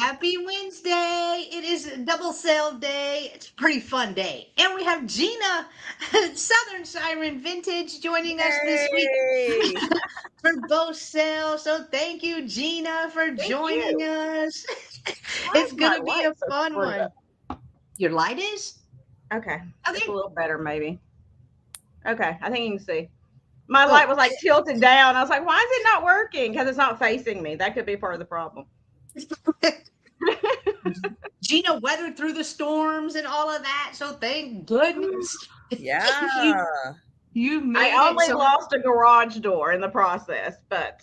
Happy Wednesday. It is a double sale day. It's a pretty fun day. And we have Gina, Southern Siren Vintage, joining us this week Yay! for both sales. So thank you, Gina, for Thank joining you. us. Why It's is going my to be light a so fun screwed one. up? Your light is? Okay, it's a Okay. little better maybe. Okay, I think you can see. My Oh, light was like tilted down. I was like, why is it not working? Because it's not facing me. That could be part of the problem. Gina weathered through the storms and all of that. So thank goodness. you, Yeah. you I made it. only So, lost a garage door in the process, but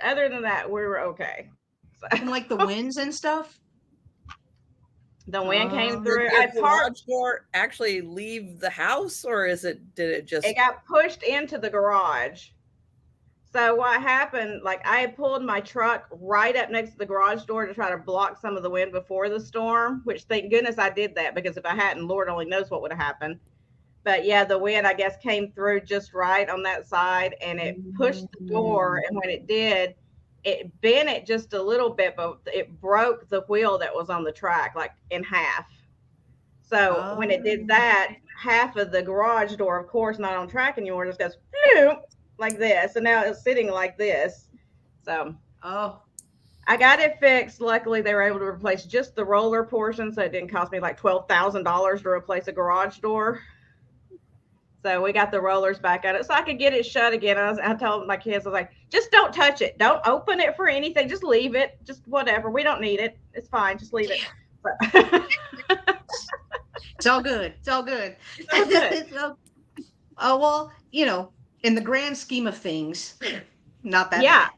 other than that, we were okay. So from like the winds and stuff. the wind came Did through. your I parked. garage door actually leave the house, or did it It just? got pushed into the garage. So what happened, like I had pulled my truck right up next to the garage door to try to block some of the wind before the storm, which thank goodness I did that, because if I hadn't, Lord only knows what would have happened. But yeah, the wind, I guess, came through just right on that side and it pushed the door. And when it did, it bent it just a little bit, but it broke the wheel that was on the track like in half. So when it did that, half of the garage door, of course, not on track anymore, just goes like this. And now it's sitting like this. So Oh, I got it fixed. Luckily, they were able to replace just the roller portion, so it didn't cost me like $12,000 to replace a garage door. So we got the rollers back at it, so I could get it shut again. I told my kids, I was like, just don't touch it, don't open it for anything, just leave it, just whatever. We don't need it. It's fine, just leave it. it's all good. It's all good. So good. Oh, well, in the grand scheme of things, not that Yeah, bad.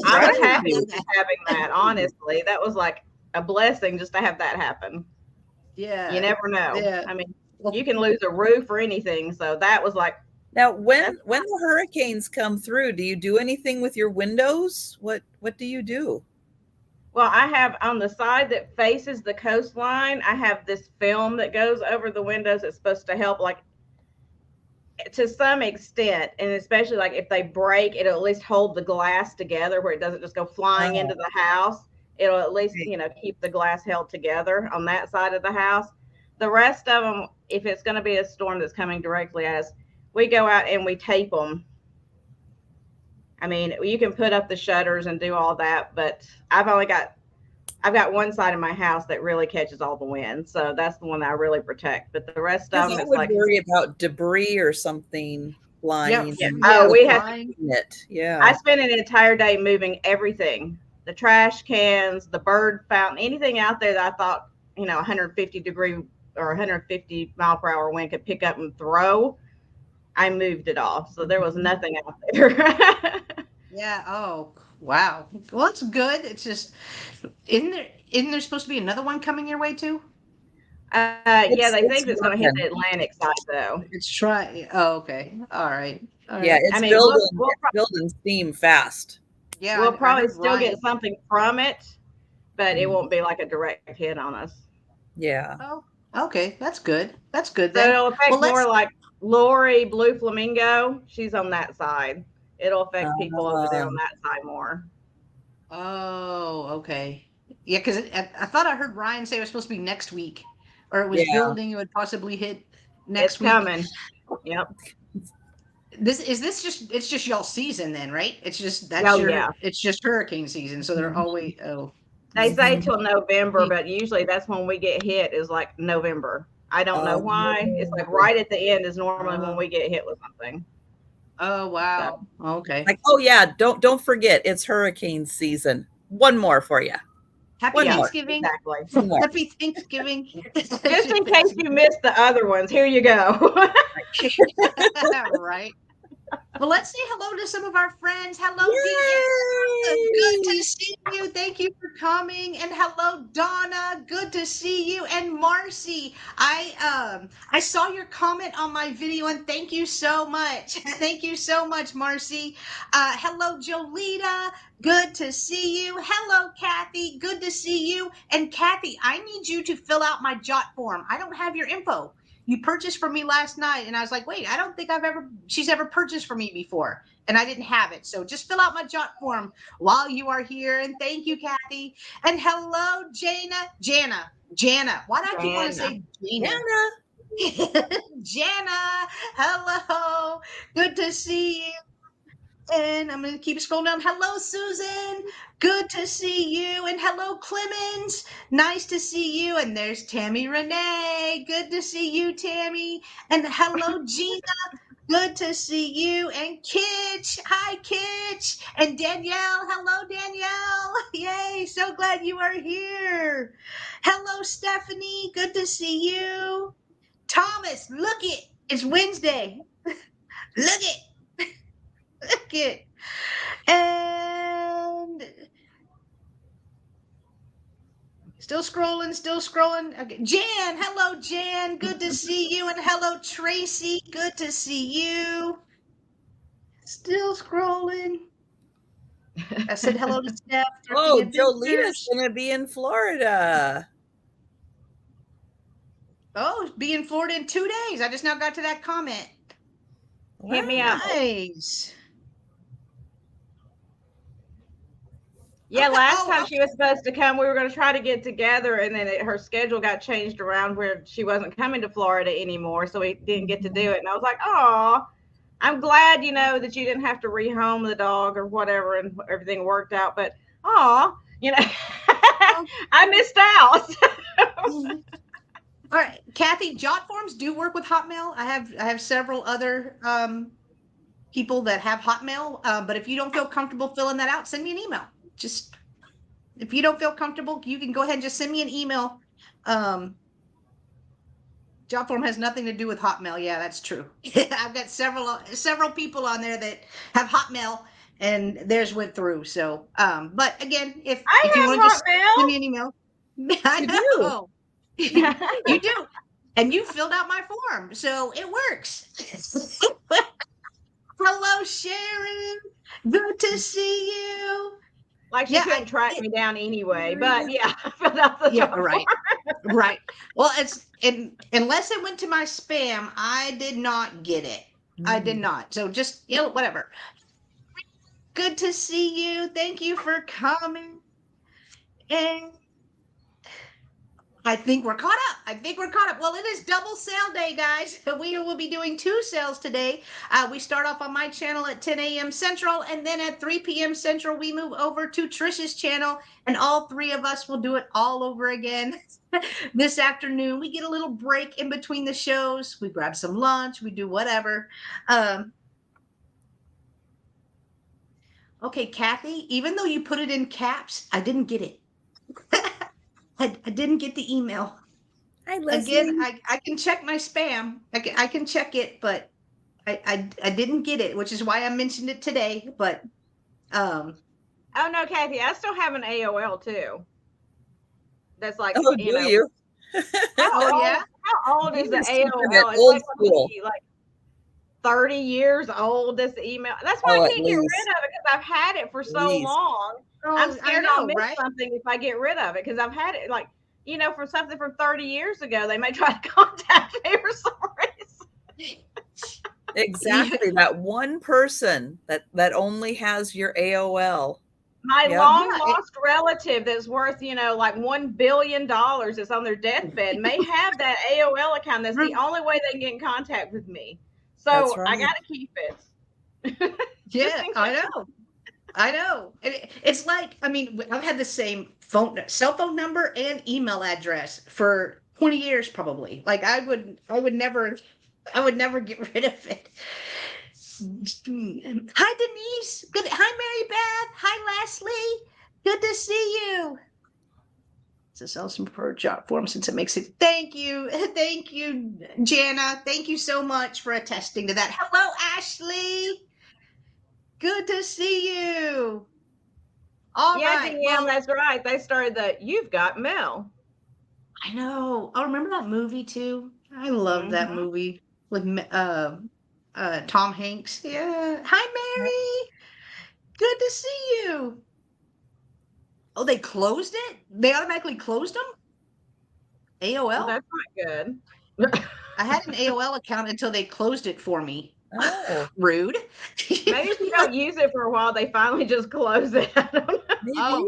I was Right. happy with having that. Honestly, that was like a blessing just to have that happen. You Yeah. never know. Yeah. I mean, Well, you can lose a roof or anything. So that was like, Now, that's, when the hurricanes come through, do you do anything with your windows? What do you do? well, I have on the side that faces the coastline, I have this film that goes over the windows. It's supposed to help, like, to some extent, and especially like if they break, it'll at least hold the glass together where it doesn't just go flying into Oh, the house. It'll at least, right. keep the glass held together on that side of the house. The rest of them, if it's going to be a storm that's coming directly at us, we go out and we tape them. I mean, you can put up the shutters and do all that, but I've got one side of my house that really catches all the wind, so that's the one that I really protect. But the rest of Because them, I it's would like, worry about debris or something yeah, flying yeah, and yeah, oh, we have flying. it. I Yeah. spent an entire day moving everything, the trash cans, the bird fountain, anything out there that I thought, 150-degree or 150-mile-per-hour wind could pick up and throw. I moved it all. So there was nothing out there. Yeah. Oh, wow. Well, it's good. It's just, isn't there supposed to be another one coming your way too? Yeah, they It's think it's going to hit the working. Atlantic side, though. It's try. Oh, okay. All right. All Yeah, right. I it's mean, building steam fast. Yeah, we'll I probably heard still get Ryan. something from it, but it Mhm. won't be like a direct hit on us. Yeah. Oh, okay. That's good. That's good So then. it'll Well, affect more let's. like Lori, Blue Flamingo. She's on that side. It'll affect people over there on Um, that side more. Oh, okay. Yeah, because I thought I heard Ryan say it was supposed to be next week, or it was yeah. building. It would possibly hit It's next week. coming. Yep. This just it's just y'all season then, right? It's just Oh yeah. it's just hurricane season. So they're Mhm. always oh. They say Mhm. till November, but usually that's when we get hit is like November. I don't know why. It's like Oh, right at the end is normally when Oh, we get hit with something. oh So wow. Okay. like, oh yeah, don't forget it's hurricane season. One more for you. Happy One yeah, more. Thanksgiving. exactly. One more. Happy Thanksgiving. Just in case you missed the other ones, here you go. Right. Well, let's say hello to some of our friends. Hello, Deanna. Good to Yay! see you. Thank you for coming. And hello, Donna. Good to see you. And Marcy. I saw your comment on my video and thank you so much. Thank you so much, Marcy. Hello, Jolita. Good to see you. Hello, Kathy. Good to see you. And Kathy, I need you to fill out my jot form. I don't have your info. You purchased from me last night, and I was like, wait, I don't think she's ever purchased from me before. and I didn't have it. So just fill out my jot form while you are here. And thank you, Kathy. And hello, Jana. Why do I keep wanting to say Jana? Jana, hello. Good to see you. And I'm going to keep scrolling down. Hello, Susan. Good to see you. And hello, Clemens. Nice to see you. And there's Tammy Renee. Good to see you, Tammy. And hello, Gina. Good to see you. And Kitch. Hi, Kitch. And Danielle. Hello, Danielle. Yay. So glad you are here. Hello, Stephanie. Good to see you. Thomas, look it. It's Wednesday. Look it. Look it. And still scrolling. Okay. Jan, hello, Jan. Good to see you. And hello, Tracy. Good to see you. Still scrolling. I said hello to Steph. Oh, Jolita's going to be in Florida. Oh, be in Florida in 2 days. I just now got to that comment. Wow. Hit me up. Nice. Yeah, last time she was supposed to come, we were going to try to get together, and then her schedule got changed around where she wasn't coming to Florida anymore, so we didn't get to do it. And I was like, oh, I'm glad, that you didn't have to rehome the dog or whatever, and everything worked out. But, I missed out. All right, Kathy, jot forms do work with Hotmail. I have several other people that have Hotmail, but if you don't feel comfortable filling that out, send me an email. Just if you don't feel comfortable, you can go ahead and just send me an email. Jot form has nothing to do with Hotmail. Yeah, that's true. I've got several people on there that have Hotmail, and theirs went through. So, but again, if you want to just send me an email, I know. You do, and you filled out my form, so it works. Hello, Sharon. Good to see you. Like she couldn't track me down anyway, but yeah, I filled out the job right, form. right. Well, unless it went to my spam, I did not get it. I did not. So just whatever. Good to see you. Thank you for coming. And I think we're caught up. Well, it is double sale day, guys. We will be doing 2 sales today. We start off on my channel at 10 a.m. Central, and then at 3 p.m. Central, we move over to Trish's channel, and all 3 of us will do it all over again this afternoon. We get a little break in between the shows. We grab some lunch. We do whatever. Okay, Kathy, even though you put it in caps, I didn't get it. I didn't get the email. Hi, Leslie. Again, I can check my spam. I can check it, but I didn't get it, which is why I mentioned it today. But oh no, Kathy, I still have an AOL too. That's like you? How old is the AOL? It's old like, school. Like 30 years old. This email. That's why I can't get rid of it, because I've had it for so long. I'm scared I'll miss something if I get rid of it, because I've had it for something from 30 years ago. They may try to contact me for some reason. Exactly. That one person that only has your AOL. My long lost relative that's worth, like $1 billion that's on their deathbed may have that AOL account. That's the only way they can get in contact with me. So I got to keep it. Yeah, I know. It's like, I've had the same cell phone number and email address for 20 years, probably. Like I would never get rid of it. Hi, Denise. Good. Hi, Mary Beth. Hi, Leslie. Good to see you. To sell some per jot form, since it makes it. Thank you, Jana. Thank you so much for attesting to that. Hello, Ashley. Good to see you. All right. Yeah, that's right. They started the You've Got Mail. I know. I remember that movie too. I love that movie with Tom Hanks. Yeah. Hi, Mary. Good to see you. Oh, they closed it? They automatically closed them? AOL? Well, that's not good. I had an AOL account until they closed it for me. Oh, Rude. Maybe if you don't use it for a while, they finally just close it. I don't know. maybe. Oh,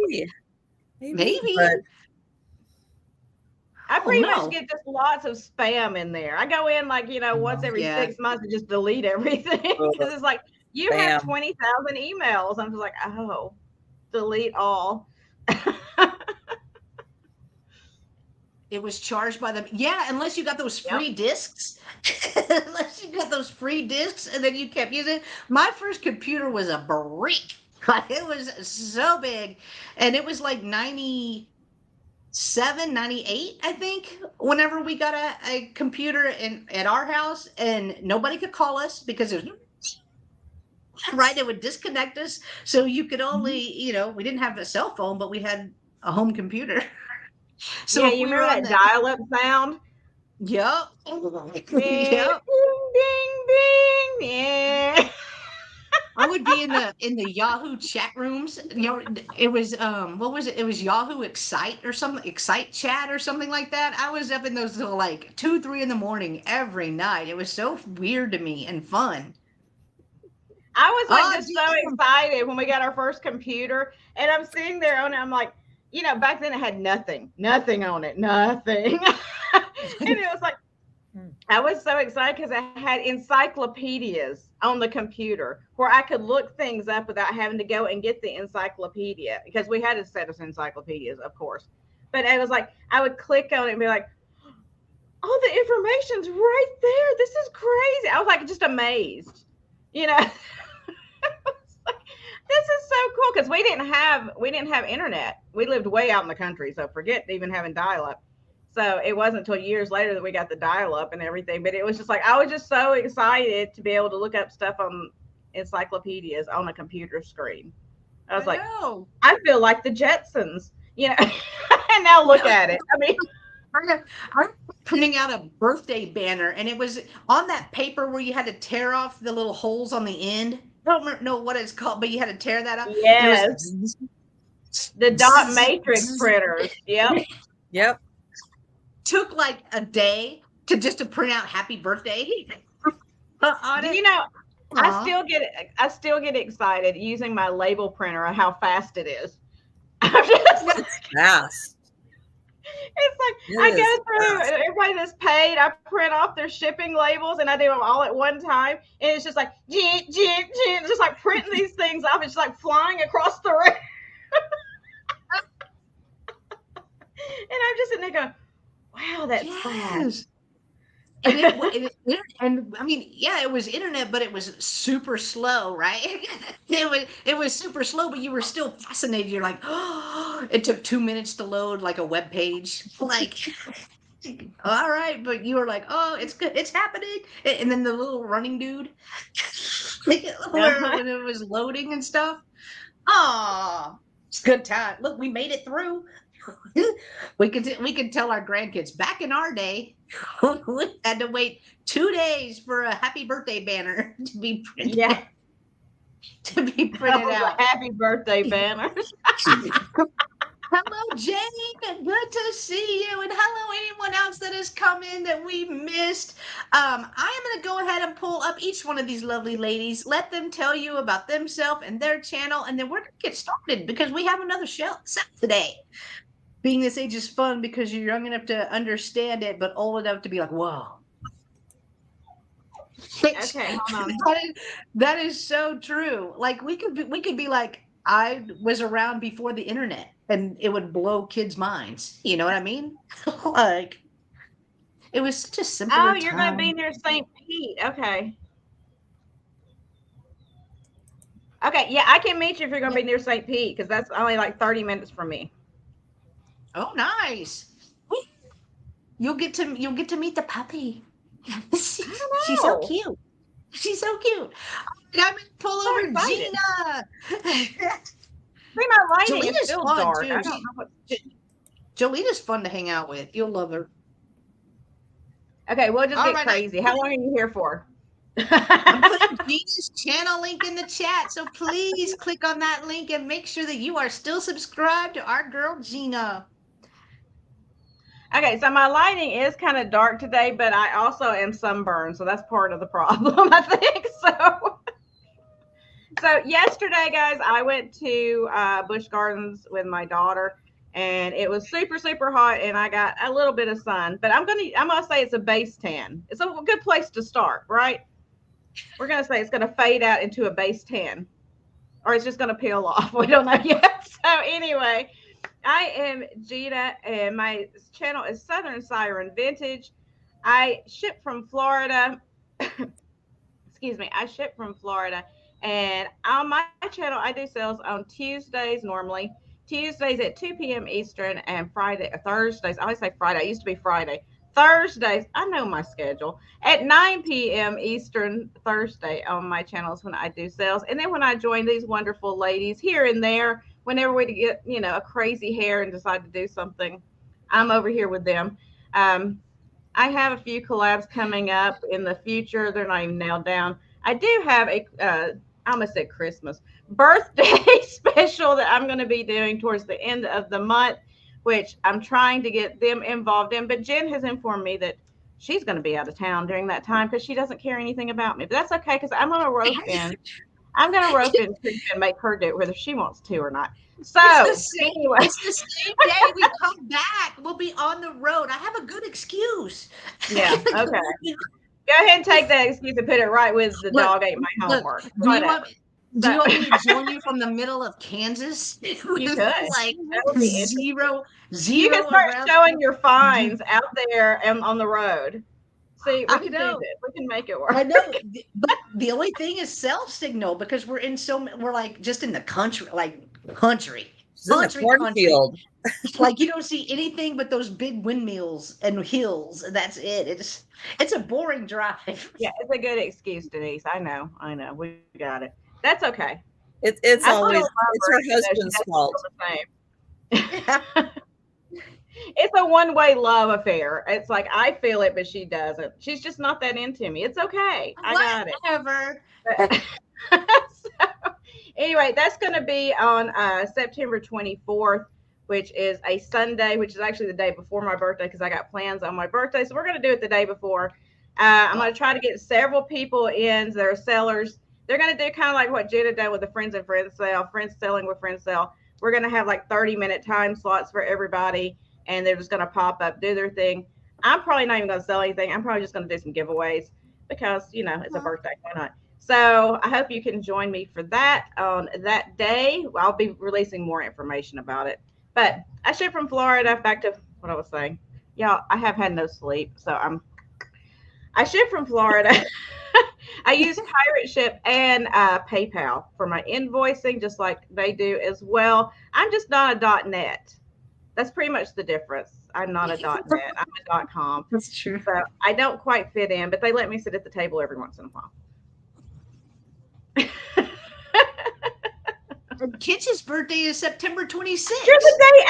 maybe. But I Oh, pretty no. much get just lots of spam in there. I go in like, once every Yeah. 6 months and just delete everything because it's like, you have Spam. 20,000 emails. I'm just like, oh, delete all. It was charged by them. Yeah, unless you got those Yep. free discs. Unless you got those free discs and then you kept using it. My first computer was a brick. Like, it was so big. And it was like 97, 98, I think, whenever we got a computer at our house, and nobody could call us because it was right. It would disconnect us. So you could only, we didn't have a cell phone, but we had a home computer. So Yeah, if you we were remember on that the, dial-up sound? yep. Ding, Yep. ding, ding, yeah. I would be in the Yahoo chat rooms. It was what was it? It was Yahoo Excite or something, Excite chat or something like that. I was up in those till like 2, 3 in the morning every night. It was so weird to me and fun. I was like Oh, just so excited when we got our first computer, and I'm sitting there on it. I'm like, back then it had nothing on it, nothing. And it was like, I was so excited because I had encyclopedias on the computer where I could look things up without having to go and get the encyclopedia, because we had a set of encyclopedias, of course. But I was like, I would click on it and be like, oh, the information's right there. This is crazy. I was like just amazed, This is so cool because we didn't have internet. We lived way out in the country, so forget even having dial-up. So it wasn't until years later that we got the dial-up and everything. But it was just like, I was just so excited to be able to look up stuff on encyclopedias on a computer screen. I was like, I feel like the Jetsons, and now look at it. I mean, I'm printing out a birthday banner, and it was on that paper where you had to tear off the little holes on the end. I don't know what it's called, but you had to tear that up. Yes. The dot matrix printers. Yep. Yep. Took like a day to print out happy birthday. I still get excited using my label printer on how fast it is. Fast. It's like I go through everybody that's paid. I print off their shipping labels and I do them all at one time. And it's just like, it's just like printing these things off. It's just like flying across the room. And I'm just sitting there going, wow, that's fast. And I mean, yeah, it was internet, but it was super slow, right? It was super slow, but you were still fascinated. You're like, oh, it took 2 minutes to load like a web page. Like, all right, but you were like, oh, it's good, it's happening. And then the little running dude, when it was loading and stuff. Oh, it's a good time. Look, we made it through. We could tell our grandkids back in our day, we had to wait 2 days for a happy birthday banner to be printed. Yeah. To be printed out. Happy birthday banner. Hello, Jane. Good to see you. And hello, anyone else that has come in that we missed. I am going to go ahead and pull up each one of these lovely ladies, let them tell you about themselves and their channel, and then we're going to get started because we have another show set today. Being this age is fun because you're young enough to understand it, but old enough to be like, whoa. Okay, hold on. That is so true. Like we could be like, I was around before the internet, and it would blow kids' minds. You know what I mean? Like, it was such a simple. Oh, you're going to be near St. Pete. Okay. Okay, yeah, I can meet you if you're going to be near St. Pete because that's only like 30 minutes from me. Oh, nice. You'll get to meet the puppy. She's so cute. She's so cute. I'm gonna pull over Gina. See my lighting is still dark. Too. I don't know what... Jolita's fun to hang out with. You'll love her. Okay, we'll just get crazy. How long are you here for? I'm putting Gina's channel link in the chat, so please click on that link and make sure that you are still subscribed to our girl Gina. Okay, so my lighting is kind of dark today, but I also am sunburned, so that's part of the problem, I think. So yesterday, guys, I went to Busch Gardens with my daughter, and it was super, super hot, and I got a little bit of sun. But I'm gonna say it's a base tan. It's a good place to start, right? We're gonna say it's gonna fade out into a base tan, or it's just gonna peel off. We don't know yet. So anyway, I am Gina, and my channel is Southern Siren Vintage. I ship from Florida. Excuse me. I ship from Florida, and on my channel, I do sales on Tuesdays normally. Tuesdays at 2 p.m. Eastern, and Thursdays. I always say Friday. It used to be Friday. Thursdays, I know my schedule, at 9 p.m. Eastern Thursday on my channels when I do sales. And then when I join these wonderful ladies here and there, whenever we get, a crazy hair and decide to do something, I'm over here with them. I have a few collabs coming up in the future. They're not even nailed down. I do have I almost said Christmas birthday special that I'm going to be doing towards the end of the month, which I'm trying to get them involved in. But Jen has informed me that she's going to be out of town during that time because she doesn't care anything about me. But that's okay because I'm going to rope in. I'm going to rope in and make her do it whether she wants to or not. So anyway, it's the same day we come back. We'll be on the road. I have a good excuse. Yeah. Okay. Go ahead and take that excuse and put it right with the dog ate my homework. Do you want me to join you from the middle of Kansas? You could. Like zero. You can start showing your finds out there and on the road. See, we can do this. We can make it work. I know, but the only thing is self signal because we're like just in the country, country cornfield. Like you don't see anything but those big windmills and hills, and that's it. It's a boring drive. Yeah, it's a good excuse, Denise. I know. We got it. That's okay. It's always her husband's fault. It's a one-way love affair. It's like I feel it, but she doesn't. She's just not that into me. It's okay. I got it. Whatever. So, anyway, that's going to be on September 24th, which is a Sunday, which is actually the day before my birthday because I got plans on my birthday. So we're going to do it the day before. I'm going to try to get several people in that are sellers. They're going to do kind of like what Jenna did with the Friends and Friends sale, Friends Selling with Friends Sale. We're going to have like 30-minute time slots for everybody, and they're just going to pop up, do their thing. I'm probably not even going to sell anything. I'm probably just going to do some giveaways because, it's a birthday. Why not? So I hope you can join me for that on that day. I'll be releasing more information about it. But I ship from Florida. Back to what I was saying. Y'all, I have had no sleep, so I ship from Florida. I use Pirate Ship and PayPal for my invoicing, just like they do as well. I'm just not a .net. That's pretty much the difference. I'm not a .net. I'm a .com. That's true. So I don't quite fit in, but they let me sit at the table every once in a while. Kitch's birthday is September 26th. You're the day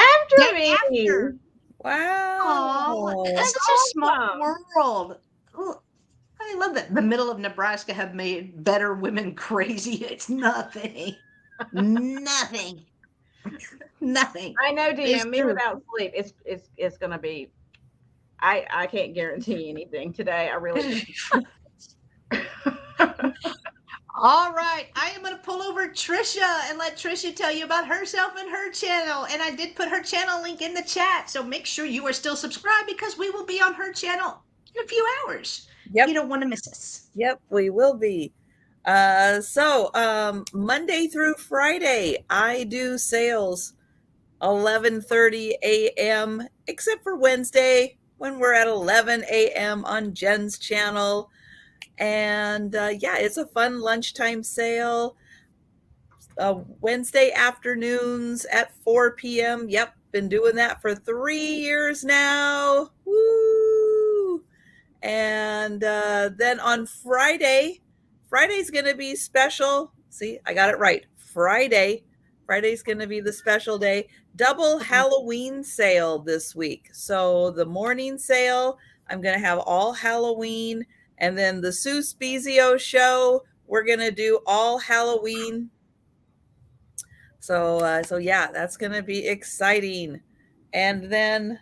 after me. After. Wow. That's such a small world. Ooh, I love that. The middle of Nebraska have made better women crazy. It's nothing. Nothing. Nothing. I know, Dina. Me without sleep, it's gonna be. I can't guarantee anything today. I really. All right, I am going to pull over Trisha and let Trisha tell you about herself and her channel. And I did put her channel link in the chat, so make sure you are still subscribed because we will be on her channel in a few hours. Yep. You don't want to miss us. Yep, we will be. So Monday through Friday, I do sales 11:30 a.m. except for Wednesday when we're at 11 a.m. on Jen's channel. And it's a fun lunchtime sale. Wednesday afternoons at 4 p.m. Yep, been doing that for 3 years now. Woo! And then on Friday's going to be special. See, I got it right. Friday's going to be the special day. Double Halloween sale this week. So the morning sale, I'm going to have all Halloween. And then the Sue Spezio show, we're going to do all Halloween. So yeah, that's going to be exciting. And then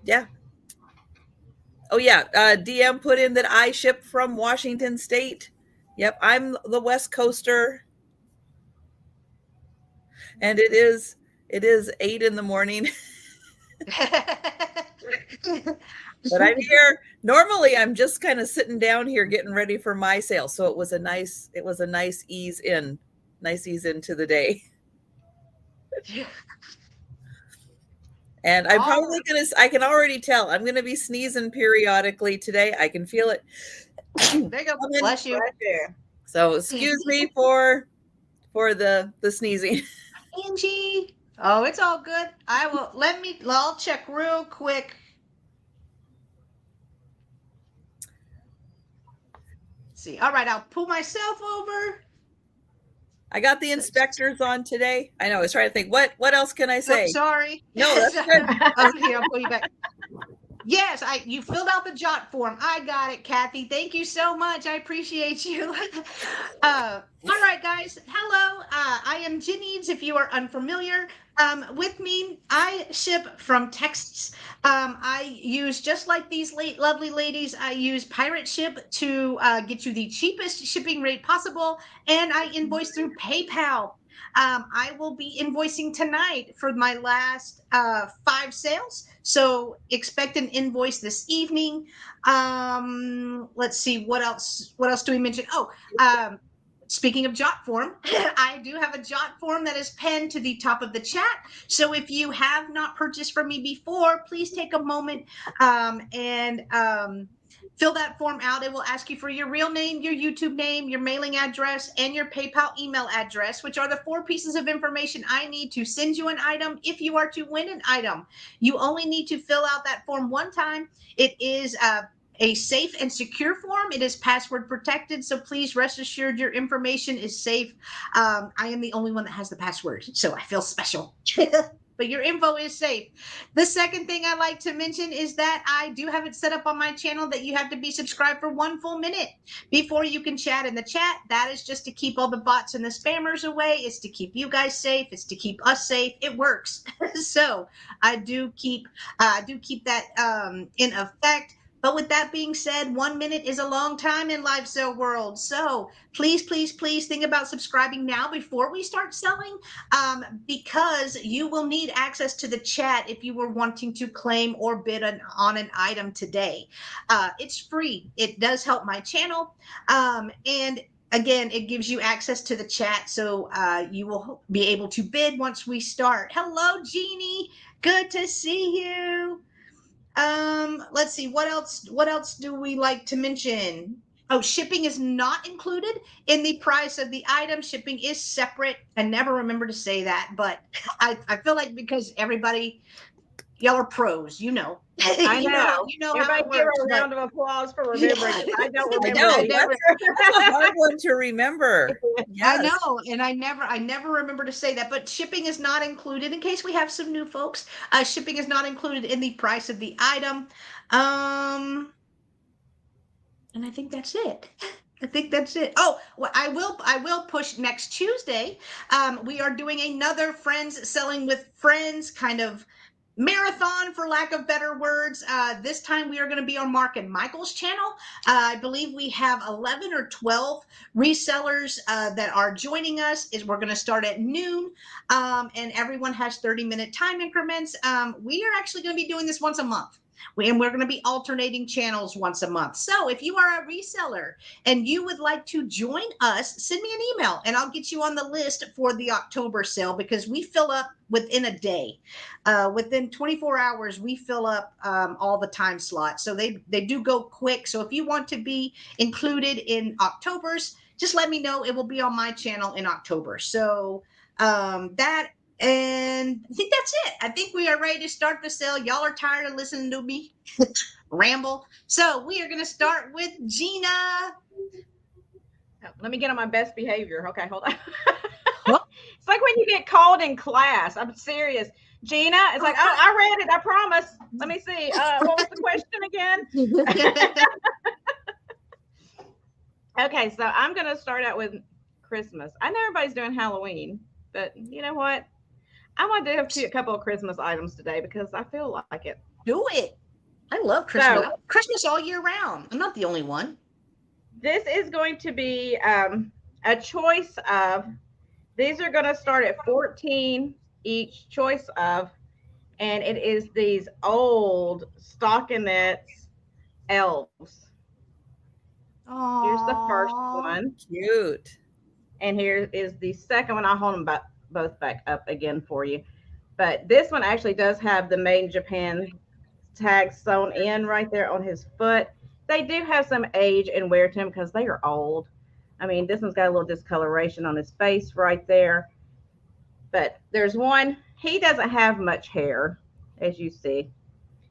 Yeah. Oh yeah. DM put in that I ship from Washington State. Yep, I'm the West Coaster, and it is 8 in the morning. But I'm here. Normally, I'm just kind of sitting down here getting ready for my sale. So it was a nice ease into the day. And I'm probably I can already tell I'm gonna be sneezing periodically today. I can feel it. There you go. Bless you. So excuse me for the sneezing. Angie. Oh, it's all good. I'll check real quick. Let's see. All right, I'll pull myself over. I got the inspectors on today. I know. I was trying to think what else can I say? Oh, sorry. No, that's good. Here, I'll pull you back. Yes, you filled out the jot form. I got it, Kathy. Thank you so much. I appreciate you. All right, guys. Hello. I am Jennings, if you are unfamiliar. With me, I ship from Texas. I use, just like these lovely ladies, I use Pirate Ship to get you the cheapest shipping rate possible, and I invoice through PayPal. I will be invoicing tonight for my last 5 sales. So expect an invoice this evening. Let's see, what else do we mention? Speaking of jot form, I do have a jot form that is pinned to the top of the chat. So if you have not purchased from me before, please take a moment and fill that form out. It will ask you for your real name, your YouTube name, your mailing address, and your PayPal email address, which are the 4 pieces of information I need to send you an item if you are to win an item. You only need to fill out that form one time. It is a safe and secure form. It is password protected, so please rest assured your information is safe. I am the only one that has the password, so I feel special. But your info is safe. The second thing I like to mention is that I do have it set up on my channel that you have to be subscribed for 1 full minute before you can chat in the chat. That is just to keep all the bots and the spammers away. It's to keep you guys safe. It's to keep us safe. It works. So I do keep that in effect. But with that being said, 1 minute is a long time in live sale world. So please, please, please think about subscribing now before we start selling, because you will need access to the chat if you were wanting to claim or bid on an item today. It's free. It does help my channel. And again, it gives you access to the chat, so you will be able to bid once we start. Hello, Jeannie. Good to see you. Let's see, what else do we like to mention? Oh, shipping is not included in the price of the item. Shipping is separate. I never remember to say that, but I feel like because everybody, y'all are pros, you know. I know. You know Everybody how it give works, a round of applause for remembering it. I don't remember. I know, that's a hard one to remember. Yes. I know, and I never remember to say that, but shipping is not included in case we have some new folks. Shipping is not included in the price of the item. And I think that's it. Oh, well, I will push next Tuesday. We are doing another Friends Selling with Friends kind of marathon, for lack of better words. This time we are going to be on Mark and Michael's channel. I believe we have 11 or 12 resellers that are joining us. We're going to start at noon, and everyone has 30-minute time increments. We are actually going to be doing this once a month. And we're going to be alternating channels once a month. So if you are a reseller and you would like to join us, send me an email and I'll get you on the list for the October sale, because we fill up within a day. Within 24 hours, we fill up all the time slots. So they do go quick. So if you want to be included in October's, just let me know. It will be on my channel in October. So and I think that's it. I think we are ready to start the sale. Y'all are tired of listening to me ramble. So we are going to start with Gina. Let me get on my best behavior. Okay, hold on. It's like when you get called in class. I'm serious. Gina, it's like, oh, I read it. I promise. Let me see. What was the question again? Okay, so I'm going to start out with Christmas. I know everybody's doing Halloween, but you know what? I want to do a couple of Christmas items today because I feel like it. Do it. I love Christmas. Christmas all year round. I'm not the only one. This is going to be a choice of, these are going to start at 14 each, choice of, and it is these old stockinettes elves. Aww. Here's the first one. Cute. And here is the second one. I'll hold them both back up again for you. But this one actually does have the Made in Japan tag sewn in right there on his foot. They do have some age and wear to them because they are old. I mean, this one's got a little discoloration on his face right there. But there's one, he doesn't have much hair, as you see.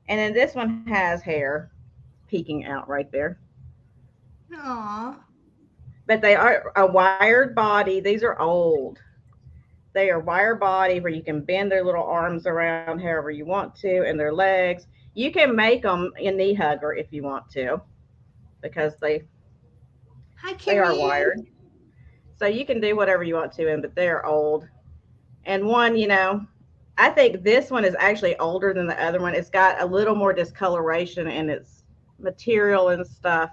And then this one has hair peeking out right there. Aww. But they are a wired body. These are old. They are wire body where you can bend their little arms around however you want to, and their legs. You can make them a knee hugger if you want to, because they are wired. So you can do whatever you want to, but they're old. And one, you know, I think this one is actually older than the other one. It's got a little more discoloration in its material and stuff.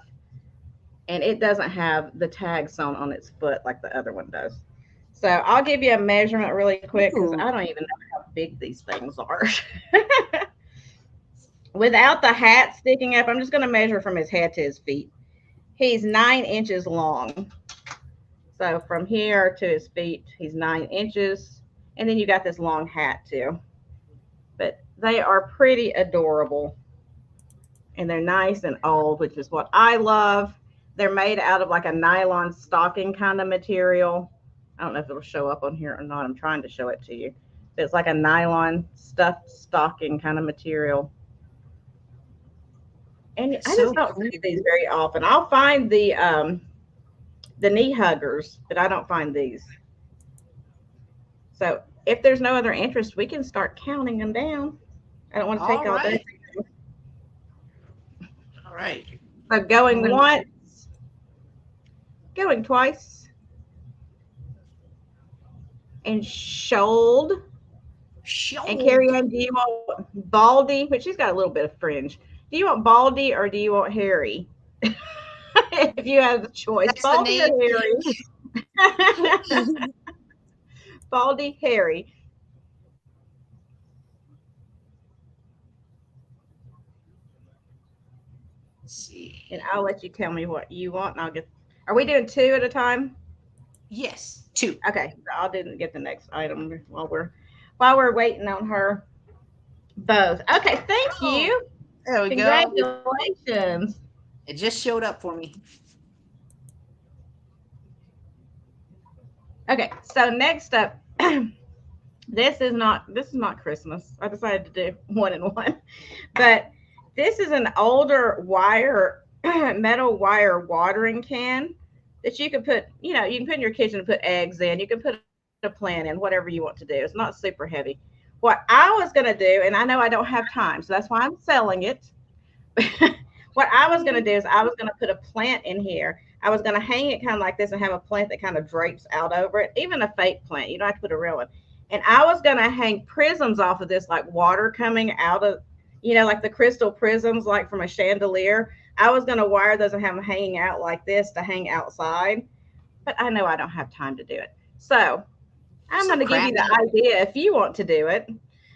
And it doesn't have the tag sewn on its foot like the other one does. So I'll give you a measurement really quick because I don't even know how big these things are. Without the hat sticking up, I'm just going to measure from his head to his feet. He's 9 inches long. So from here to his feet, he's 9 inches. And then you got this long hat too. But they are pretty adorable. And they're nice and old, which is what I love. They're made out of like a nylon stocking kind of material. I don't know if it'll show up on here or not. I'm trying to show it to you. It's like a nylon stuffed stocking kind of material. And I just don't see these very often. I'll find the knee huggers, but I don't find these. So if there's no other interest, we can start counting them down. I don't want to take all day. All right. So going once, going twice, and shouled. And Carrie Ann, do you want Baldy? But she's got a little bit of fringe. Do you want Baldy or do you want Harry? If you have the choice, that's Baldy or Harry. Baldy, Harry. Let's see. And I'll let you tell me what you want, and I'll get. Are we doing 2 at a time? Yes, 2. Okay, I didn't get the next item while we're waiting on her. Both. Okay, thank you. There we Congratulations. It just showed up for me. Okay, so next up, this is not Christmas. I decided to do 1 and 1, but this is an older metal wire watering can that you can put, you can put in your kitchen and put eggs in. You can put a plant in, whatever you want to do. It's not super heavy. What I was going to do, and I know I don't have time, so that's why I'm selling it. What I was going to do is I was going to put a plant in here. I was going to hang it kind of like this and have a plant that kind of drapes out over it, even a fake plant. You don't have to put a real one. And I was going to hang prisms off of this, like water coming out of, like the crystal prisms, like from a chandelier. I was going to wire those and have them hanging out like this to hang outside. But I know I don't have time to do it. So I'm going to give you the idea if you want to do it.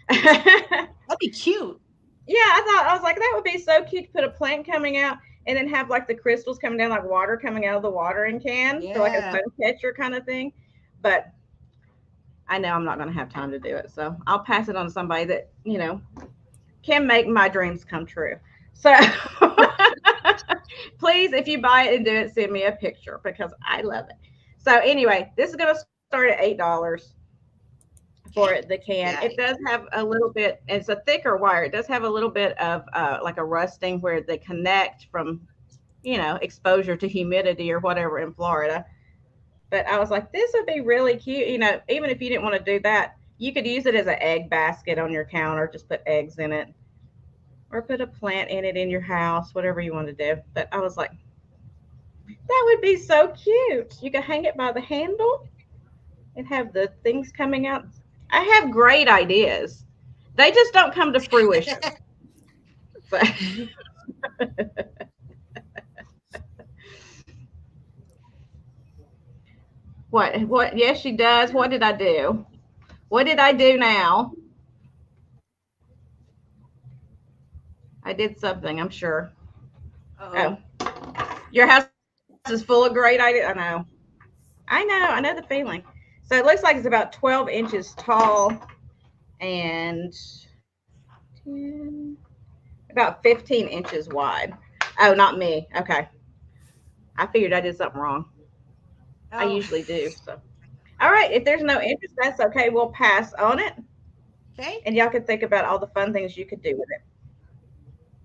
That'd be cute. Yeah, I was like, that would be so cute to put a plant coming out and then have like the crystals coming down, like water coming out of the watering can. Yeah. So like a sun catcher kind of thing. But I know I'm not going to have time to do it. So I'll pass it on to somebody that, can make my dreams come true. So please, if you buy it and do it, send me a picture because I love it. So anyway, this is going to start at $8 for the can. Yeah. It does have a little bit, it's a thicker wire. It does have a little bit of like a rusting where they connect from, exposure to humidity or whatever in Florida. But I was like, this would be really cute. Even if you didn't want to do that, you could use it as an egg basket on your counter. Just put eggs in it or put a plant in it in your house, whatever you want to do. But I was like, that would be so cute. You can hang it by the handle and have the things coming out. I have great ideas. They just don't come to fruition. So, what? Yes, she does. What did I do? What did I do now? I did something, I'm sure. Oh, Your house is full of great ideas. I know the feeling. So it looks like it's about 12 inches tall and 10, about 15 inches wide. Oh, not me. Okay. I figured I did something wrong. I oh, usually do. So, all right. If there's no interest, that's okay. We'll pass on it. okay. And y'all can think about all the fun things you could do with it.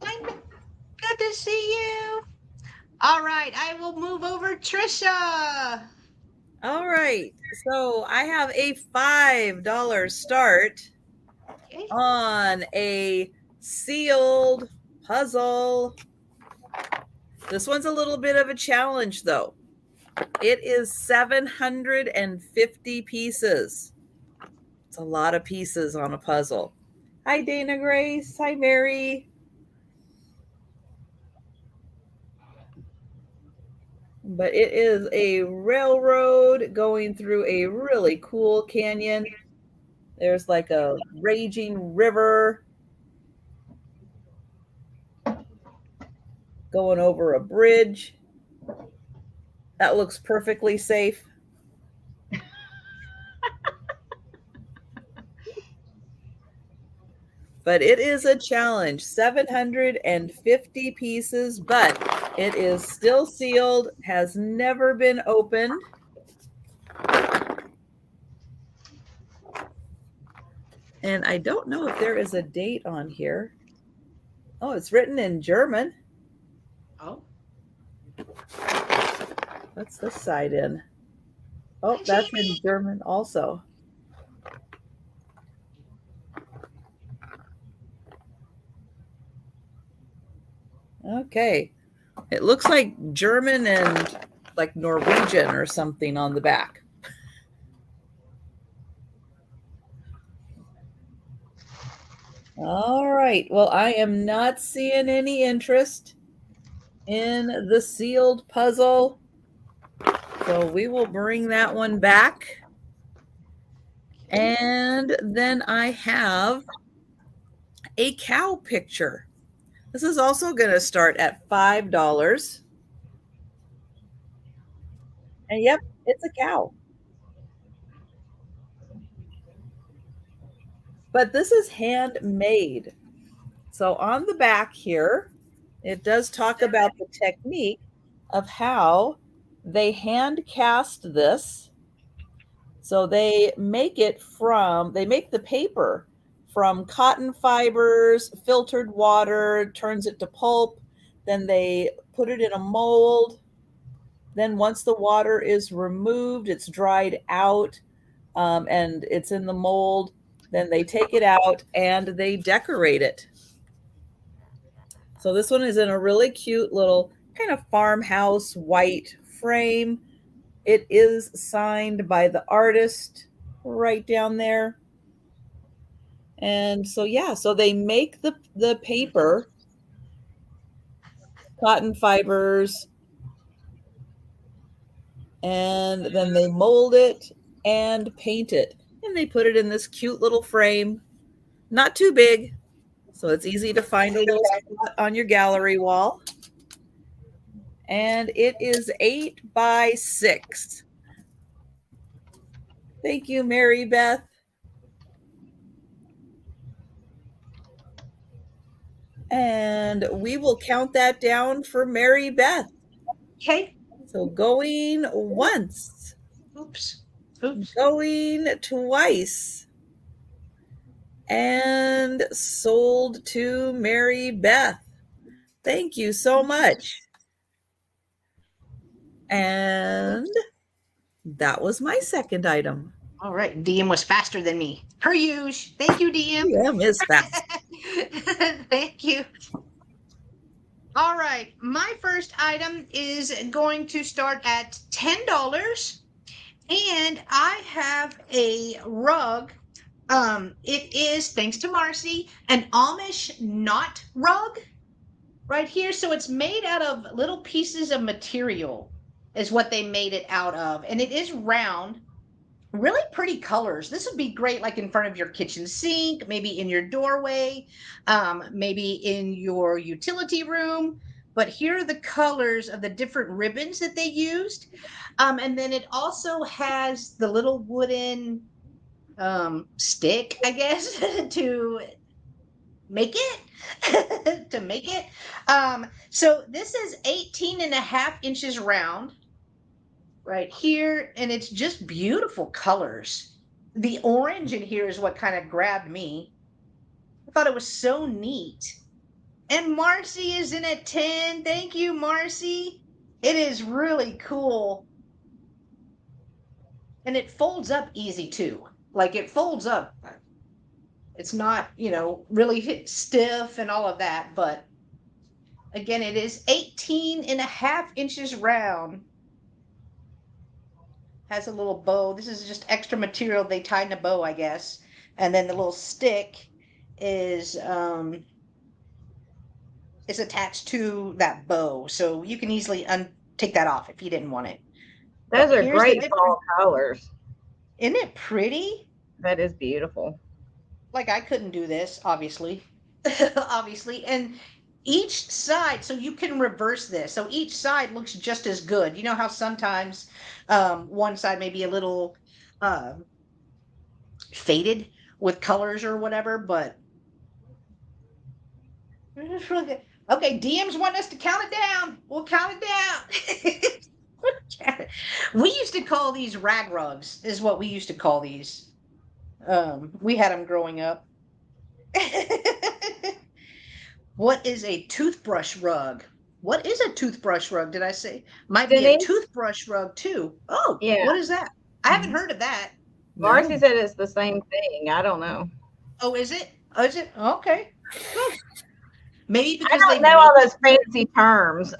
Good to see you. All right, I will move over Trisha. All right. So I have a $5 start Okay. on a sealed puzzle. This one's a little bit of a challenge, though. It is 750 pieces. It's a lot of pieces on a puzzle. Hi, Dana Grace. Hi, Mary. But it is a railroad going through a really cool canyon. There's like a raging river going over a bridge. That looks perfectly safe. But it is a challenge, 750 pieces, but it is still sealed, has never been opened. And I don't know if there is a date on here. Oh, it's written in German. Oh. What's this side in? Oh, that's in German also. Okay. It looks like German and like Norwegian or something on the back. All right. Well, I am not seeing any interest in the sealed puzzle. So we will bring that one back. And then I have a cow picture. This is also going to start at $5. And yep, it's a cow. But this is handmade. So on the back here, it does talk about the technique of how they hand cast this. So they make the paper from cotton fibers, filtered water, turns it to pulp. Then they put it in a mold. Then once the water is removed, it's dried out, and it's in the mold. Then they take it out and they decorate it. So this one is in a really cute little kind of farmhouse white frame. It is signed by the artist right down there. And so, yeah, so they make the paper, cotton fibers, and then they mold it and paint it. And they put it in this cute little frame, not too big, so it's easy to find a little spot on your gallery wall. And it is 8 by 6. Thank you, Mary Beth. And we will count that down for Mary Beth. Okay. So going once. Oops. Going twice. And sold to Mary Beth. Thank you so much. And that was my second item. All right. DM was faster than me. Per usual. Thank you, DM. DM is fast. Thank you. All right. My first item is going to start at $10. And I have a rug. It is, thanks to Marcy, an Amish knot rug. right here. So it's made out of little pieces of material is what they made it out of. And it is round, really pretty colors. This would be great like in front of your kitchen sink, maybe in your doorway, maybe in your utility room. But here are the colors of the different ribbons that they used. And then it also has the little wooden stick, I guess, to make it to make it. So this is 18 and a half inches round right here, and it's just beautiful colors. The orange in here is what kind of grabbed me. I thought it was so neat. And Marcy is in at 10. Thank you, Marcy. It is really cool. And it folds up easy too. Like it folds up. It's not, really stiff and all of that, but again, it is 18 and a half inches round. Has a little bow. This is just extra material they tied in a bow, I guess. And then the little stick is attached to that bow, so you can easily take that off if you didn't want it. Those are great fall colors. Isn't it pretty? That is beautiful. Like I couldn't do this, obviously. Obviously. And each side, so you can reverse this. So each side looks just as good. You know how sometimes one side may be a little faded with colors or whatever, but it's really good. Okay, DMs want us to count it down. We'll count it down. We used to call these rag rugs, is what we used to call these. We had them growing up. What is a toothbrush rug? What is a toothbrush rug? Did I say? Might be a toothbrush rug too. Oh, yeah. What is that? I haven't heard of that. Marcy said it's the same thing. I don't know. Oh, is it? Oh, is it? Okay. Maybe because I don't know all those fancy terms.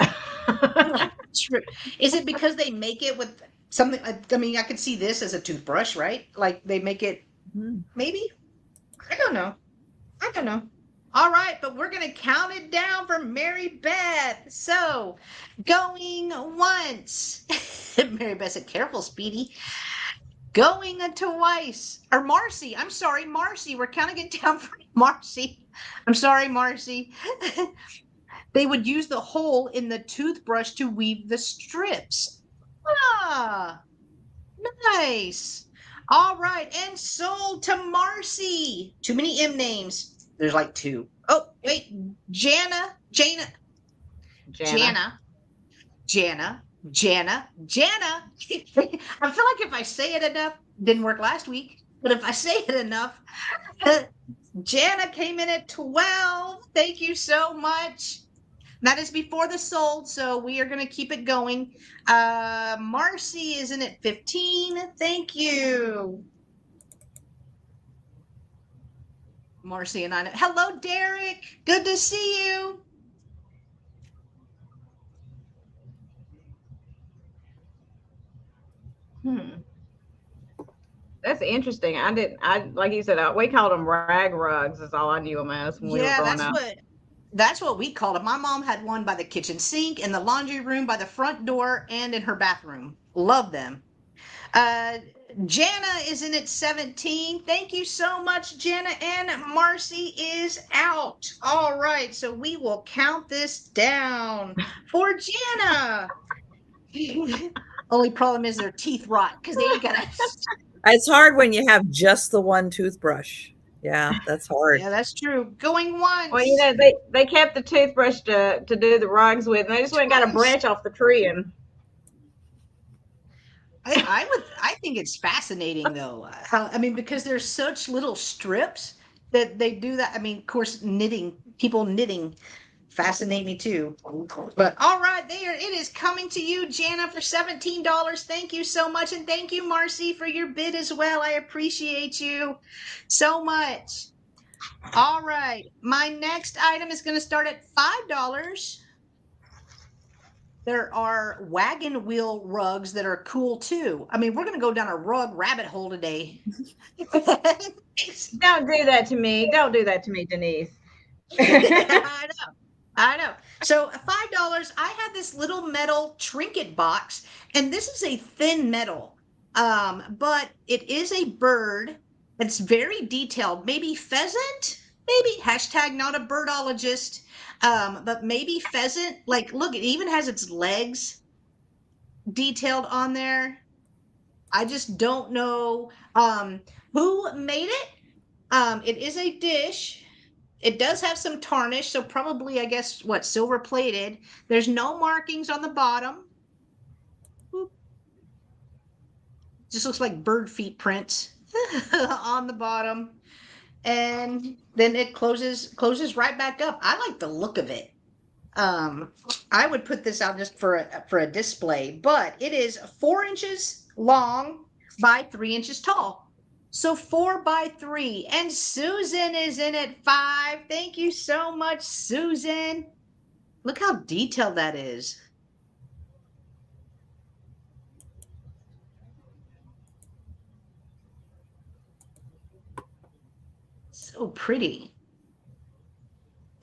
Is it because they make it with something? I mean, I could see this as a toothbrush, right? Like they make it. Maybe. I don't know. All right, but we're going to count it down for Mary Beth. So, going once. Mary Beth said, careful, Speedy. Going twice. Or Marcy. I'm sorry, Marcy. We're counting it down for Marcy. I'm sorry, Marcy. They would use the hole in the toothbrush to weave the strips. Ah, nice. All right, and sold to Marcy. Too many M names. There's like 2. Oh, wait. Jana. I feel like if I say it enough, didn't work last week, but if I say it enough, Jana came in at 12. Thank you so much. That is before the sold, so we are going to keep it going. Marcy is in at 15. Thank you. Marcy and I. Hello, Derek. Good to see you. That's interesting. I like you said, we called them rag rugs. Is all I knew them as when we were growing up. That's what we called them. My mom had one by the kitchen sink, in the laundry room, by the front door, and in her bathroom. Love them. Jana is in at 17. Thank you so much, Jana. And Marcy is out. All right, so we will count this down for Jana. Only problem is their teeth rot because they ain't got. It's hard when you have just the one toothbrush. Yeah, that's hard. Yeah, that's true. Going once. Well, they kept the toothbrush to do the rugs with, and they just went and got a branch off the tree and. I think it's fascinating though. Because there's such little strips that they do that. I mean, of course, people knitting fascinate me too. But all right, it is coming to you, Jana, for $17. Thank you so much. And thank you, Marcy, for your bid as well. I appreciate you so much. All right. My next item is going to start at $5. There are wagon wheel rugs that are cool too. I mean, we're going to go down a rug rabbit hole today. Don't do that to me. Don't do that to me, Denise. I know. I know. So $5, I had this little metal trinket box, and this is a thin metal. But it is a bird. It's very detailed. Maybe pheasant? Maybe hashtag not a birdologist. But maybe pheasant. Like, look, it even has its legs detailed on there. I just don't know who made it. It is a dish. It does have some tarnish, so probably, I guess, what, silver plated. There's no markings on the bottom. Boop. Just looks like bird feet prints on the bottom. And then it closes right back up. I like the look of it. I would put this out just for a display, but it is 4 inches long by 3 inches tall. So 4 by 3. And Susan is in at 5. Thank you so much, Susan. Look how detailed that is. So pretty.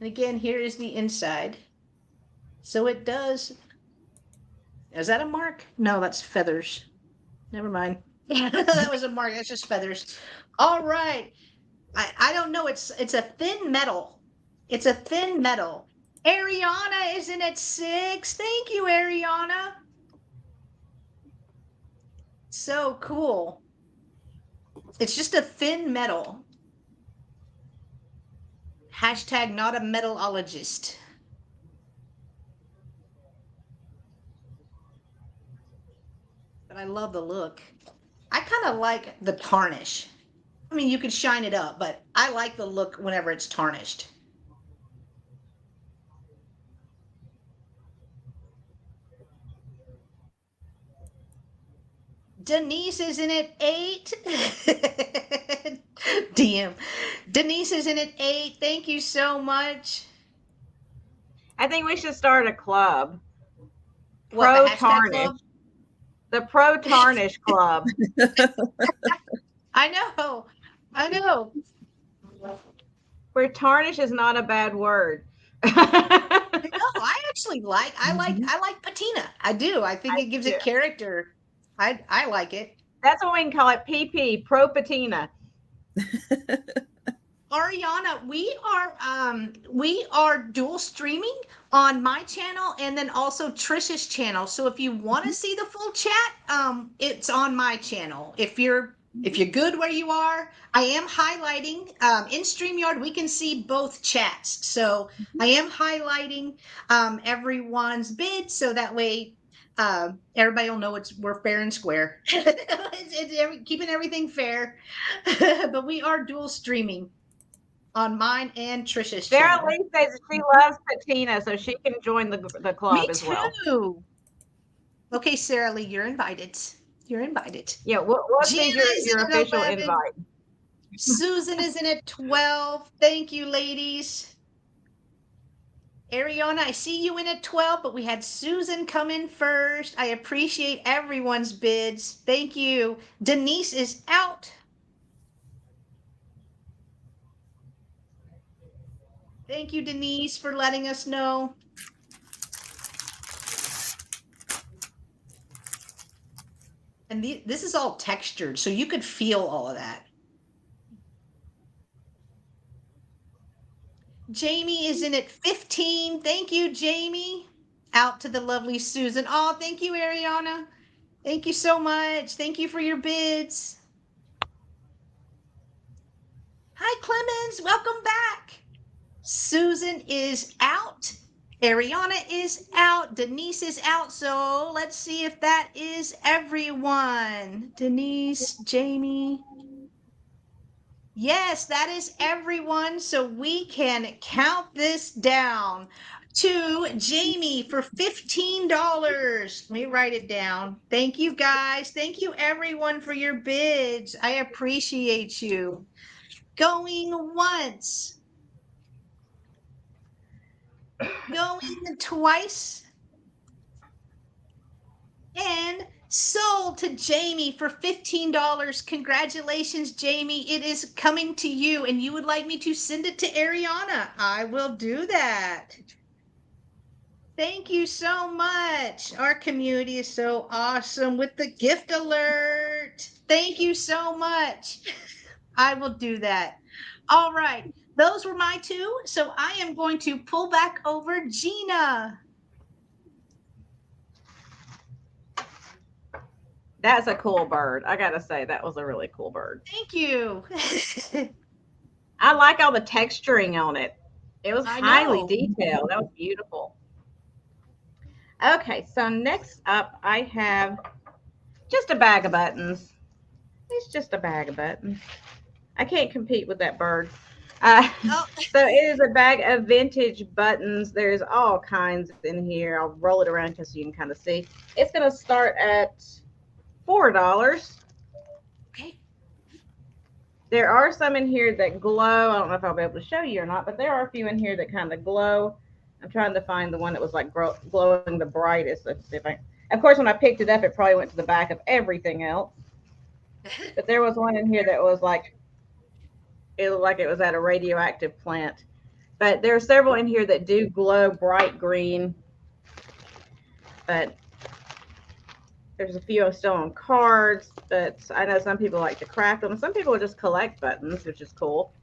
And again, here is the inside. So it does. Is that a mark? No, that's feathers. Never mind. That was a mark. That's just feathers. All right. I don't know. It's a thin metal. It's a thin metal. Ariana is in at 6. Thank you, Ariana. So cool. It's just a thin metal. Hashtag not a metalologist. But I love the look. I kind of like the tarnish. I mean, you could shine it up, but I like the look whenever it's tarnished. Denise is in at 8. DM. Denise is in at 8. Thank you so much. I think we should start a club. What, Pro the hashtag Tarnish. club? The Pro Tarnish Club. I know. I know. Where tarnish is not a bad word. No, I actually like patina. I do. I think it gives it character. I like it. That's what we can call it. PP, Pro Patina. Ariana, we are dual streaming on my channel and then also Trisha's channel. So if you want to see the full chat, it's on my channel. If you're good where you are, I am highlighting in StreamYard. We can see both chats, so I am highlighting everyone's bid, so that way everybody will know we're fair and square. it's keeping everything fair, but we are dual streaming on mine and Trisha's Sarah channel. Lee says she loves patina, so she can join the club as well. Me too. Okay, Sarah Lee, you're invited. You're invited. Yeah, we'll send your official 11. Invite. Susan is in at 12. Thank you, ladies. Ariana, I see you in at 12, but we had Susan come in first. I appreciate everyone's bids. Thank you. Denise is out. Thank you, Denise, for letting us know. And this is all textured, so you could feel all of that. Jamie is in at 15. Thank you, Jamie. Out to the lovely Susan. Oh, thank you, Ariana. Thank you so much. Thank you for your bids. Hi, Clemens. Welcome back. Susan is out. Ariana is out. Denise is out. So let's see if that is everyone. Denise, Jamie. Yes, that is everyone. So we can count this down to Jamie for $15. Let me write it down. Thank you, guys. Thank you, everyone, for your bids. I appreciate you. Going once. Going twice. And sold to Jamie for $15. Congratulations, Jamie. It is coming to you, and you would like me to send it to Ariana. I will do that. Thank you so much. Our community is so awesome with the gift alert. Thank you so much. I will do that. All right. Those were my two. So I am going to pull back over Gina. That's a cool bird. I gotta say, that was a really cool bird. Thank you. I like all the texturing on it. It was I highly know. detailed. That was beautiful. Okay, so next up, I have just a bag of buttons. It's just a bag of buttons. I can't compete with that bird. Oh, So it is a bag of vintage buttons. There's all kinds in here. I'll roll it around just so you can kind of see. It's going to start at $4. okay. There are some in here that glow. I don't know if I'll be able to show you or not, but there are a few in here that kind of glow. I'm trying to find the one that was like glowing the brightest. Let's see if I, of course, when I picked it up, it probably went to the back of everything else. But there was one in here that was like, it looked like it was at a radioactive plant. But there are several in here that do glow bright green. But there's a few still on cards. But I know some people like to craft them. Some people just collect buttons, which is cool.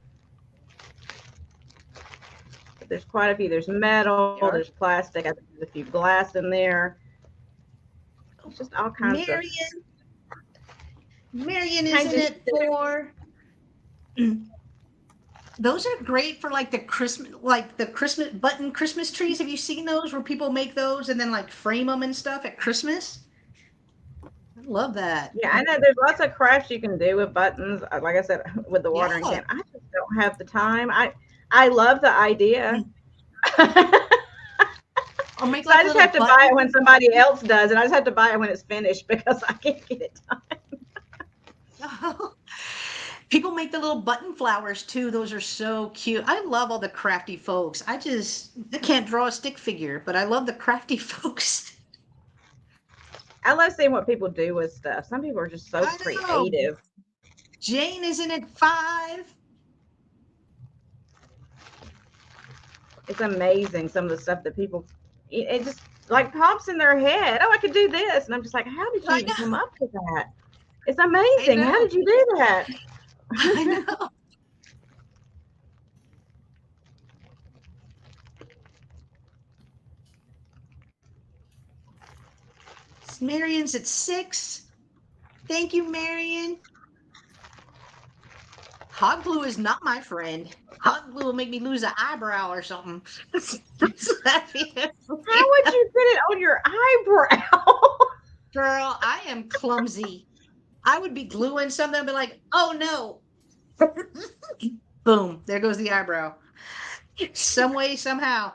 But there's quite a few. There's metal. There's plastic. I think there's a few glass in there. It's just all kinds of. Marion, isn't it for? Those are great for like the Christmas button Christmas trees. Have you seen those where people make those and then like frame them and stuff at Christmas? I love that. Yeah, I know there's lots of crafts you can do with buttons. Like I said, with the watering can. I just don't have the time. I love the idea. Or make so I just have to buy it when somebody else does, and I just have to buy it when it's finished because I can't get it done. People make the little button flowers too. Those are so cute. I love all the crafty folks. I can't draw a stick figure, but I love the crafty folks. I love seeing what people do with stuff. Some people are just so creative. Jane is in at 5. It's amazing some of the stuff that people, it just like pops in their head. Oh, I could do this. And I'm just like, how did you even come up with that? It's amazing. How did you do that? I know. Marion's at 6. Thank you, Marion. Hot glue is not my friend. Hot glue will make me lose an eyebrow or something. How would you get it on your eyebrow? Girl, I am clumsy. I would be gluing something and be like, oh no. Boom, there goes the eyebrow. Some way, somehow.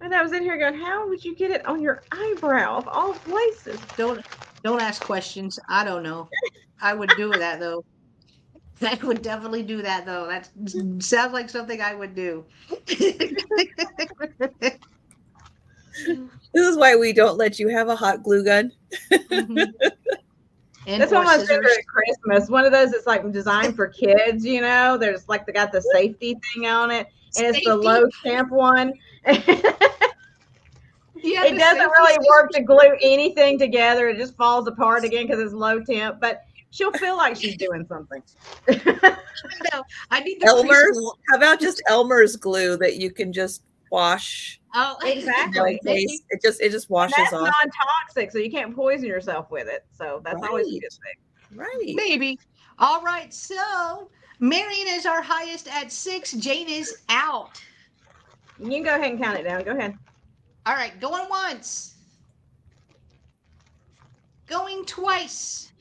And I was in here going, how would you get it on your eyebrow of all places? Don't ask questions. I don't know. I would do that though. I would definitely do that though. That sounds like something I would do. This is why we don't let you have a hot glue gun. Mm-hmm. That's one of my favorite Christmas. One of those that's like designed for kids, you know. There's like they got the safety thing on it, and it's the low temp one. Yeah, it doesn't really work to glue anything together. It just falls apart again because it's low temp. But she'll feel like she's doing something. No, I need Elmer's. How about just Elmer's glue that you can just wash? Oh, exactly. It just washes off. That's non-toxic, so you can't poison yourself with it. So that's always a good thing. Right. Maybe. All right. So Marion is our highest at 6. Jane is out. You can go ahead and count it down. Go ahead. All right. Going once. Going twice.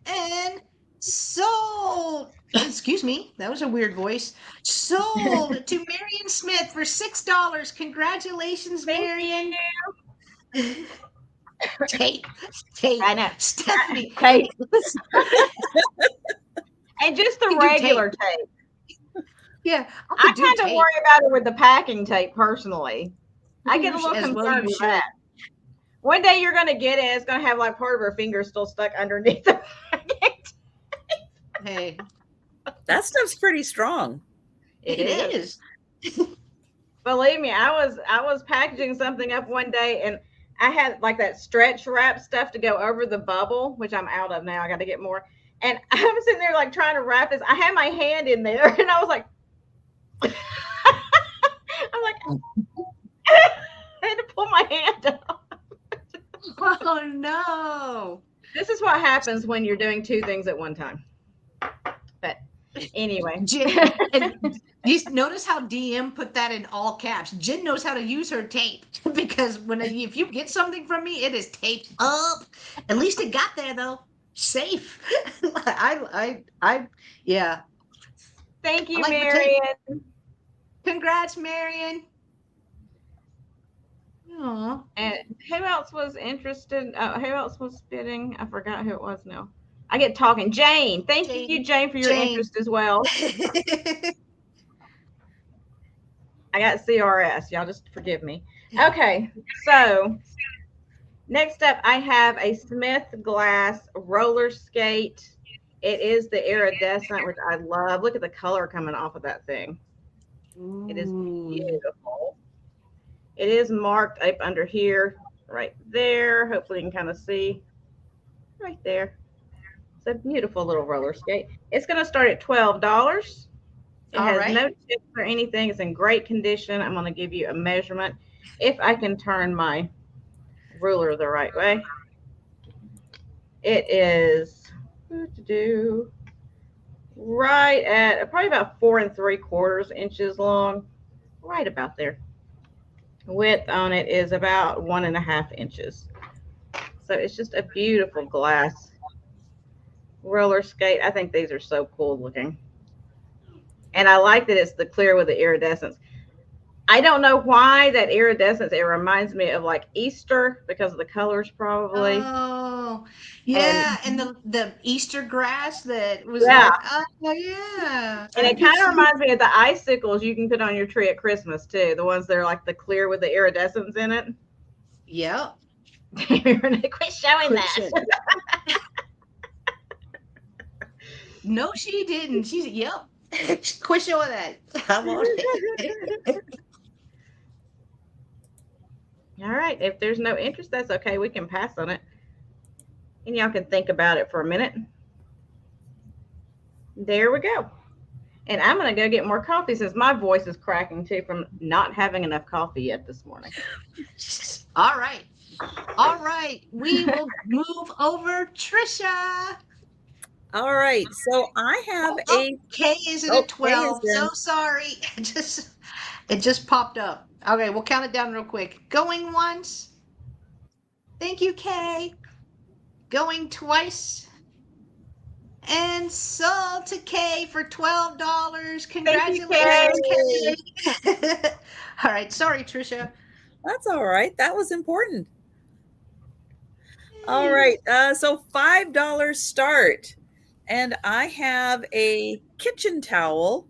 And sold. Excuse me. That was a weird voice. Sold to Marion Smith for $6. Congratulations, Marion. Tape. I know. Stephanie. Tape. And just the regular tape. Yeah. I kind of worry about it with the packing tape personally. I get a little concerned with that. One day you're going to get it. It's going to have like part of her finger still stuck underneath the packing tape. Hey. That stuff's pretty strong. It It is. is. Believe me, I was packaging something up one day and I had like that stretch wrap stuff to go over the bubble, which I'm out of now. I got to get more. And I'm sitting there like trying to wrap this. I had my hand in there and I was like, I'm like, I had to pull my hand up. Oh no. This is what happens when you're doing two things at one time. But anyway. Jen, and you notice how DM put that in all caps. Jen knows how to use her tape because if you get something from me, it is taped up. At least it got there though, safe. Yeah. Thank you, I like my tape. Marion. Congrats, Marion. Aw. And who else was interested? Who else was bidding? I forgot who it was now. I get talking. Jane. Thank you, Jane, for your interest as well. I got CRS. Y'all just forgive me. Okay, so next up, I have a Smith Glass roller skate. It is the iridescent, which I love. Look at the color coming off of that thing. It is beautiful. It is marked up under here, right there. Hopefully you can kind of see right there. It's a beautiful little roller skate. It's going to start at $12. It has no chips or anything. It's in great condition. I'm going to give you a measurement if I can turn my ruler the right way. It is right at probably about 4 3/4 inches long, right about there. Width on it is about 1.5 inches. So it's just a beautiful glass roller skate. I think these are so cool looking. And I like that it's the clear with the iridescence. I don't know why that iridescence, it reminds me of like Easter because of the colors probably. Oh, yeah. And the Easter grass that was like, oh, yeah. And it kind of reminds me of the icicles you can put on your tree at Christmas too. The ones that are like the clear with the iridescence in it. Yep. Quit showing that. No, she didn't. She's, yep. Quit showing that. I want it. All right. If there's no interest, that's okay. We can pass on it. And y'all can think about it for a minute. There we go. And I'm going to go get more coffee since my voice is cracking too from not having enough coffee yet this morning. All right. All right. We will move over Trisha. All right. So I have K is at 12. So sorry. It just popped up. Okay, we'll count it down real quick. Going once. Thank you, Kay. Going twice. And sold to Kay for $12. Congratulations, Kay. All right. Sorry, Trisha. That's all right. That was important. All right. So $5 start. And I have a kitchen towel.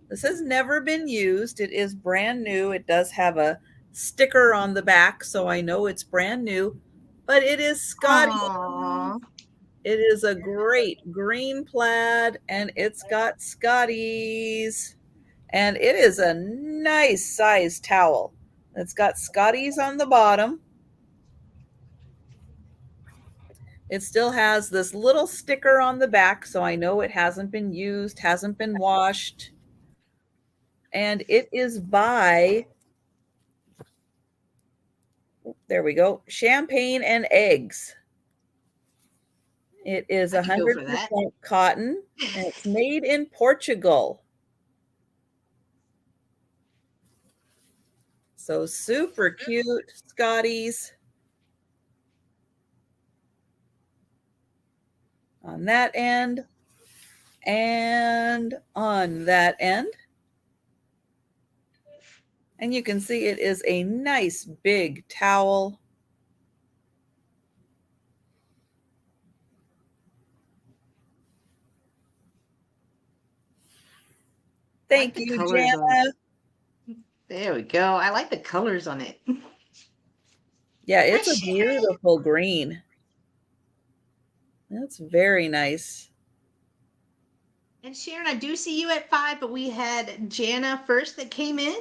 This has never been used. It is brand new. It does have a sticker on the back, so I know it's brand new. But it is Scotty. Aww. It is a great green plaid, and it's got Scotties. And it is a nice size towel. It's got Scotties on the bottom. It still has this little sticker on the back, so I know it hasn't been used, hasn't been washed. And it is by, there we go, Champagne and Eggs. It is 100% cotton, and it's made in Portugal. So super cute Scotties. On that end and on that end. And you can see it is a nice big towel. Thank you, Jana. There we go. I like the colors on it. Yeah, it's a beautiful green. That's very nice. And Sharon, I do see you at 5, but we had Jana first that came in.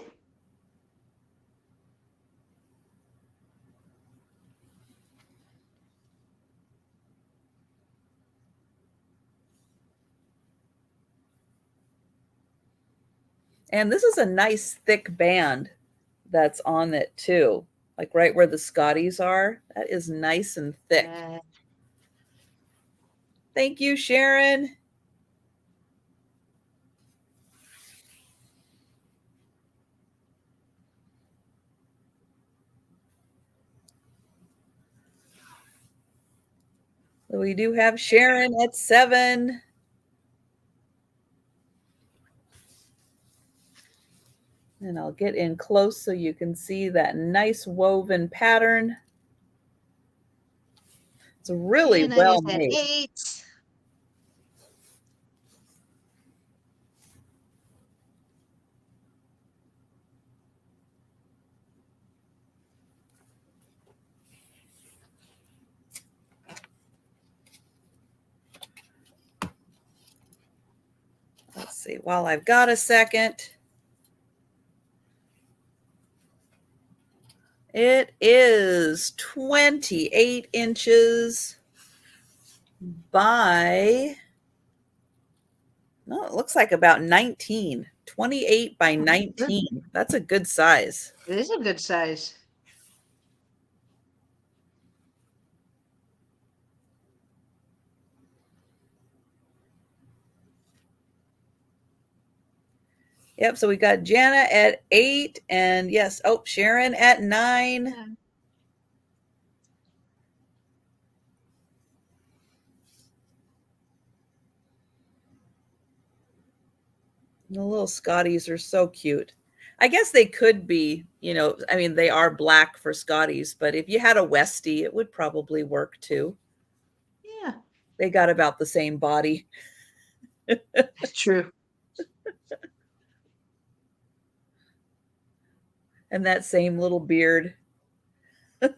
And this is a nice thick band that's on it too. Like right where the Scotties are. That is nice and thick. Thank you, Sharon. So we do have Sharon at 7. And I'll get in close so you can see that nice woven pattern. It's really Jana well is at made. 8. Let's see, while I've got a second. It is 28 inches by, no, it looks like about 19. 28 by 19. That's a good size. It is a good size. Yep, so we got Jana at 8 and yes, oh, Sharon at 9. Yeah. The little Scotties are so cute. I guess they could be, I mean, they are black for Scotties, but if you had a Westie, it would probably work too. Yeah. They got about the same body. That's true. And that same little beard. All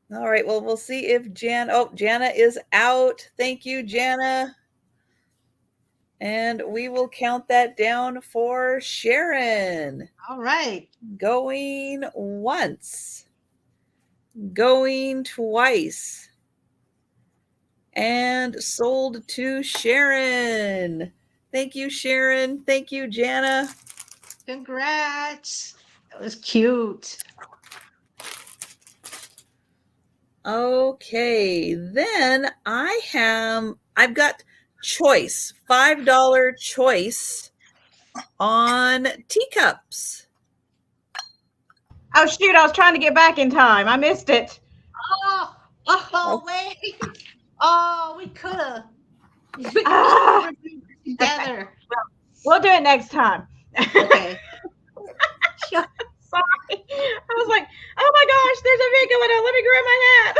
right, well, we'll see if Jana is out. Thank you, Jana. And we will count that down for Sharon. All right. Going once. Going twice. And sold to Sharon. Thank you, Sharon. Thank you, Jana. Congrats. That was cute. Okay, then I've got choice, $5 choice on teacups. Oh shoot, I was trying to get back in time. I missed it. Oh, wait. Oh, we could have. Together. We'll do it next time. Okay. Sorry. I was like, oh my gosh, there's a vid going on. Let me grab my hat.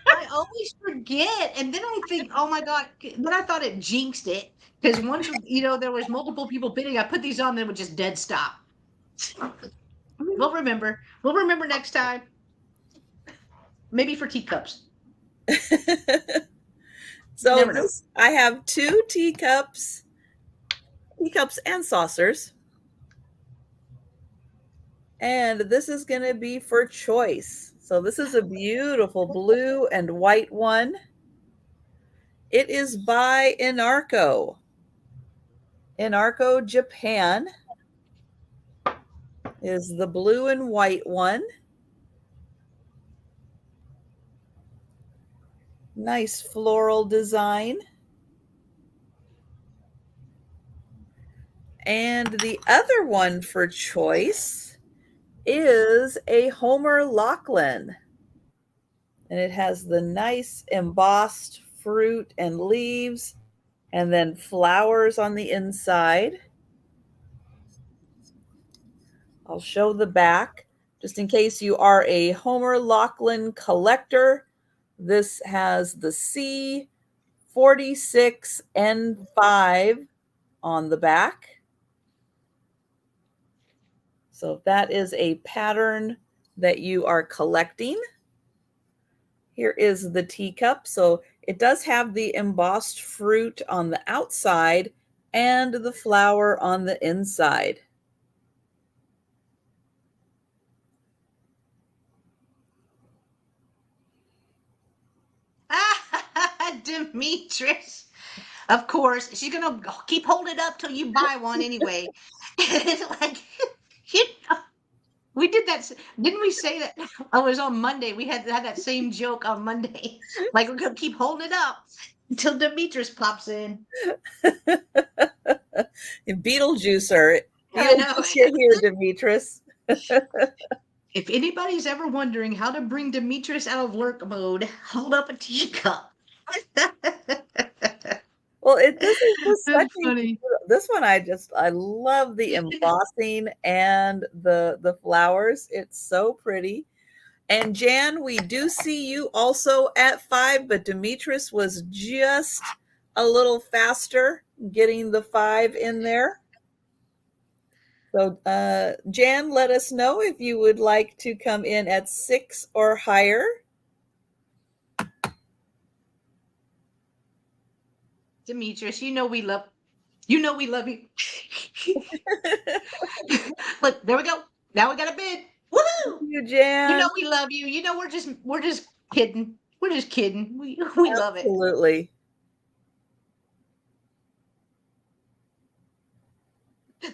I always forget. And then I think, oh my God. Then I thought it jinxed it. Because once, there was multiple people bidding, I put these on, then it would just dead stop. We'll remember. We'll remember next time. Maybe for teacups. So I have 2 teacups and saucers. And this is going to be for choice. So this is a beautiful blue and white one. It is by Inarco. Inarco Japan is the blue and white one. Nice floral design. And the other one for choice is a Homer Lachlan. And it has the nice embossed fruit and leaves and then flowers on the inside. I'll show the back just in case you are a Homer Lachlan collector. This has the C46N5 on the back. So if that is a pattern that you are collecting, Here is the teacup. So it does have the embossed fruit on the outside and the flower on the inside. Demetrius. Of course, she's gonna keep holding it up till you buy one anyway. It's like, you know, we did that. Didn't we say that? Oh, it was on Monday. We had that same joke on Monday. Like, we're gonna keep holding it up until Demetrius pops in. Beetlejuicer. I know. Beetlejuice, you're here, Demetrius. If anybody's ever wondering how to bring Demetrius out of lurk mode, hold up a teacup. Well, this is just That's such funny. this one I love the embossing and the flowers. It's so pretty. And Jan, we do see you also at 5, but Demetrius was just a little faster getting the 5 in there. So Jan, let us know if you would like to come in at 6 or higher. Demetrius, you know we love you. Look, there we go. Now we got a bid. Woo! You, Jan. You know we love you. You know we're just kidding. We're just kidding. We love it. Absolutely.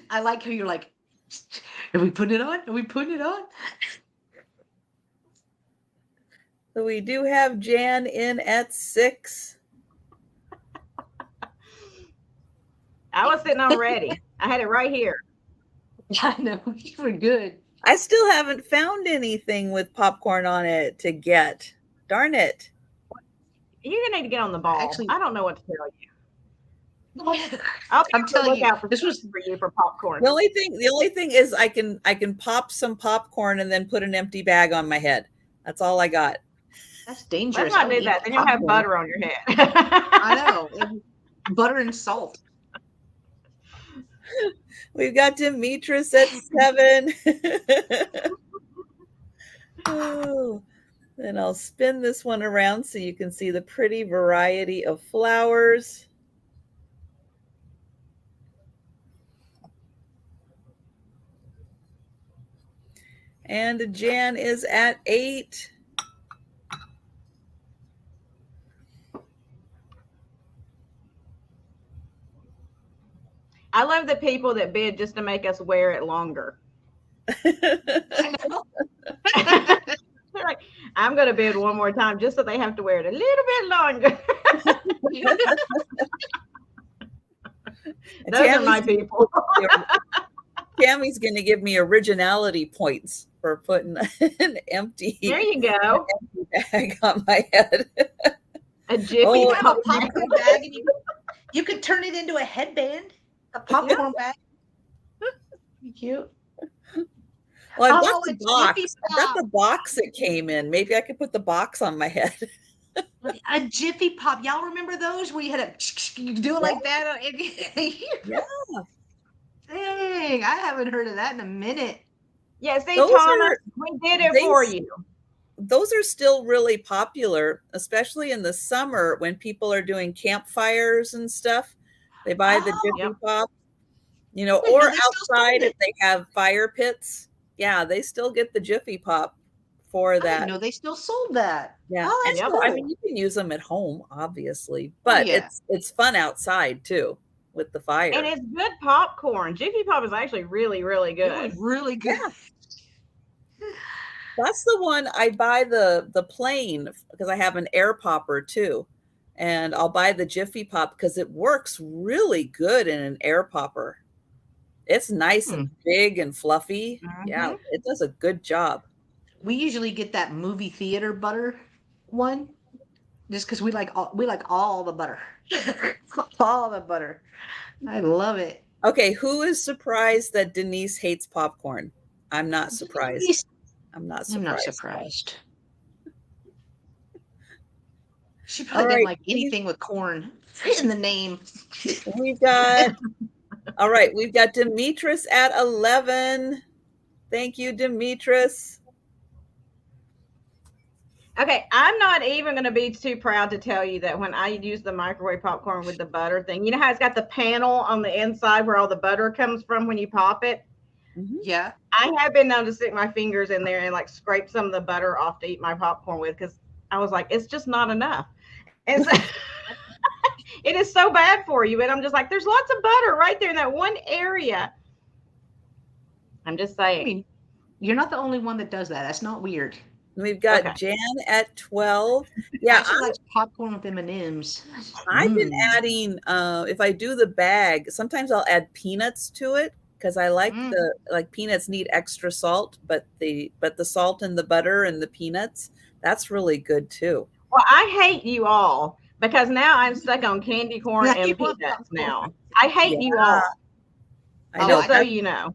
I like how you're like, are we putting it on? Are we putting it on? So we do have Jan in at 6. I was sitting on ready. I had it right here. I know, you were good. I still haven't found anything with popcorn on it to get. Darn it. You're gonna need to get on the ball. Actually- I don't know what to tell you. I'm telling you, this was for you for popcorn. The only thing is I can pop some popcorn and then put an empty bag on my head. That's all I got. That's dangerous. Let's not do that. Then you'll have butter on your head. I know. Butter and salt. We've got Demetrius at 7. Oh, and I'll spin this one around so you can see the pretty variety of flowers. And Jan is at 8. I love the people that bid just to make us wear it longer. I know. They're like, I'm going to bid one more time just so they have to wear it a little bit longer. Those are my people. Tammy's going to give me originality points for putting an empty, There you go. bag on my head. A jiffy You Oh, have a popcorn bag and you could turn it into a headband. A popcorn bag. Cute. Well, I've Oh, got the a box. Jiffy I've got Pop. the box it came in. Maybe I could put the box on my head. A Jiffy Pop. Y'all remember those where you had to you do it like that? Yeah. Dang, I haven't heard of that in a minute. Yeah, see, Those Thomas, are- we did it they for s- you. Those are still really popular, especially in the summer when people are doing campfires and stuff. They buy the Oh. Jiffy Yep. Pop, or Didn't know they still outside sold if it. they have fire pits. Yeah, they still get the Jiffy Pop for I that. didn't know they still sold that. Yeah, Oh, that's Yep. cool. I mean, you can use them at home, obviously, but Yeah. it's fun outside too with the fire. And it's good popcorn. Jiffy Pop is actually really, really It good. was really good. That's the one I buy the plain because I have an air popper too. And I'll buy the Jiffy Pop because it works really good in an air popper. It's nice and big and fluffy. Yeah, it does a good job. We usually get that movie theater butter one, just because we like all the butter, all the butter. I love it. Okay, who is surprised that Denise hates popcorn? I'm not surprised. I'm not surprised. I'm not surprised. She probably All didn't right, like anything with corn in the name. We've got all right, we've got Demetrius at 11. Thank you, Demetrius. Okay, I'm not even going to be too proud to tell you that when I use the microwave popcorn with the butter thing, you know how it's got the panel on the inside where all the butter comes from when you pop it? Mhm. Yeah. I have been known to stick my fingers in there and like scrape some of the butter off to eat my popcorn with because I was like, it's just not enough. And so it is so bad for you. And I'm just like, there's lots of butter right there in that one area. I'm just I saying. mean, you're not the only one that does that. That's not weird. We've got Okay. Jan at 12. I Yeah, actually like popcorn with M&Ms. I've been adding, if I do the bag, sometimes I'll add peanuts to it because I like like peanuts need extra salt, but the salt and the butter and the peanuts, that's really good too. Well, I hate you all because now I'm stuck on candy corn Now and you want peanuts popcorn. now. I hate you all. I know. Just so you know.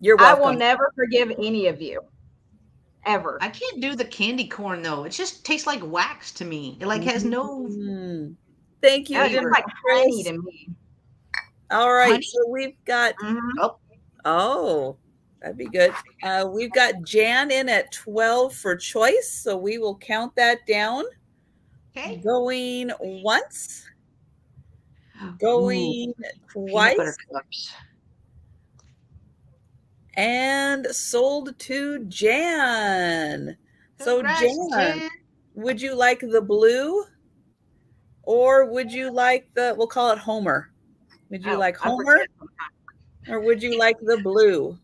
You're I will welcome. never forgive any of you. Ever. I can't do the candy corn though. It just tastes like wax to me. It like has no Thank you, It's just Eden. like honey to me. All right, honey. so we've got Oh, oh, that'd be good. We've got Jan in at 12 for choice, so we will count that down. okay. Going once, Ooh, going peanut butter twice, cups. and sold to Jan. So Congrats, Jan, Jan. would you like the blue or would you like the, we'll call it Homer. Would you like I Homer or would you like the blue?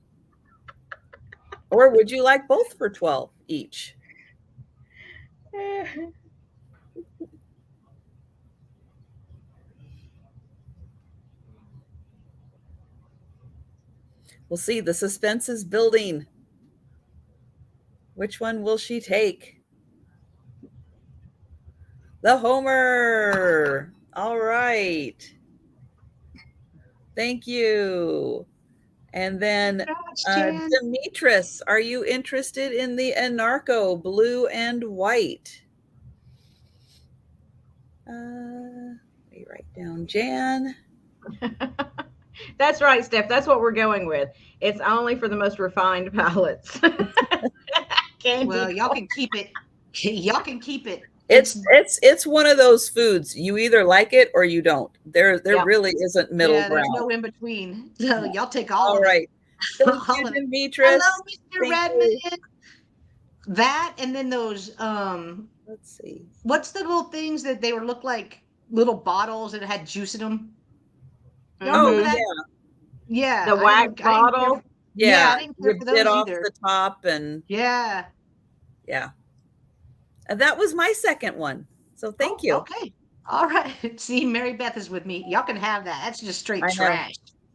Or would you like both for 12 each? We'll see. The suspense is building. Which one will she take? The Homer. All right. Thank you. And then Demetris, are you interested in the Anarco blue and white? Let me write down Jan. That's right, Steph. That's what we're going with. It's only for the most refined palates. Well, y'all can keep it. Y'all can keep it. It's one of those foods. You either like it or you don't. There really isn't middle ground. There's no in between. So y'all take all of right. it. Thank you, Demetris. Hello, Mr. Redmond. That and then those let's see. What's the little things that they were look like little bottles that had juice in them? Y'all remember that? Yeah. The wax bottle. Yeah, I didn't care for those off either. the top and yeah. And that was my second one. So thank you. Okay. All right. See, Mary Beth is with me. Y'all can have that. That's just straight trash.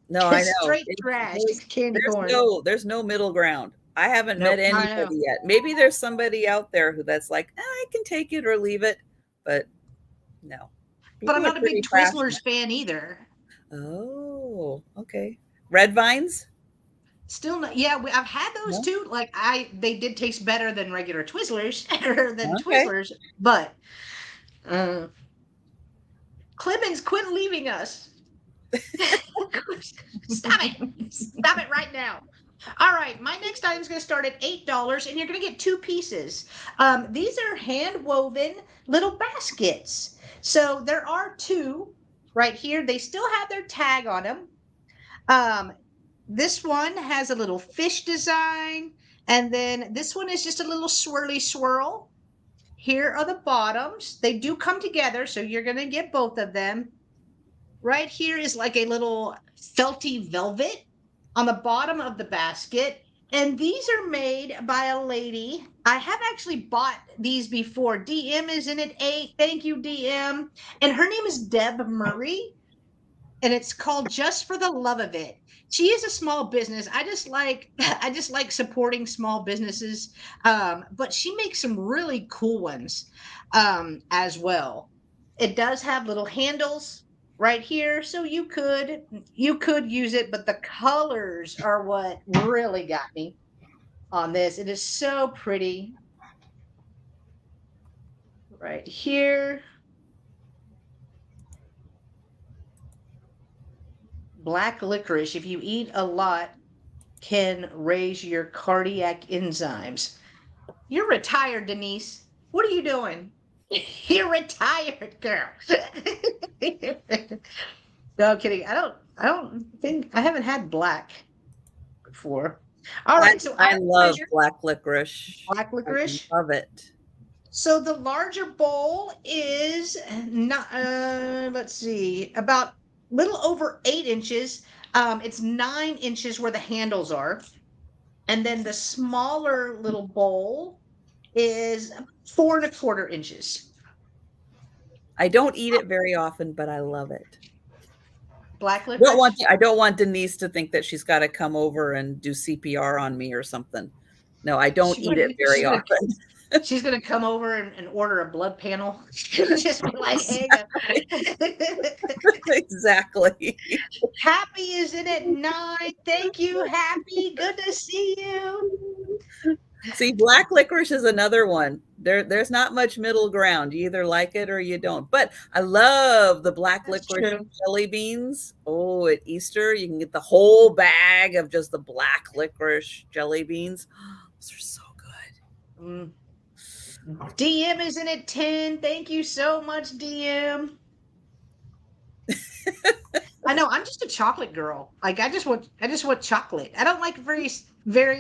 No, I know. Straight trash. Candy corn. There's no middle ground. I haven't met anybody yet. Maybe there's somebody out there who that's like, I can take it or leave it, but no. But I'm not a big Twizzlers fan either. Oh, okay. Red Vines? Still not. Yeah, I've had those too. Like they did taste better than regular Twizzlers or than Twizzlers, but Clemens, quit leaving us. Stop it right now. All right, my next item is going to start at $8, and you're going to get 2 pieces. These are hand woven little baskets. So there are 2 right here. They still have their tag on them. This one has a little fish design, and then this one is just a little swirly swirl. Here are the bottoms. They do come together, so you're going to get both of them. Right here is like a little felty velvet on the bottom of the basket. And these are made by a lady. I have actually bought these before. DM is in at 8. Thank you, DM. And her name is Deb Murray. And it's called Just for the Love of It. She is a small business. I just like supporting small businesses. But she makes some really cool ones as well. It does have little handles right here, so you could use it, but the colors are what really got me on this. It is so pretty. Right here. Black licorice, if you eat a lot, can raise your cardiac enzymes. You're retired, Denise. What are you doing? You're retired, girl. No, I'm kidding. I don't think I haven't had black before. All right, so I I love measured black licorice. black I licorice. love it. So the larger bowl is not, let's see, about little over 8 inches. It's 9 inches where the handles are. And then the smaller little bowl is 4.25 inches. I don't eat it very often, but I love it. Black I licorice. don't want Denise to think that she's got to come over and do CPR on me or something. No, I don't eat it very often. She's gonna come over and order a blood panel. Just be like, hey, Exactly. Happy is in at 9. Thank you, Happy. Good to see you. See, black licorice is another one. There's not much middle ground. You either like it or you don't. But I love the black That's licorice true. jelly beans. Oh, at Easter, you can get the whole bag of just the black licorice jelly beans. Those are so good. Mm. DM is in at 10. Thank you so much, DM. I know I'm just a chocolate girl. Like I just want chocolate. I don't like very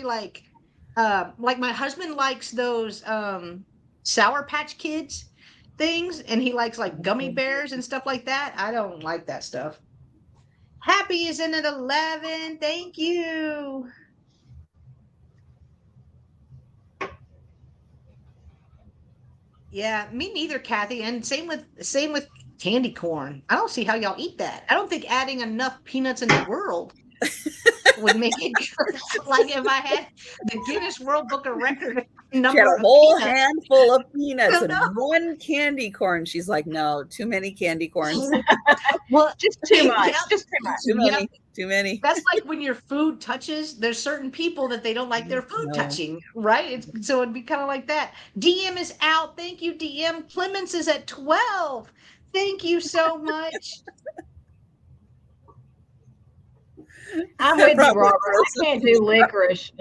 like my husband likes those Sour Patch Kids things, and he likes like gummy bears and stuff like that. I don't like that stuff. Happy is in at 11. Thank you. Yeah, me neither, Kathy. And same with candy corn. I don't see how y'all eat that. I don't think adding enough peanuts in the world would make it good. Like if I had the Guinness World Book of Record She had number a of whole peanuts. handful of peanuts Oh, and no. one candy corn. She's like, no, too many candy corns. Well, Just too much. Yep. Just too much. Too Yep. many. Too many. That's like when your food touches, there's certain people that they don't like their food No. touching, right? So it'd be kind of like that. DM is out. Thank you, DM. Clemens is at 12. Thank you so much. I'm with you, Robert Robert. I Wilson. can't do licorice.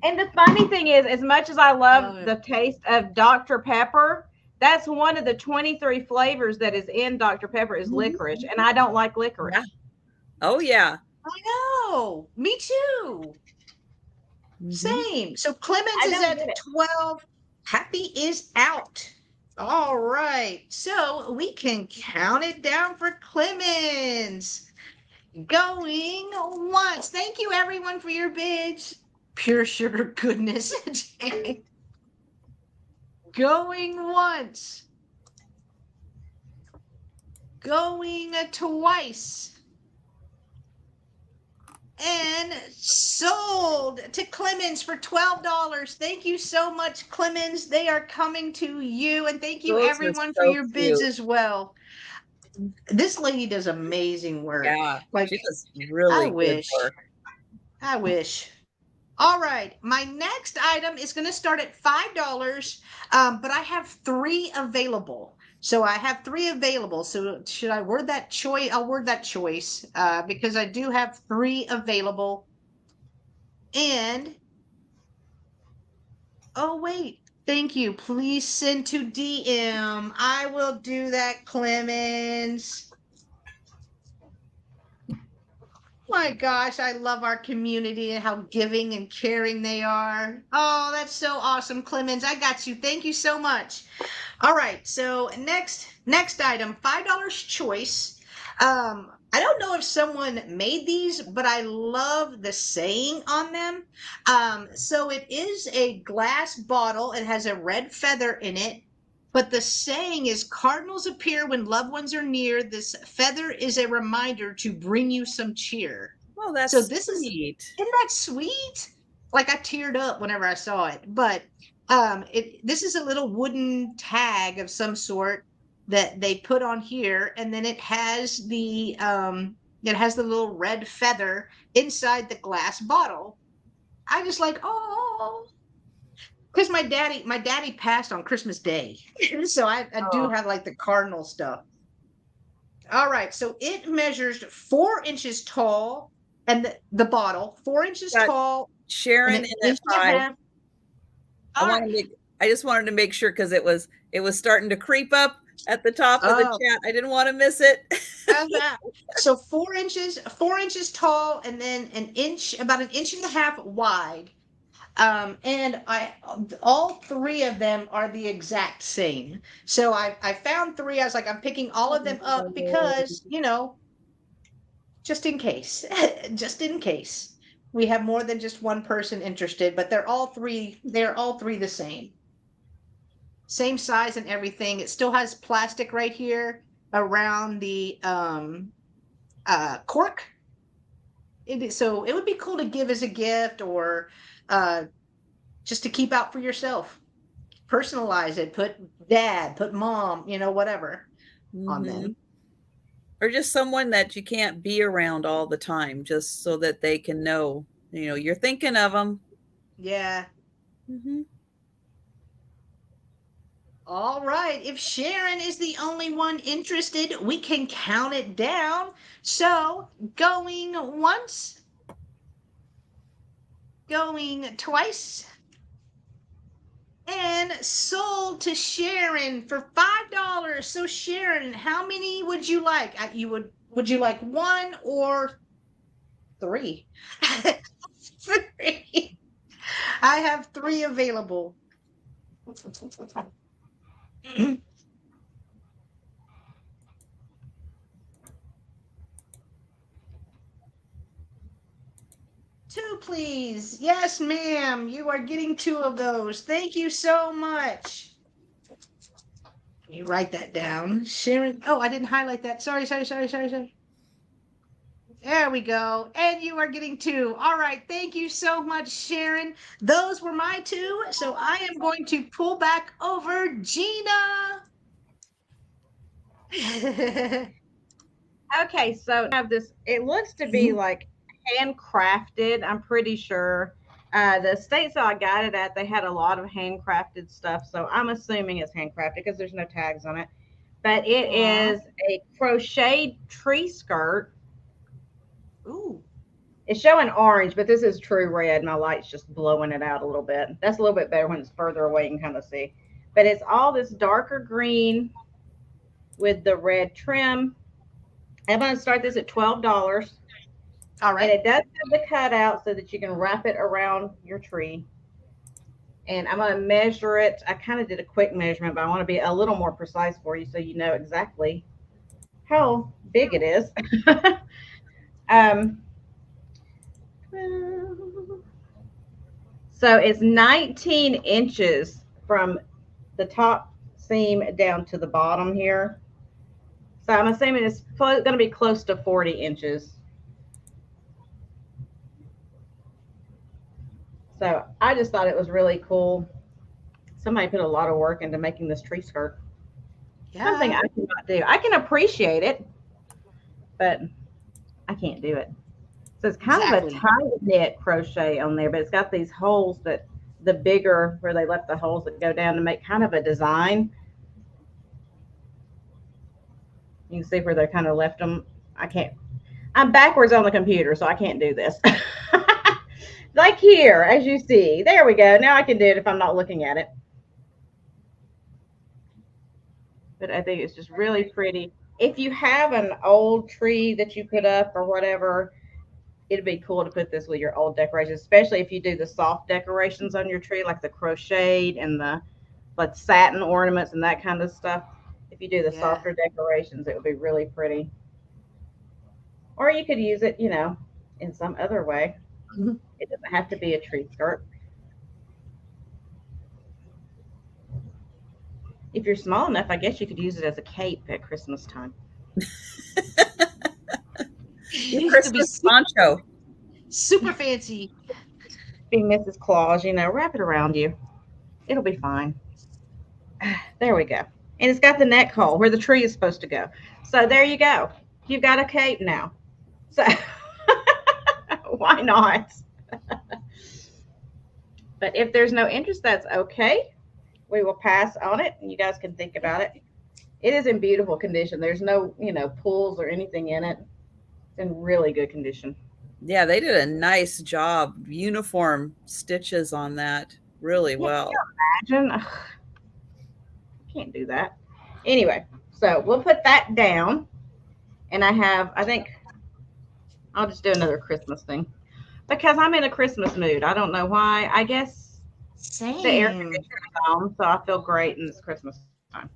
And the funny thing is, as much as I love the taste of Dr. Pepper, that's one of the 23 flavors that is in Dr. Pepper is licorice, and I don't like licorice. Yeah. Oh, yeah. I know. Me too. Same. So Clemens I is don't get at it. 12. Happy is out. All right. So we can count it down for Clemens. Going once. Thank you, everyone, for your bids. Pure sugar goodness. Going once. Going twice. And sold to Clemens for $12. Thank you so much, Clemens. They are coming to you. And thank you, Those are everyone, for so your bids cute. as well. This lady does amazing work. Yeah. Like, She does really I good wish. work. I wish. All right. My next item is going to start at $5, but I have 3 available. So I have 3 available. So should I word that choice? I'll word that choice because I do have 3 available. And, oh, wait. Thank you. Please send to DM. I will do that, Clemens. My gosh, I love our community and how giving and caring they are. Oh, that's so awesome, Clemens. I got you. Thank you so much. All right, so next item, $5 choice. I don't know if someone made these, but I love the saying on them. So it is a glass bottle. It has a red feather in it. But the saying is cardinals appear when loved ones are near. This feather is a reminder to bring you some cheer. Well, that's So this sweet. isn't that sweet? Like I teared up whenever I saw it. But this is a little wooden tag of some sort that they put on here, and then it has the little red feather inside the glass bottle. I just like, oh, because my daddy passed on Christmas Day. So I do have like the cardinal stuff. All right, so it measures 4 inches tall, and the bottle 4 inches tall, Sharon And in an at inch and a 5. half. All right. I just wanted to make sure because it was starting to creep up at the top of the Oh, chat. I didn't want to miss it. okay. So 4 inches tall, and then about an inch and a half wide. And all three of them are the exact same. So I found three. I was like, I'm picking all of them up because, just in case, just in case we have more than just one person interested, but they're all three the same size and everything. It still has plastic right here around the cork. So it would be cool to give as a gift, or just to keep out for yourself. Personalize it, put dad, put mom, whatever on them. Or just someone that you can't be around all the time, just so that they can know, you're thinking of them. Yeah. All right. If Sharon is the only one interested, we can count it down. So going once, going twice, and sold to Sharon for $5. So Sharon, how many would you like? Would you like one or three? Three. I have three available. Two, please. Yes, ma'am. You are getting two of those. Thank you so much. You write that down. Sharon. Oh, I didn't highlight that. Sorry. There we go. And you are getting two. All right. Thank you so much, Sharon. Those were my two. So I am going to pull back over Gina. Okay, so I have this. It looks to be like handcrafted. I'm pretty sure. The states that I got it at, they had a lot of handcrafted stuff. So I'm assuming it's handcrafted because there's no tags on it. But it is a crocheted tree skirt. Ooh. It's showing orange, but this is true red. My light's just blowing it out a little bit. That's a little bit better when it's further away. You can kind of see. But it's all this darker green with the red trim. I'm going to start this at $12. All right. And it does have the cutout so that you can wrap it around your tree. And I'm going to measure it. I kind of did a quick measurement, but I want to be a little more precise for you so you know exactly how big it is. So it's 19 inches from the top seam down to the bottom here. So I'm assuming it's going to be close to 40 inches. So I just thought it was really cool. Somebody put a lot of work into making this tree skirt. Yeah. Something I cannot do. I can appreciate it, but I can't do it. So it's kind of a tight knit crochet on there, but it's got these holes that the bigger where they left the holes that go down to make kind of a design. You can see where they kind of left them. I'm backwards on the computer, so I can't do this. Like here, as you see. There we go. Now I can do it if I'm not looking at it. But I think it's just really pretty. If you have an old tree that you put up or whatever, it'd be cool to put this with your old decorations, especially if you do the soft decorations on your tree, like the crocheted and the like satin ornaments and that kind of stuff. If you do the softer decorations, it would be really pretty. Or you could use it, in some other way. Mm-hmm. It doesn't have to be a tree skirt. If you're small enough, I guess you could use it as a cape at Christmas time. Christmas poncho. Super fancy. Be Mrs. Claus, wrap it around you. It'll be fine. There we go. And it's got the neck hole where the tree is supposed to go. So there you go. You've got a cape now. So why not? But if there's no interest, that's okay. We will pass on it and you guys can think about it. It is in beautiful condition. There's no, pulls or anything in it. It's in really good condition. Yeah, they did a nice job. Uniform stitches on that really Yeah, well. imagine. Ugh, can't do that. Anyway, so we'll put that down. And I think I'll just do another Christmas thing because I'm in a Christmas mood. I don't know why. I guess the air Same. conditioner is on, so I feel great in this Christmas time.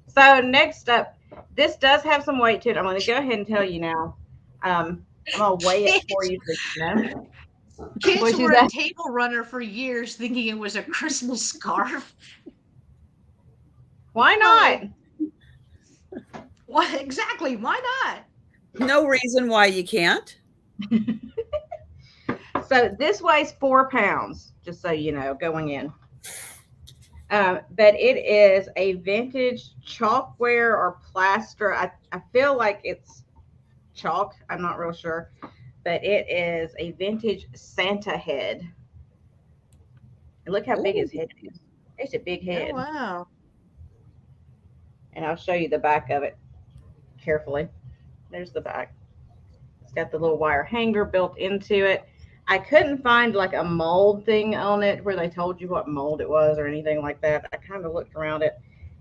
So next up, this does have some weight to it. I'm going to go ahead and tell you now. I'm going to weigh it for you so you know. Kids Which is were a that? table runner for years thinking it was a Christmas scarf. Why not? What exactly? Why not? No reason why you can't. So this weighs 4 pounds, just so you know, going in. But it is a vintage chalkware or plaster. I feel like it's chalk. I'm not real sure. But it is a vintage Santa head. And look how big his head is. It's a big head. Oh, wow. And I'll show you the back of it carefully. There's the back. It's got the little wire hanger built into it. I couldn't find like a mold thing on it where they told you what mold it was or anything like that. I kind of looked around it.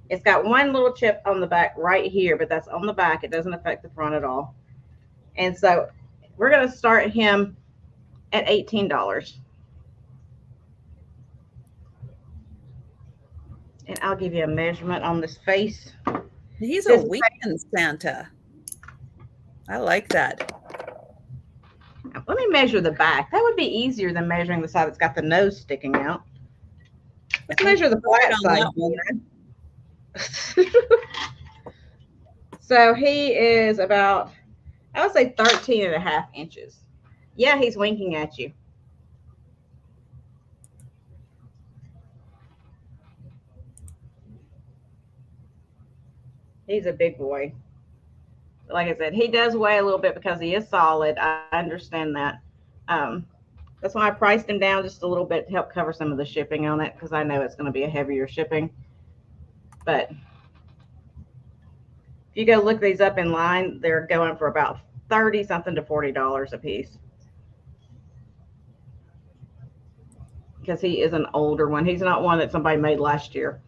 It's got one little chip on the back right here, but that's on the back. It doesn't affect the front at all. And so we're going to start him at $18. And I'll give you a measurement on this face. He's a weekend Santa. I like that. Let me measure the back. That would be easier than measuring the side that's got the nose sticking out. Let's measure the flat side. So he is about, I would say 13 and a half inches. Yeah, he's winking at you. He's a big boy. Like I said, he does weigh a little bit because he is solid. I understand that. That's why I priced him down just a little bit to help cover some of the shipping on it because I know it's going to be a heavier shipping. But if you go look these up in line, they're going for about $30 something to $40 a piece. Because he is an older one. He's not one that somebody made last year.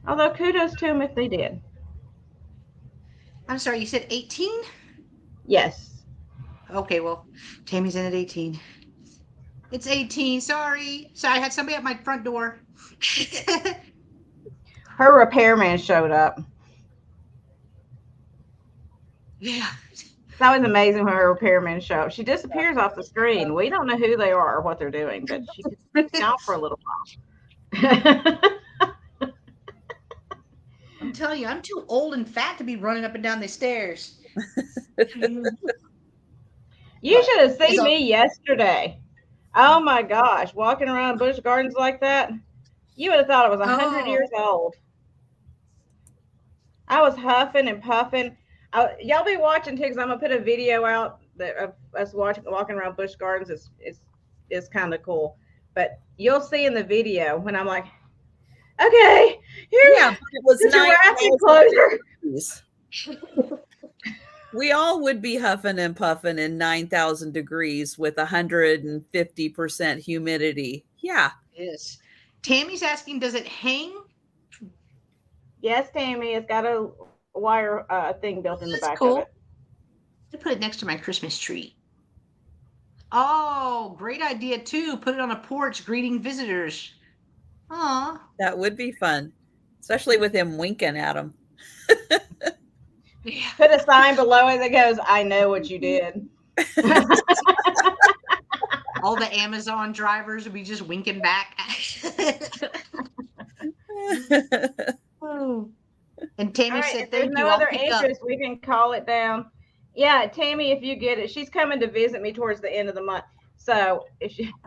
Although kudos to him if they did. I'm sorry, you said 18? Yes. Okay, well, Tammy's in at 18. It's 18. Sorry. Sorry, I had somebody at my front door. Her repairman showed up. Yeah. It's always amazing when her repairman show up. She disappears off the screen. We don't know who they are or what they're doing, but she just gone for a little while. I'm telling you, I'm too old and fat to be running up and down the stairs. You should have seen me yesterday. Oh my gosh, walking around Busch Gardens like that. You would have thought I was 100 years old. I was huffing and puffing. Y'all be watching too, because I'm gonna put a video out that of us walking around Busch Gardens. It's kind of cool, but you'll see in the video when I'm like, okay, here, yeah, it was closer. We all would be huffing and puffing in 9,000 degrees with 150% humidity. Yeah. Yes. Tammy's asking, does it hang? Yes, Tammy. It's got a wire thing built in the back of it. I put it next to my Christmas tree. Oh, great idea too. Put it on a porch greeting visitors. Aw. That would be fun, especially with him winking at them. Yeah. Put a sign below it that goes, I know what you did. All the Amazon drivers would be just winking back. Oh. And Tammy said, if there's no other interest, we can call it down. Yeah, Tammy, if you get it, she's coming to visit me towards the end of the month. So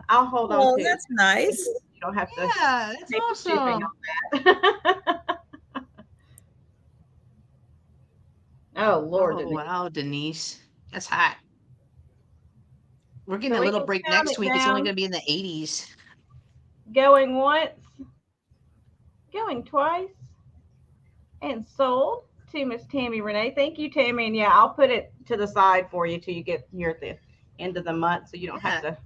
I'll hold on to it. Oh, that's nice. You don't have to. Yeah, that's awesome. On that. Oh, Lord. Oh, wow, Denise. That's hot. We're getting a little break next week. It's only going to be in the 80s. Going once, going twice, and sold too, Miss Tammy Renee. Thank you, Tammy. And yeah, I'll put it to the side for you till you get here at the end of the month, so you don't have to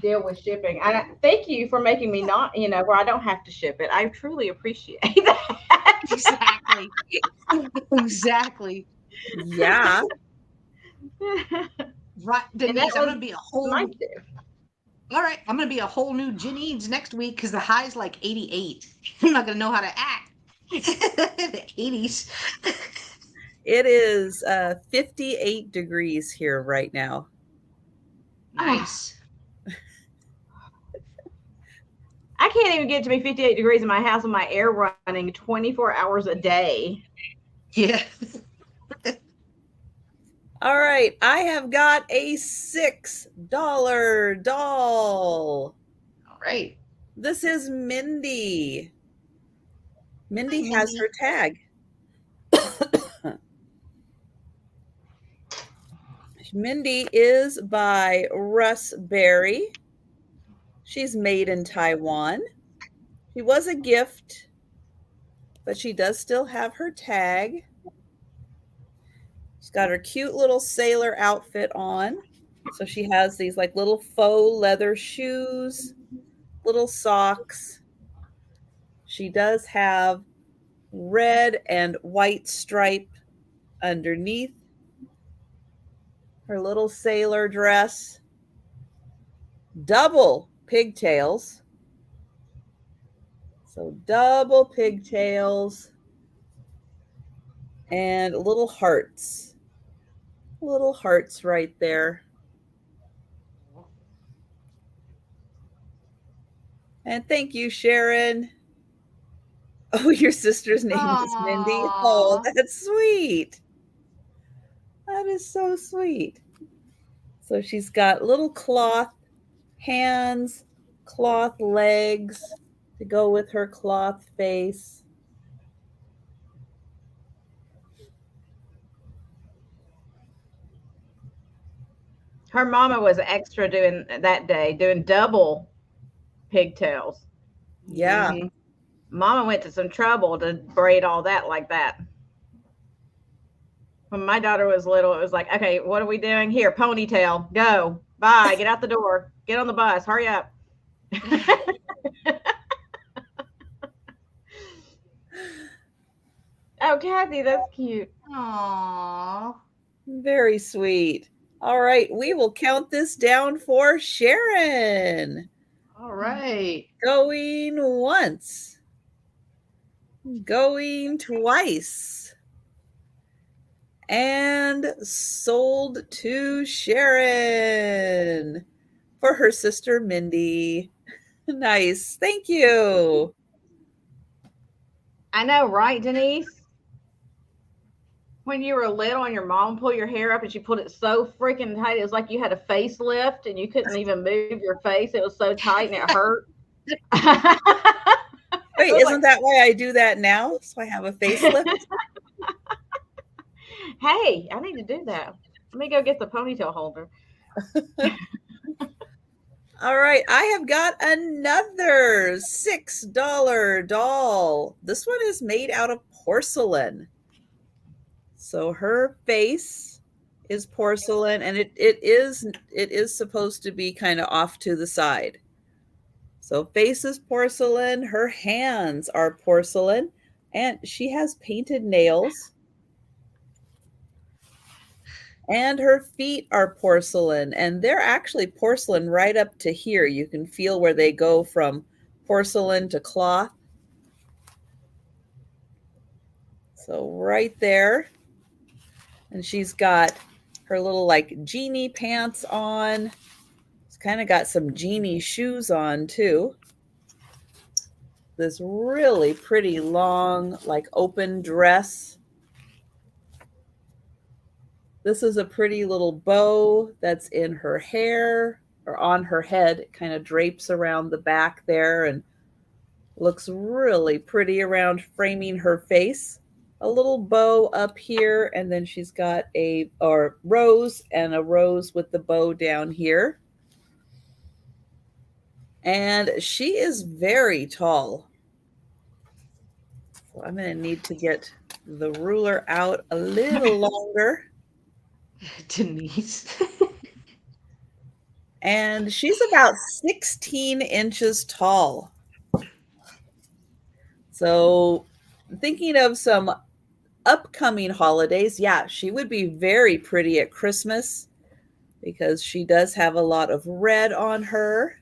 deal with shipping. And thank you for making me not, where I don't have to ship it. I truly appreciate that. Exactly. Exactly. Yeah. Right, Denise, I'm gonna be a whole nice. all right. I'm gonna be a whole new Janine's next week because the high's like 88. I'm not gonna know how to act. The 80s. It is 58 degrees here right now. Nice. I can't even get to be 58 degrees in my house with my air running 24 hours a day. Yeah. All right, I have got a $6 doll. All right. This is Mindy. Mindy Hi, has Mindy. her tag. Mindy is by Russ Berry. She's made in Taiwan. She was a gift, but she does still have her tag. She's got her cute little sailor outfit on. So she has these like little faux leather shoes, little socks. She does have red and white stripe underneath her little sailor dress. Double pigtails. So double pigtails and little hearts. Little hearts right there. And thank you, Sharon. Oh, your sister's name is Mindy. Oh, that's sweet. That is so sweet. So she's got little cloth hands, cloth legs to go with her cloth face. Her mama was extra doing that day, doing double pigtails. Yeah. Mm-hmm. Mama went to some trouble to braid all that like that. When my daughter was little, it was like, okay, what are we doing here? Ponytail, go, bye, get out the door, get on the bus, hurry up. Oh, Kathy, that's cute. Aww. Very sweet. All right, we will count this down for Sharon. All right. Going once. Going twice. And sold to Sharon for her sister Mindy. Nice. Thank you. I know, right, Denise? When you were little and your mom pulled your hair up and she pulled it so freaking tight, it was like you had a facelift and you couldn't even move your face. It was so tight and it hurt. Wait, isn't that why I do that now? So I have a facelift? Hey, I need to do that. Let me go get the ponytail holder. All right, I have got another $6 doll. This one is made out of porcelain. So her face is porcelain, and it is supposed to be kind of off to the side. So face is porcelain, her hands are porcelain, and she has painted nails. And her feet are porcelain, and they're actually porcelain right up to here. You can feel where they go from porcelain to cloth. So right there. And she's got her little like genie pants on. She's kind of got some genie shoes on too. This really pretty long like open dress. This is a pretty little bow that's in her hair or on her head. It kind of drapes around the back there and looks really pretty around framing her face. A little bow up here, and then she's got a rose and a rose with the bow down here. And she is very tall. So I'm going to need to get the ruler out a little longer. Denise. And she's about 16 inches tall. So thinking of some upcoming holidays, yeah, she would be very pretty at Christmas because she does have a lot of red on her.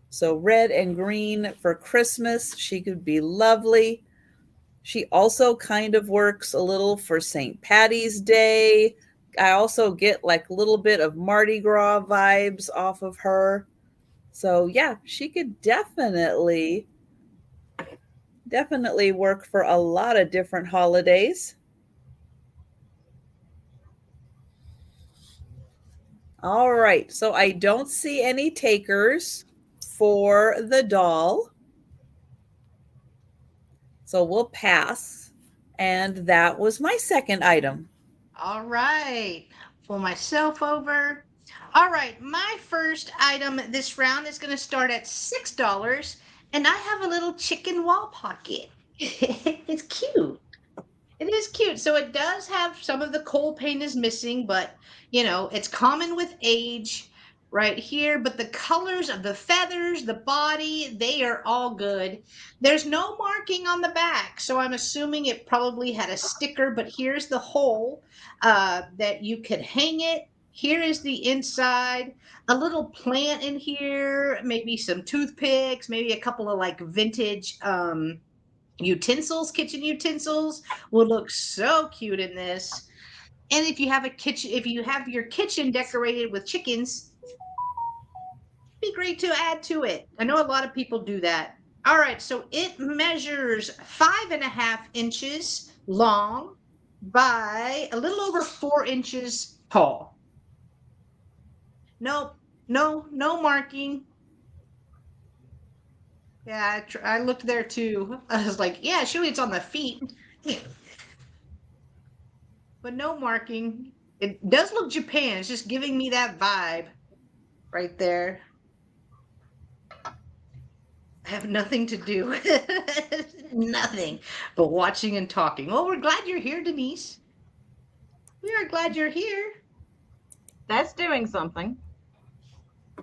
So red and green for Christmas, she could be lovely. She also kind of works a little for St. Patty's Day. I also get like a little bit of Mardi Gras vibes off of her. So yeah, she could definitely work for a lot of different holidays. All right, so I don't see any takers for the doll. So we'll pass. And that was my second item. All right. Pull myself over. All right. My first item this round is going to start at $6. And I have a little chicken wall pocket. It's cute. It is cute. So it does have some of the coal paint is missing, but it's common with age right here. But the colors of the feathers, the body, they are all good. There's no marking on the back, so I'm assuming it probably had a sticker, but here's the hole that you could hang it. Here is the inside, a little plant in here, maybe some toothpicks, maybe a couple of like vintage utensils, kitchen utensils will look so cute in this. And if you have your kitchen decorated with chickens, it'd be great to add to it. I know a lot of people do that. All right, so it measures 5.5 inches long by a little over 4 inches tall. Nope, no marking. Yeah, I looked there too. I was like, yeah, surely it's on the feet. But no marking. It does look Japan. It's just giving me that vibe right there. I have nothing to do. Nothing but watching and talking. Well, we're glad you're here, Denise. We are glad you're here. That's doing something.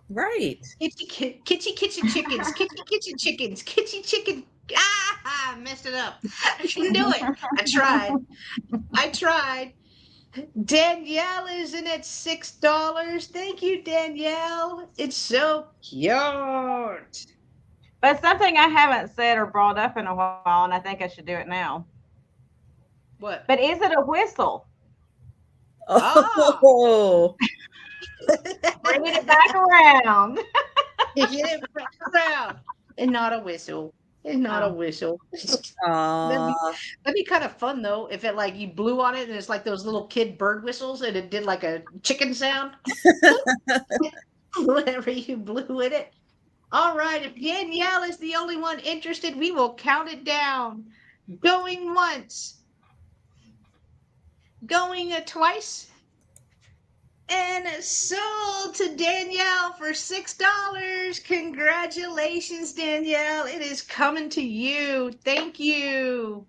Right. Kitchen chickens. Kitchen chickens. Kitchen chicken. Ah, I messed it up. I didn't do it. I tried. Danielle is in at $6. Thank you, Danielle. It's so cute. But something I haven't said or brought up in a while, and I think I should do it now. What? But is it a whistle? Oh. Bringing it back around. Get it back around. And not a whistle. It's not a whistle. That'd be kind of fun though if it like you blew on it and it's like those little kid bird whistles and it did like a chicken sound whenever you blew in it. All right, if Danielle is the only one interested, we will count it down. Going once, going twice, and sold to Danielle for $6. Congratulations, Danielle. It is coming to you. Thank you.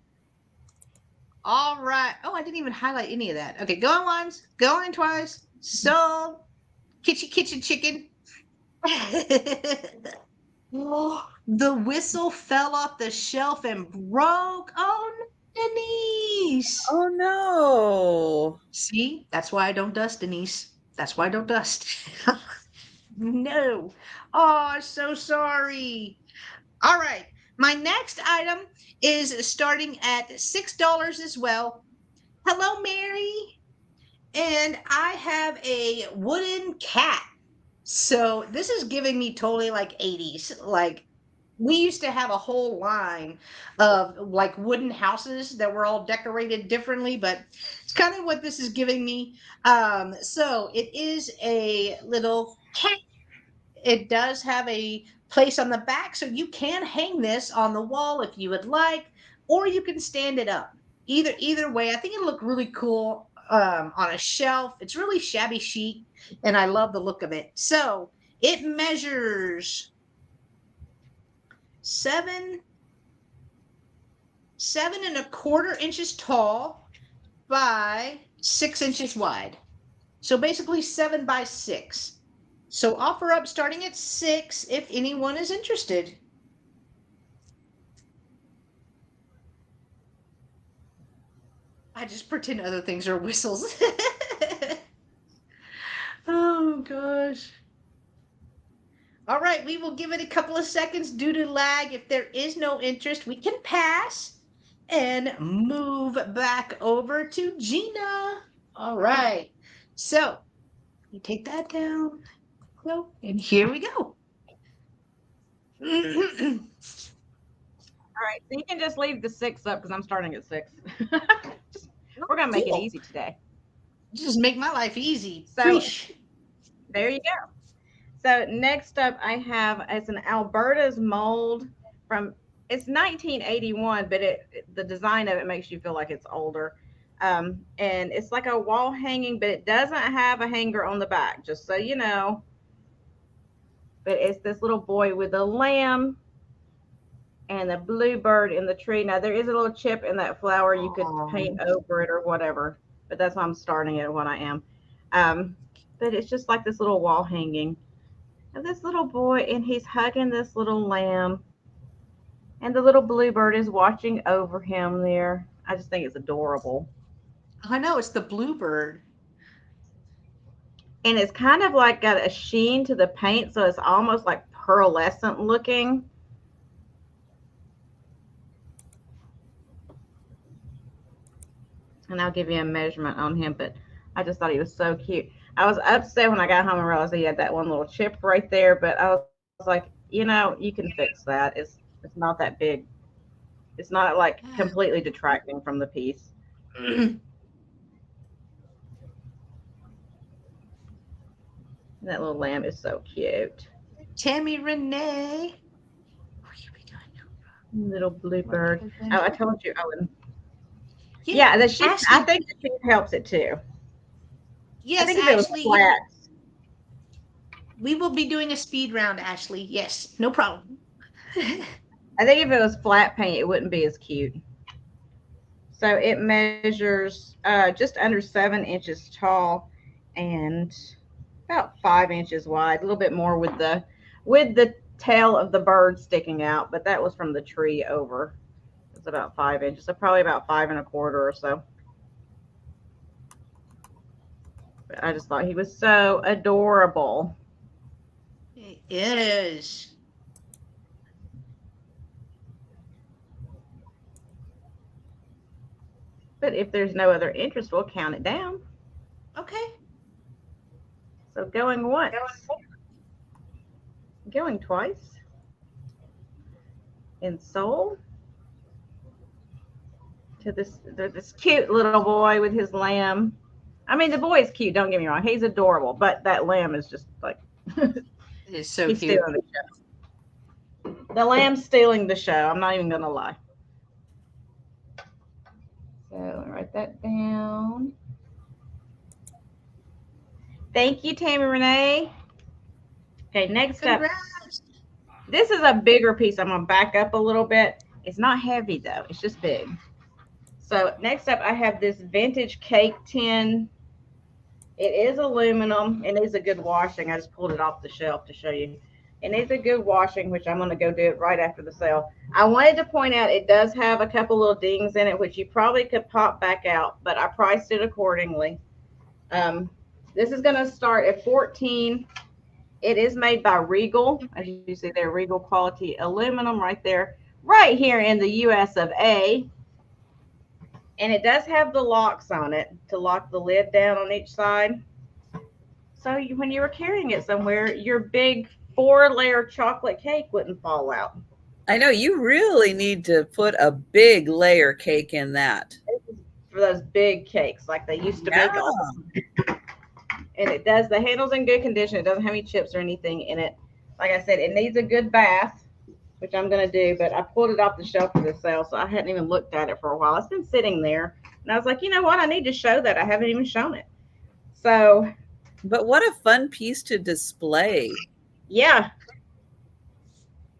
All right. Oh, I didn't even highlight any of that. Okay, going once, going twice, sold. Kitchen chicken. Oh, the whistle fell off the shelf and broke. Oh, Denise. Oh no. See, that's why I don't dust, Denise. That's why I don't dust. No. Oh, so sorry. All right. My next item is starting at $6 as well. Hello, Mary. And I have a wooden cat. So this is giving me totally like 80s. Like we used to have a whole line of like wooden houses that were all decorated differently, but it's kind of what this is giving me. So it is a little cat. It does have a place on the back, so you can hang this on the wall if you would like, or you can stand it up. Either way, I think it'll look really cool on a shelf. It's really shabby chic, and I love the look of it. So it measures 7 7¼ inches tall by 6 inches wide. So basically 7 by 6. So offer up starting at 6 if anyone is interested. I just pretend other things are whistles. Oh gosh. All right, we will give it a couple of seconds due to lag. If there is no interest, we can pass and move back over to Gina. All right. So you take that down. Go, and here we go. All right, so you can just leave the 6 up because I'm starting at 6. We're gonna make it easy today. Just make my life easy. So there you go. So next up, I have as an Alberta's mold from it's 1981, but the design of it makes you feel like it's older. And it's like a wall hanging, but it doesn't have a hanger on the back, just so you know. But it's this little boy with a lamb and a bluebird in the tree. Now there is a little chip in that flower. You could paint over it or whatever, but that's why I'm starting it what I am. But it's just like this little wall hanging. And this little boy, and he's hugging this little lamb. And the little bluebird is watching over him there. I just think it's adorable. I know, it's the bluebird. And it's kind of like got a sheen to the paint, so it's almost like pearlescent looking. And I'll give you a measurement on him, but I just thought he was so cute. I was upset when I got home and realized he had that one little chip right there, but I was like, you know, you can fix that. It's not that big. It's not like completely detracting from the piece. That little lamb is so cute. Tammy Renee. Little bluebird. Oh, I told you, Owen. Yeah, the sheep. I think the sheep helps it too. Yes, I think Ashley. It was flat. We will be doing a speed round, Ashley. Yes, no problem. I think if it was flat paint, it wouldn't be as cute. So it measures just under 7 inches tall and about 5 inches wide. A little bit more with the tail of the bird sticking out, but that was from the tree over. It's about 5 inches, so probably about 5 1/4 or so. But I just thought he was so adorable. It is. But if there's no other interest, we'll count it down. Okay. So going once. Going twice. In soul. To this cute little boy with his lamb. I mean, the boy is cute, don't get me wrong. He's adorable, but that lamb is just like it is so he's cute. Stealing the show. The lamb's stealing the show. I'm not even gonna lie. So write that down. Thank you, Tammy Renee. Okay, next Congrats. up. This is a bigger piece. I'm gonna back up a little bit. It's not heavy though, it's just big. So next up, I have this vintage cake tin. It is aluminum and needs a good washing. I just pulled it off the shelf to show you. It needs a good washing, which I'm going to go do it right after the sale. I wanted to point out it does have a couple little dings in it, which you probably could pop back out, but I priced it accordingly. This is going to start at $14. It is made by Regal. As you see there, Regal quality aluminum right there, right here in the US of A. And it does have the locks on it to lock the lid down on each side. So when you were carrying it somewhere, your big 4-layer chocolate cake wouldn't fall out. I know you really need to put a big layer cake in that. For those big cakes like they used to make them. And it does, the handle's in good condition. It doesn't have any chips or anything in it. Like I said, it needs a good bath, which I'm going to do, but I pulled it off the shelf for the sale, so I hadn't even looked at it for a while. It's been sitting there, and I was like, you know what? I need to show that. I haven't even shown it. So. But what a fun piece to display. Yeah.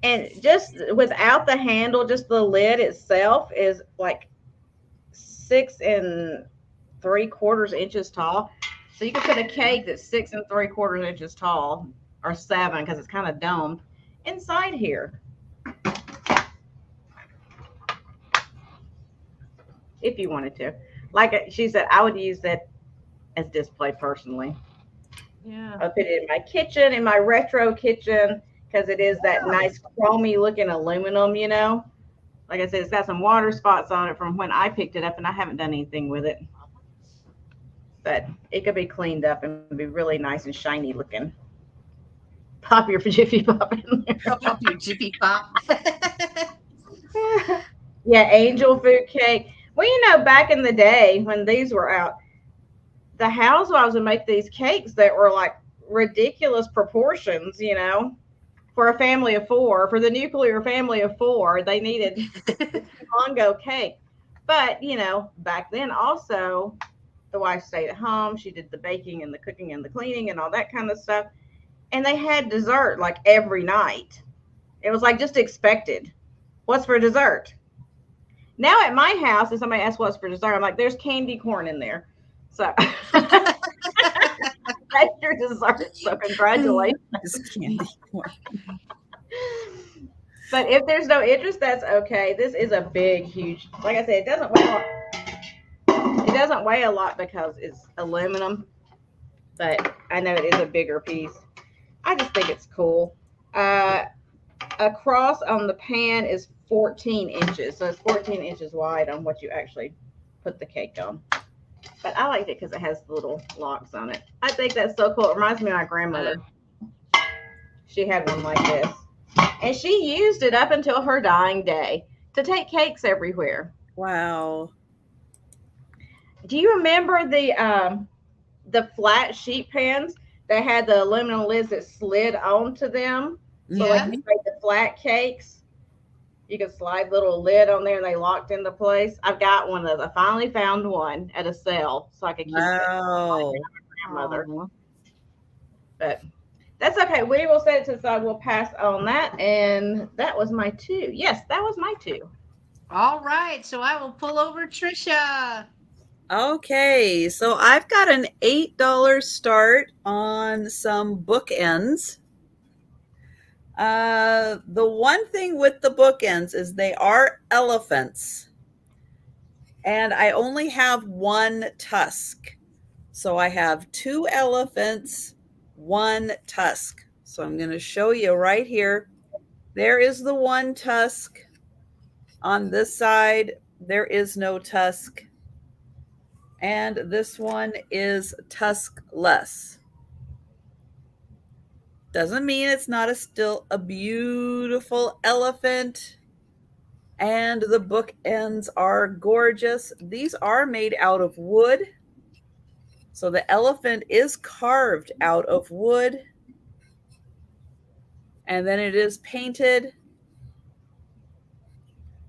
And just without the handle, just the lid itself is like 6 3/4 inches tall. So you can put a cake that's 6 3/4 inches tall, or 7 because it's kind of domed, inside here. If you wanted to. Like she said, I would use that as display personally. Yeah. I'll put it in my kitchen, in my retro kitchen, because it is that nice chromy looking aluminum, you know. Like I said, it's got some water spots on it from when I picked it up, and I haven't done anything with it. But it could be cleaned up and be really nice and shiny looking. Pop your Jiffy Pop in there. Pop your Jiffy Pop. Yeah, angel food cake. Well, you know, back in the day when these were out, the housewives would make these cakes that were like ridiculous proportions, you know, for a family of 4. For the nuclear family of 4, they needed a Longo cake. But, you know, back then also, the wife stayed at home. She did the baking and the cooking and the cleaning and all that kind of stuff. And they had dessert like every night. It was like just expected. What's for dessert? Now at my house, if somebody asks what's for dessert, I'm like, there's candy corn in there. So that's your dessert. So congratulations. Candy corn. But if there's no interest, that's okay. This is a big, huge. Like I said, it doesn't weigh a lot. It doesn't weigh a lot because it's aluminum, but I know it is a bigger piece. I just think it's cool. Across on the pan is 14 inches, so it's 14 inches wide on what you actually put the cake on. But I liked it because it has the little locks on it. I think that's so cool. It reminds me of my grandmother. She had one like this, and she used it up until her dying day to take cakes everywhere. Wow. Do you remember the flat sheet pans that had the aluminum lids that slid onto them? So Yeah. like you made the flat cakes, you could slide little lid on there and they locked into place. I've got one of those. I finally found one at a sale so I could keep it. Wow. Grandmother. But that's okay. We will set it to the side. We'll pass on that. And that was my 2. Yes, that was my 2. All right. So I will pull over Trisha. Okay, so I've got an $8 start on some bookends. The one thing with the bookends is they are elephants, and I only have one tusk. So I have 2 elephants, 1 tusk. So I'm going to show you right here. There is the one tusk. On this side, there is no tusk. And this one is tuskless. Doesn't mean it's not still a beautiful elephant. And the bookends are gorgeous. These are made out of wood. So the elephant is carved out of wood. And then it is painted.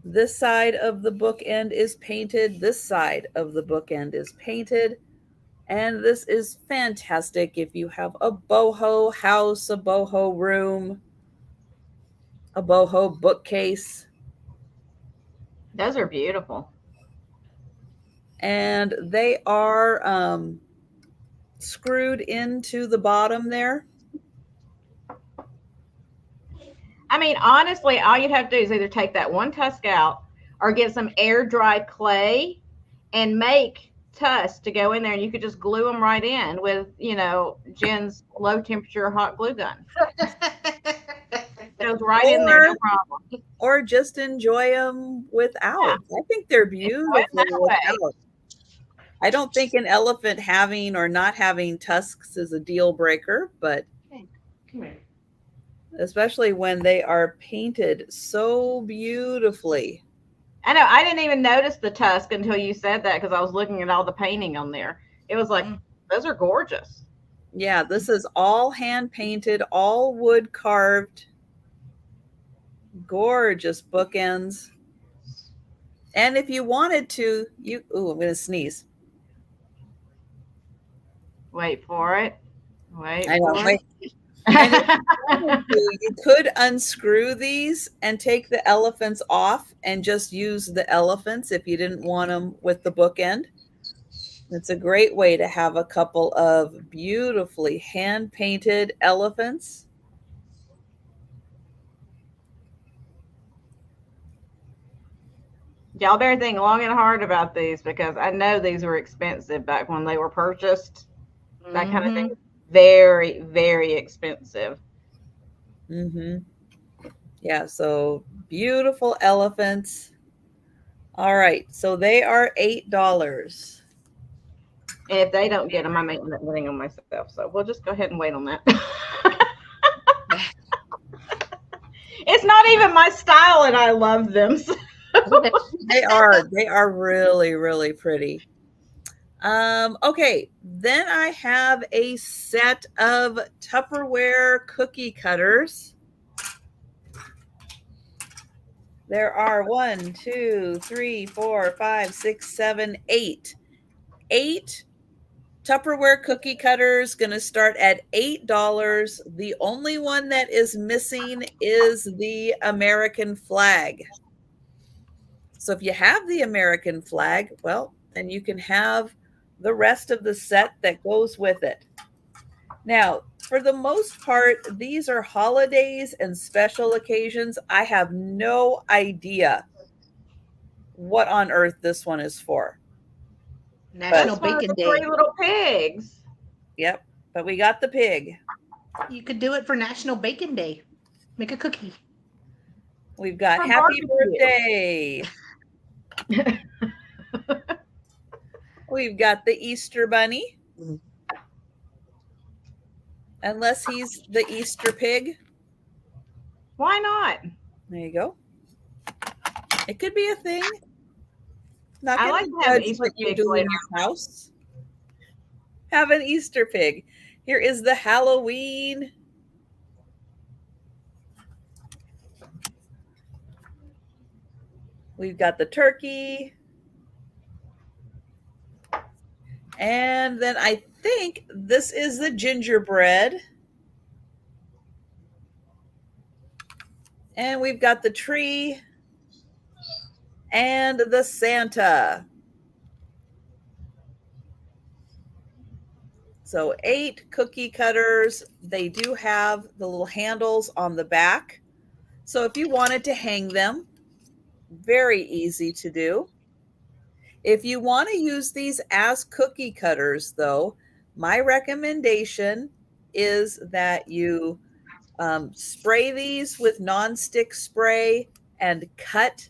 This side of the bookend is painted. This side of the bookend is painted. And this is fantastic if you have a boho house, a boho room, a boho bookcase. Those are beautiful. And they are screwed into the bottom there. I mean, honestly, all you'd have to do is either take that one tusk out or get some air dry clay and make tusks to go in there, and you could just glue them right in with, you know, Jen's low temperature hot glue gun. Goes right in there, no problem. Or just enjoy them without. Yeah. I think they're beautiful without. I don't think an elephant having or not having tusks is a deal breaker, but Come here. especially when they are painted so beautifully. I know. I didn't even notice the tusk until you said that because I was looking at all the painting on there. It was like, those are gorgeous. Yeah, this is all hand painted, all wood carved. Gorgeous bookends. And if you wanted to, I'm going to sneeze. Wait for it. Wait I know. for it. And if you wanted to, you could unscrew these and take the elephants off and just use the elephants if you didn't want them with the bookend. It's a great way to have a couple of beautifully hand-painted elephants. Y'all better think long and hard about these because I know these were expensive back when they were purchased. That kind of thing. Very, very expensive. Yeah, so beautiful elephants. All right, so they are $8. And if they don't get them, I may end up getting them myself. So we'll just go ahead and wait on that. It's not even my style, and I love them. They are really, really pretty. Okay, then I have a set of Tupperware cookie cutters. There are 1, 2, 3, 4, 5, 6, 7, 8. 8 Tupperware cookie cutters, going to start at $8. The only one that is missing is the American flag. So if you have the American flag, well, then you can have the rest of the set that goes with it. Now, for the most part, these are holidays and special occasions. I have no idea what on earth this one is for. National Bacon Day. 3 little pigs. Yep, but we got the pig. You could do it for National Bacon Day. Make a cookie. We've got happy birthday. We've got the Easter bunny. Unless he's the Easter pig. Why not? There you go. It could be a thing. Not I like to have an Easter what you pig do in your house. Have an Easter pig. Here is the Halloween. We've got the turkey. And then I think this is the gingerbread. And we've got the tree and the Santa. So 8 cookie cutters. They do have the little handles on the back. So if you wanted to hang them, very easy to do. If you want to use these as cookie cutters, though, my recommendation is that you spray these with nonstick spray and cut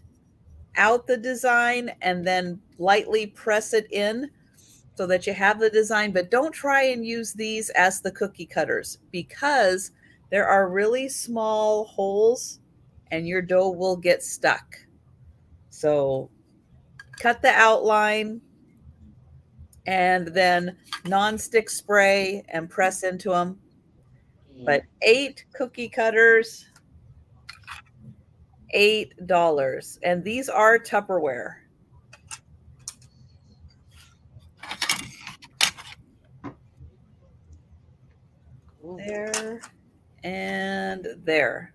out the design and then lightly press it in so that you have the design. But don't try and use these as the cookie cutters because there are really small holes and your dough will get stuck. So cut the outline and then nonstick spray and press into them. But 8 cookie cutters, $8. And these are Tupperware. There and there.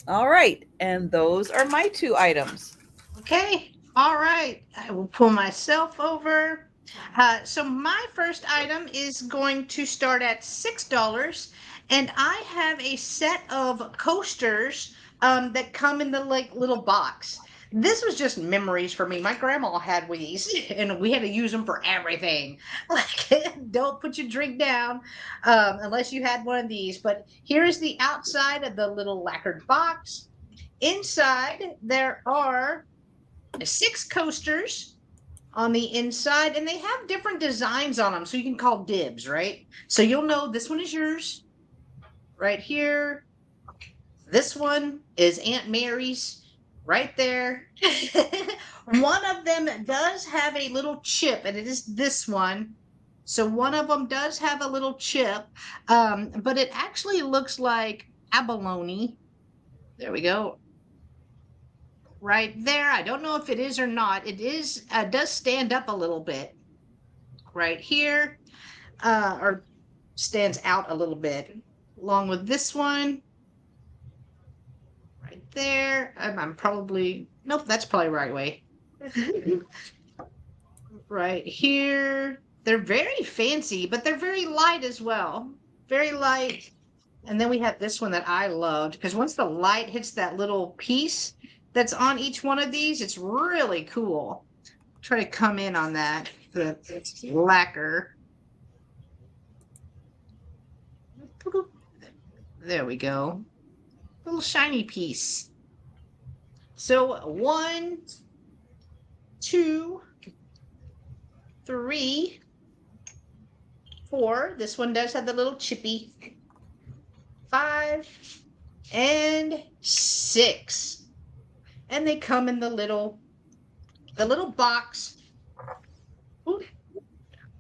All right. And those are my 2 items. Okay. All right. I will pull myself over. So my first item is going to start at $6. And I have a set of coasters that come in the little box. This was just memories for me. My grandma had these, and we had to use them for everything. Like, don't put your drink down unless you had one of these. But here is the outside of the little lacquered box. Inside, there are 6 coasters on the inside, and they have different designs on them, so you can call dibs, right? So you'll know this one is yours right here. This one is Aunt Mary's right there. One of them does have a little chip, and it is this one. So one of them does have a little chip, but it actually looks like abalone. There we go. Right there. I don't know if it is or not. It is does stand up a little bit right here, or stands out a little bit, along with this one right there. I'm probably, nope, that's probably the right way. Right here. They're very fancy, but they're very light as well. Very light. And then we have this one that I loved, because once the light hits that little piece that's on each one of these, it's really cool. Try to come in on that, the lacquer. There we go. Little shiny piece. So 1, 2, 3, 4. This one does have the little chippy. 5 and 6. And they come in the little box. Ooh.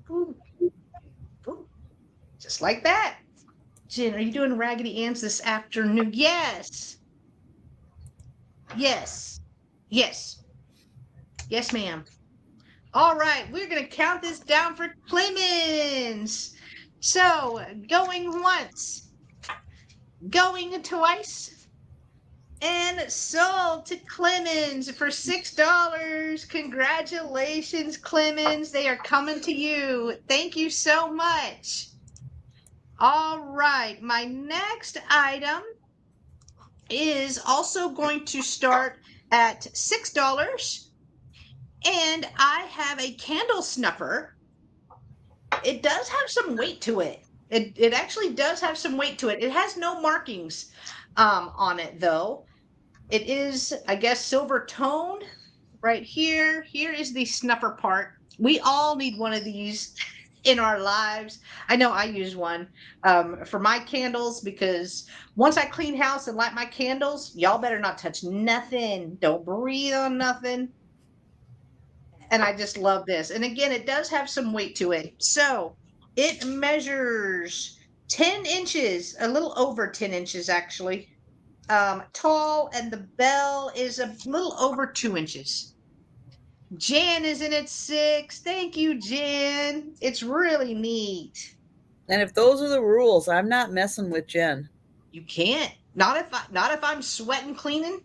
Ooh. Ooh. Just like that. Jen, are you doing Raggedy Ann's this afternoon? Yes. Yes. Yes. Yes, ma'am. All right, we're going to count this down for Clemens. So, going once, going twice, and sold to Clemens for $6. Congratulations, Clemens. They are coming to you. Thank you so much. All right, my next item is also going to start at $6. And I have a candle snuffer. It does have some weight to it. It actually does have some weight to it. It has no markings on it, though. It is, I guess, silver toned right here. Here is the snuffer part. We all need one of these in our lives. I know I use one for my candles, because once I clean house and light my candles, y'all better not touch nothing. Don't breathe on nothing. And I just love this. And again, it does have some weight to it. So it measures 10 inches, a little over 10 inches actually, tall, and the bell is a little over 2 inches. Jan is in at 6. Thank you, Jan. It's really neat. And if those are the rules, I'm not messing with Jen. You can't. Not if I'm sweating cleaning.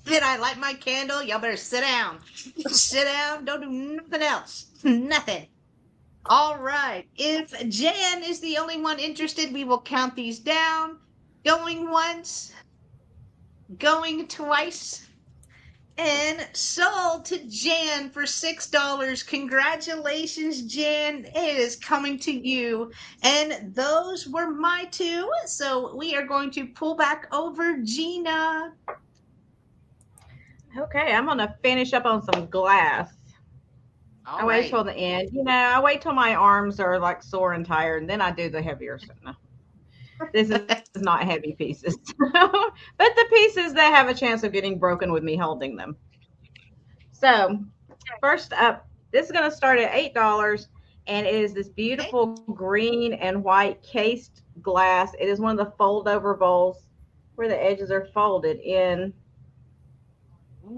Then I light my candle. Y'all better sit down. Sit down. Don't do nothing else. Nothing. All right. If Jan is the only one interested, we will count these down. Going once, going twice, and sold to Jan for $6. Congratulations, Jan. It is coming to you. And those were my two. So we are going to pull back over Gina. Okay, I'm going to finish up on some glass. I wait till the end. You know, I wait till my arms are like sore and tired, and then I do the heavier stuff. No. This is not heavy pieces, but the pieces that have a chance of getting broken with me holding them. So first up, this is going to start at $8, and it is this beautiful green and white cased glass. It is one of the fold over bowls where the edges are folded in.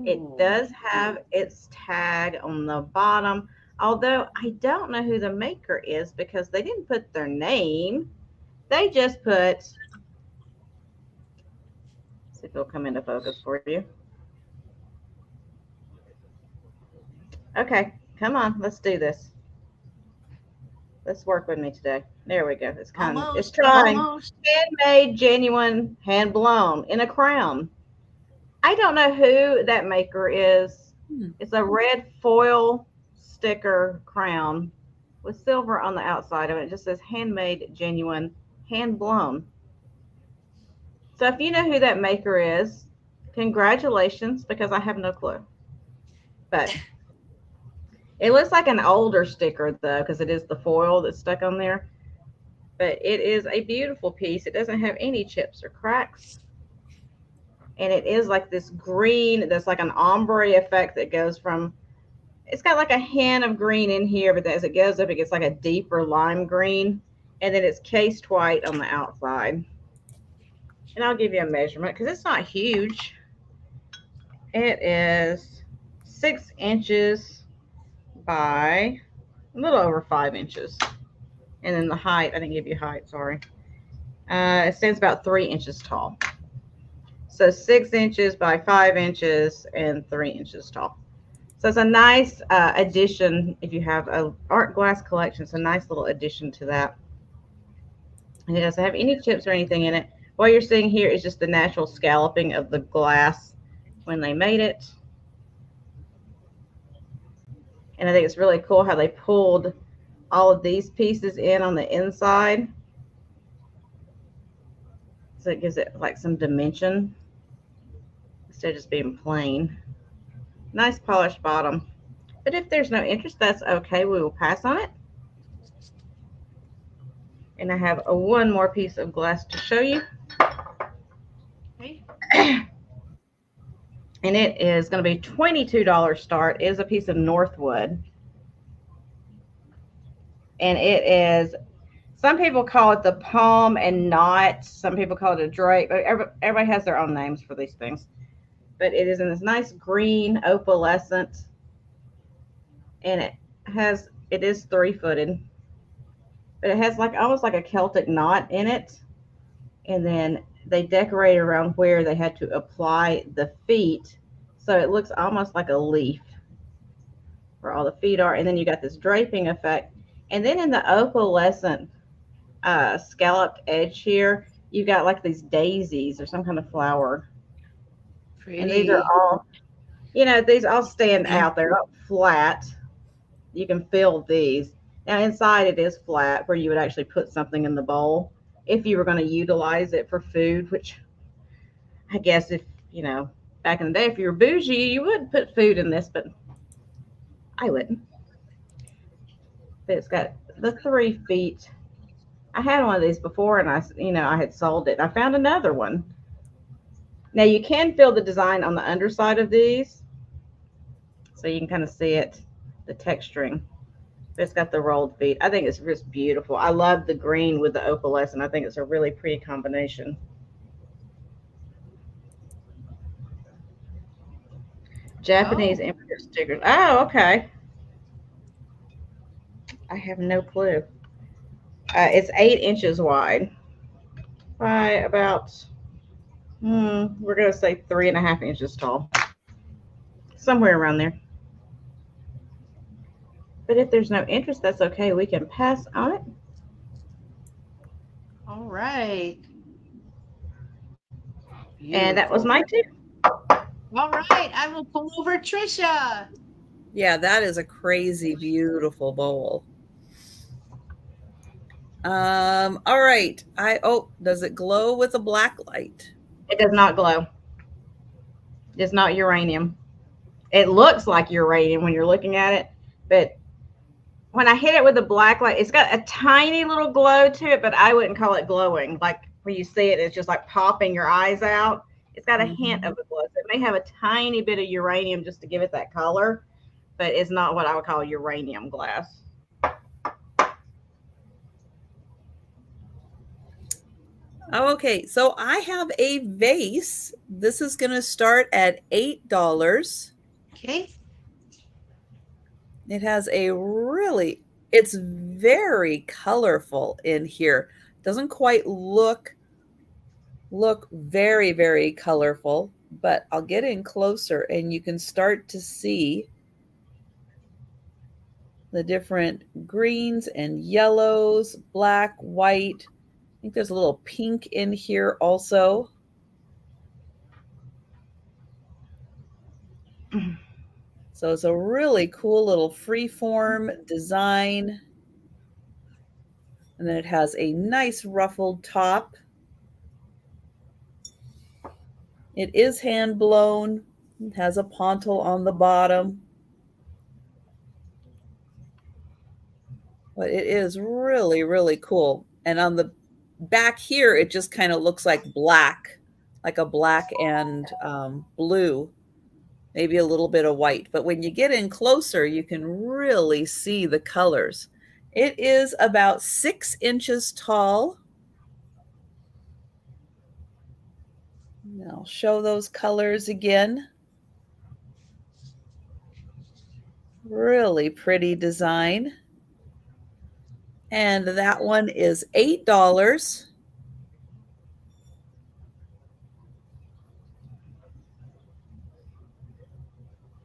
It does have its tag on the bottom, although I don't know who the maker is because they didn't put their name. They just put, see if it'll come into focus for you. Okay, come on, let's do this. Let's work with me today. There we go. It's kind of, it's trying. Handmade, genuine, hand blown in a crown. I don't know who that maker is. It's a red foil sticker crown with silver on the outside of it. It just says handmade, genuine, hand blown. So if you know who that maker is, congratulations, because I have no clue. But it looks like an older sticker though, because it is the foil that's stuck on there. But it is a beautiful piece. It doesn't have any chips or cracks. And it is like this green, there's like an ombre effect that goes from, it's got like a hint of green in here, but as it goes up, it gets like a deeper lime green. And then it's cased white on the outside. And I'll give you a measurement because it's not huge. It is 6 inches by a little over 5 inches And then the height, I didn't give you height, sorry. It stands about 3 inches tall. So 6 inches by 5 inches and 3 inches tall. So it's a nice addition if you have an art glass collection. It's a nice little addition to that. And it doesn't have any chips or anything in it. What you're seeing here is just the natural scalloping of the glass when they made it. And I think it's really cool how they pulled all of these pieces in on the inside. So it gives it like some dimension instead of just being plain. Nice polished bottom. But if there's no interest, that's okay. We will pass on it. And I have one more piece of glass to show you. Okay. And it is going to be $22 start. It is a piece of Northwood. And it is, some people call it the palm and knot. Some people call it a drape. Everybody has their own names for these things. But it is in this nice green opalescent. And it is 3-footed. But it has like almost like a Celtic knot in it. And then they decorated around where they had to apply the feet. So it looks almost like a leaf where all the feet are. And then you got this draping effect. And then in the opalescent scalloped edge here, you got like these daisies or some kind of flower. Pretty. And these are all, these all stand out. They're not flat. You can feel these. Now inside it is flat where you would actually put something in the bowl if you were going to utilize it for food, which I guess if, back in the day, if you were bougie, you would put food in this, but I wouldn't. But it's got the 3 feet. I had one of these before and I had sold it. I found another one. Now you can feel the design on the underside of these. So you can kind of see it, the texturing. It's got the rolled feet. I think it's just beautiful. I love the green with the opalescent. I think it's a really pretty combination. Japanese import stickers. Oh, okay. I have no clue. It's 8 inches wide by about, we're going to say 3.5 inches tall. Somewhere around there. But if there's no interest, that's okay. We can pass on it. All right. Beautiful. And that was my tip. All right. I will pull over Trisha. Yeah, that is a crazy, beautiful bowl. All right. Does it glow with a black light? It does not glow. It's not uranium. It looks like uranium when you're looking at it, but when I hit it with a black light, it's got a tiny little glow to it, but I wouldn't call it glowing. Like when you see it, it's just like popping your eyes out. It's got a hint of a glow. So it may have a tiny bit of uranium just to give it that color, but it's not what I would call uranium glass. Okay, so I have a vase. This is going to start at $8. Okay. It has it's very colorful in here. Doesn't quite look very, very colorful, but I'll get in closer and you can start to see the different greens and yellows, black, white. I think there's a little pink in here also. So it's a really cool little freeform design. And then it has a nice ruffled top. It is hand blown. It has a pontil on the bottom. But it is really, really cool. And on the back here, it just kind of looks like black, like a black and blue, maybe a little bit of white. But when you get in closer, you can really see the colors. It is about 6 inches tall. And I'll show those colors again. Really pretty design. And that one is $8.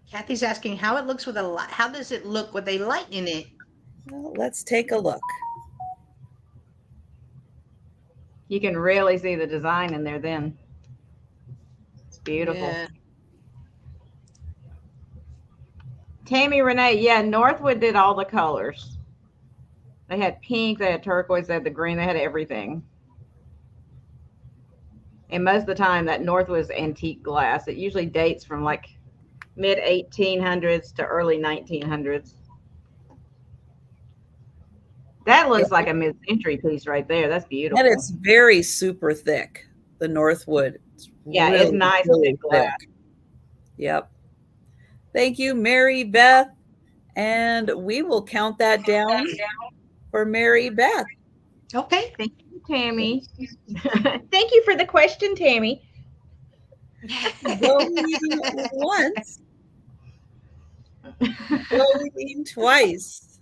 Kathy's asking how it looks with a light. How does it look with a light in it? Well, let's take a look. You can really see the design in there then. It's beautiful. Yeah. Tammy Renee, yeah, Northwood did all the colors. They had pink, they had turquoise, they had the green, they had everything. And most of the time, that Northwood is antique glass. It usually dates from like mid 1800s to early 1900s. That looks like a mid-century piece right there. That's beautiful. And it's very super thick. The Northwood. It's it's nice really thick glass. Yep. Thank you, Mary Beth. And we will count that down for Mary Beth. Okay. Thank you, Tammy. Thank you for the question, Tammy. Going once. Going twice.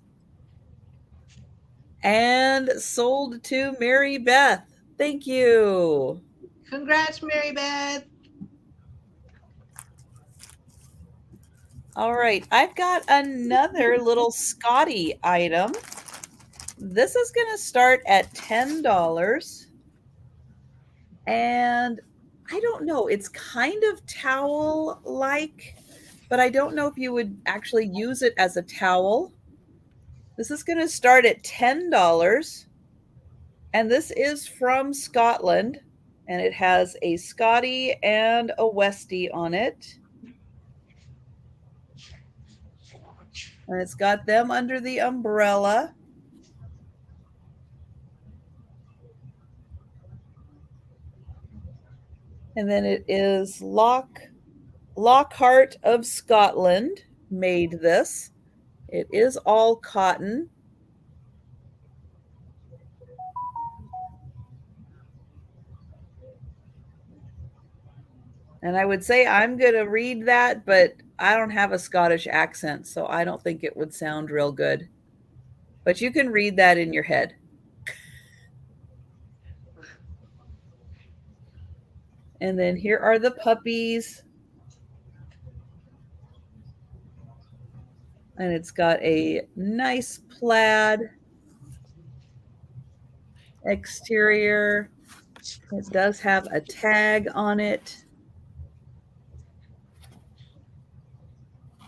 And sold to Mary Beth. Thank you. Congrats, Mary Beth. All right, I've got another little Scotty item. This is going to start at $10. And I don't know, it's kind of towel-like, but I don't know if you would actually use it as a towel. This is going to start at $10. And this is from Scotland. And it has a Scotty and a Westie on it. And it's got them under the umbrella. And then it is Lockhart of Scotland made this. It is all cotton. And I would say I'm going to read that, but I don't have a Scottish accent, so I don't think it would sound real good. But you can read that in your head. And then here are the puppies. And it's got a nice plaid exterior. It does have a tag on it.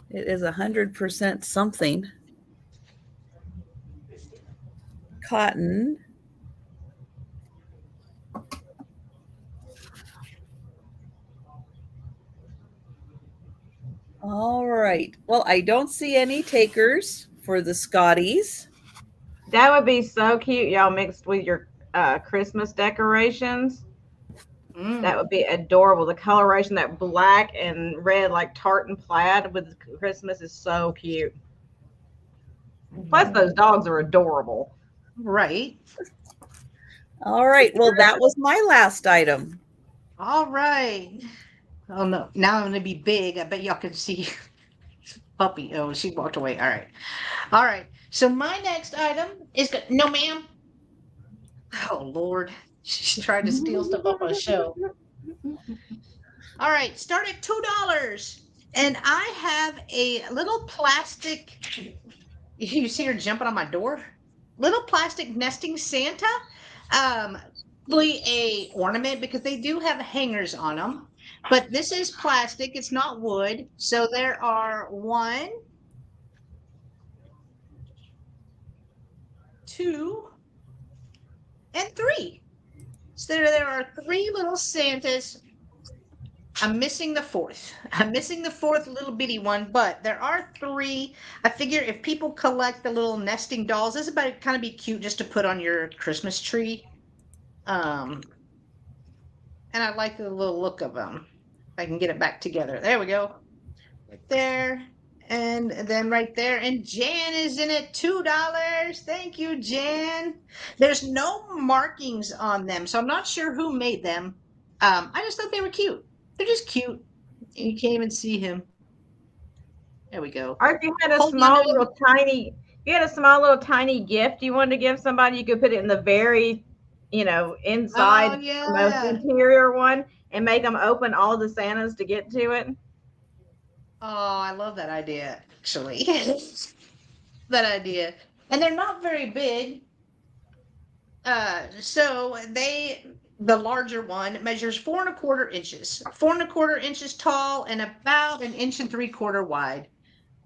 It is 100% something. Cotton. All right. Well, I don't see any takers for the Scotties. That would be so cute, y'all, mixed with your Christmas decorations. That would be adorable. The coloration, that black and red, like tartan plaid with Christmas is so cute. Plus, those dogs are adorable. Right. All right. Well, that was my last item. All right. Oh, no. Now I'm going to be big. I bet y'all can see puppy. Oh, she walked away. All right. All right. So my next item is no, ma'am. Oh, Lord. She's trying to steal stuff off my show. All right. Start at $2. And I have a little plastic. You see her jumping on my door? Little plastic nesting Santa. Really a ornament because they do have hangers on them. But this is plastic. It's not wood. So there are 1, 2, and 3. So there are 3 little Santas. I'm missing the 4th. I'm missing the 4th little bitty one, but there are 3. I figure if people collect the little nesting dolls, this is about to kind of be cute just to put on your Christmas tree. And I like the little look of them. If I can get it back together. There we go. Right there. And then right there. And Jan is in at $2. Thank you, Jan. There's no markings on them, so I'm not sure who made them. I just thought they were cute. They're just cute. You can't even see him. There we go. Or if you had a small little tiny, if you had a small little tiny gift you wanted to give somebody, you could put it in the very, inside Oh the most yeah. interior one and make them open all the Santas to get to it. Oh, I love that idea, actually. That idea. And they're not very big. So the larger one measures 4.25 inches, 4.25 inches tall, and about an inch and 3/4 wide.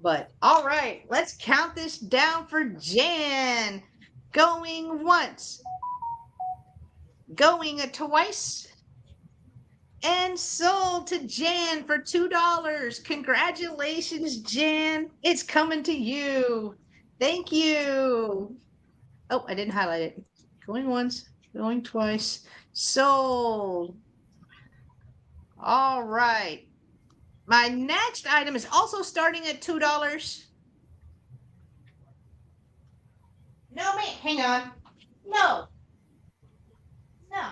But all right, let's count this down for Jan. Going once, going twice, and sold to Jan for $2. Congratulations, Jan. It's coming to you. Thank you. Oh, I didn't highlight it. Going once, going twice, sold. All right. My next item is also starting at $2. No, man, hang on. No, no,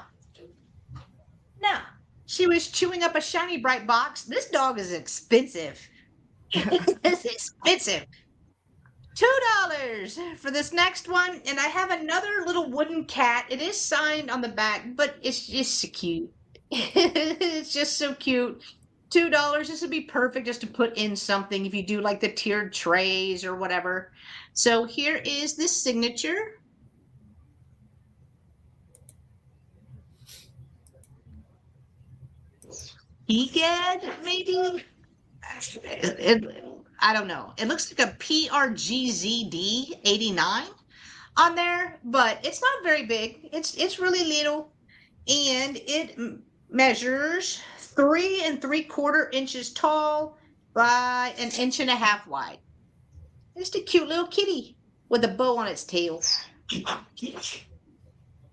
no. She was chewing up a shiny bright box. This dog is expensive. It's expensive. $2 for this next one. And I have another little wooden cat. It is signed on the back, but it's just so cute. It's just so cute. $2. This would be perfect just to put in something if you do like the tiered trays or whatever. So here is the signature. Egad, maybe? I don't know. It looks like a PRGZD 89 on there, but it's not very big. It's really little, and it measures 3.75 inches tall by an inch and a half wide. Just a cute little kitty with a bow on its tail.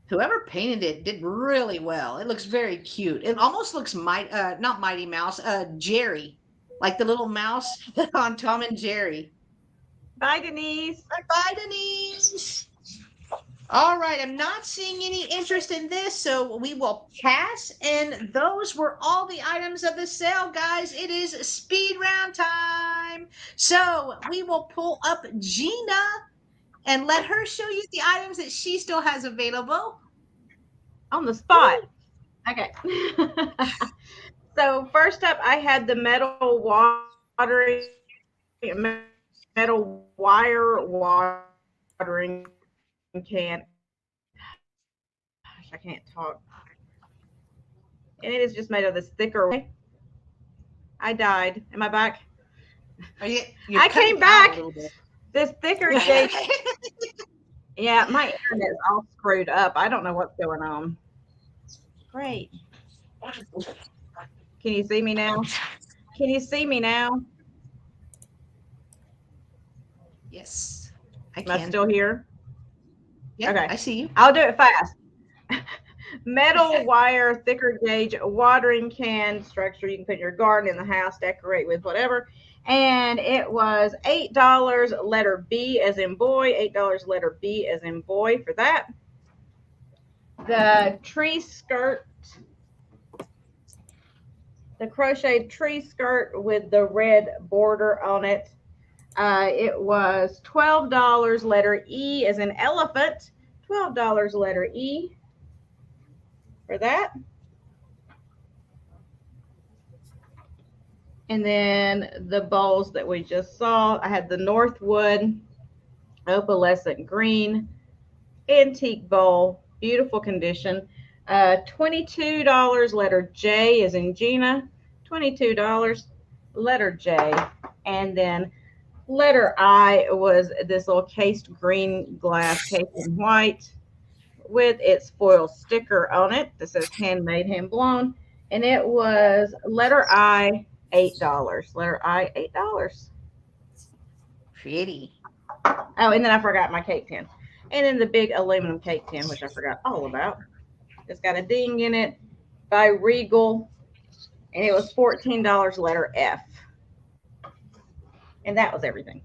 Whoever painted it did really well. It looks very cute. It almost looks not Mighty Mouse, Jerry, like the little mouse on Tom and Jerry. Bye, Denise. Bye, Denise. All right, I'm not seeing any interest in this, so we will pass. And those were all the items of the sale, guys. It is speed round time. So we will pull up Gina and let her show you the items that she still has available. On the spot. Okay. So first up, I had the metal wire watering can. Gosh, I can't talk. And it is just made of this thicker. I died. Am I back? I came back. This thicker gauge. Yeah, my internet is all screwed up. I don't know what's going on. Great. Can you see me now? Can you see me now? Yes, I Am I still here? Yeah, okay. I see you. I'll do it fast. Metal wire, thicker gauge, watering can structure. You can put in your garden, in the house, decorate with whatever. And it was $8, letter B as in boy, $8, letter B as in boy for that. The tree skirt, the crocheted tree skirt with the red border on it. It was $12, letter E as in elephant, $12, letter E for that. And then the bowls that we just saw, I had the Northwood opalescent green antique bowl, beautiful condition. $22, letter J as in Gina, $22, letter J. And then letter I was this little cased green glass cased in white with its foil sticker on it that says handmade, hand blown. And it was letter I, $8. Letter I, $8. Pretty. Oh, and then I forgot my cake tin. And then the big aluminum cake tin, which I forgot all about. It's got a ding in it by Regal. And it was $14, letter F. And that was everything.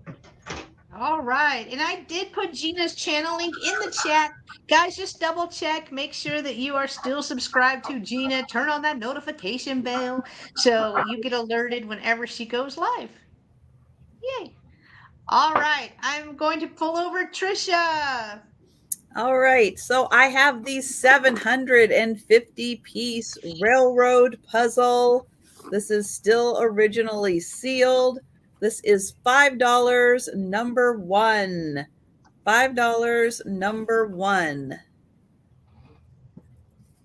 All right. And I did put Gina's channel link in the chat. Guys, just double check. Make sure that you are still subscribed to Gina. Turn on that notification bell so you get alerted whenever she goes live. Yay. All right, I'm going to pull over Trisha. All right, so I have the 750 piece railroad puzzle. This is still originally sealed. This is $5, number one. $5, number one.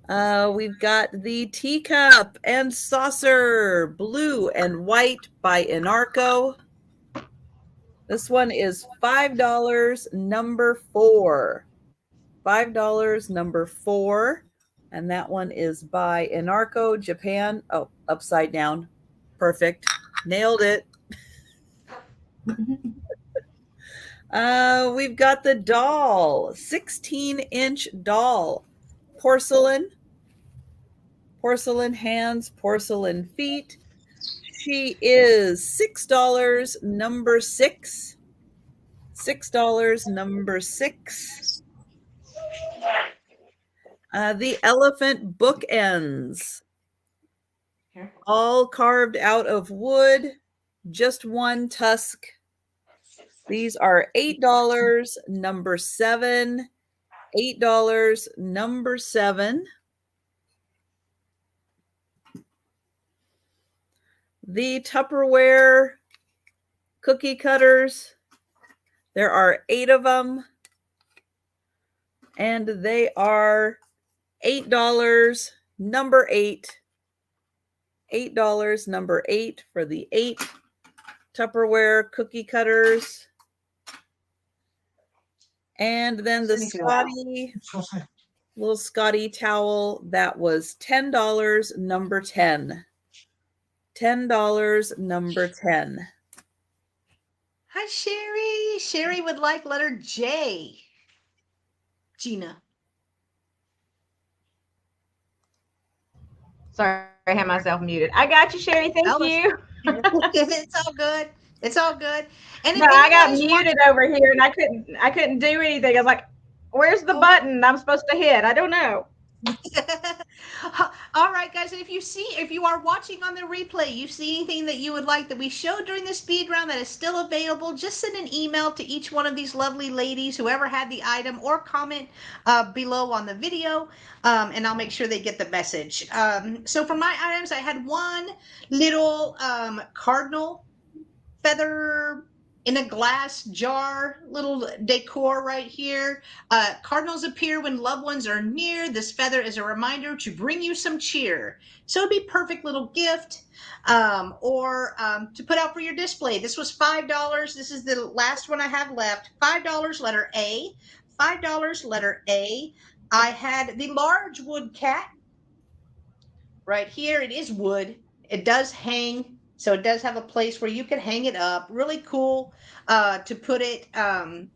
We've got the teacup and saucer, blue and white by Inarco. This one is $5, number four. $5, number four. And that one is by Inarco, Japan. Oh, upside down. Perfect. Nailed it. We've got the doll, 16-inch doll. Porcelain hands, porcelain feet. She is $6, number six. $6, number six. The elephant bookends, all carved out of wood, just one tusk. These are $8, number seven. $8, number seven. The Tupperware cookie cutters, there are 8 of them, and they are $8, number 8. $8, number 8 for the 8 Tupperware cookie cutters. And then the Scotty, little Scotty towel, that was $10, number 10. $10, number 10. Hi, Sherry. Sherry would like letter J. Gina. Sorry, I had myself muted. I got you, Sherry. Thank you. It's all good. It's all good. And no, I got muted over here, and I couldn't do anything. I was like, "Where's the button I'm supposed to hit? I don't know." All right, guys. And if you are watching on the replay, you see anything that you would like that we showed during the speed round that is still available, just send an email to each one of these lovely ladies, whoever had the item, or comment below on the video, and I'll make sure they get the message. So for my items, I had one little cardinal feather in a glass jar, little decor right here. Cardinals appear when loved ones are near. This feather is a reminder to bring you some cheer. So it'd be perfect little gift or to put out for your display. This was $5. This is the last one I have left. $5, letter A. $5, letter A. I had the large wood cat right here. It is wood. It does hang. So it does have a place where you can hang it up. Really cool to put it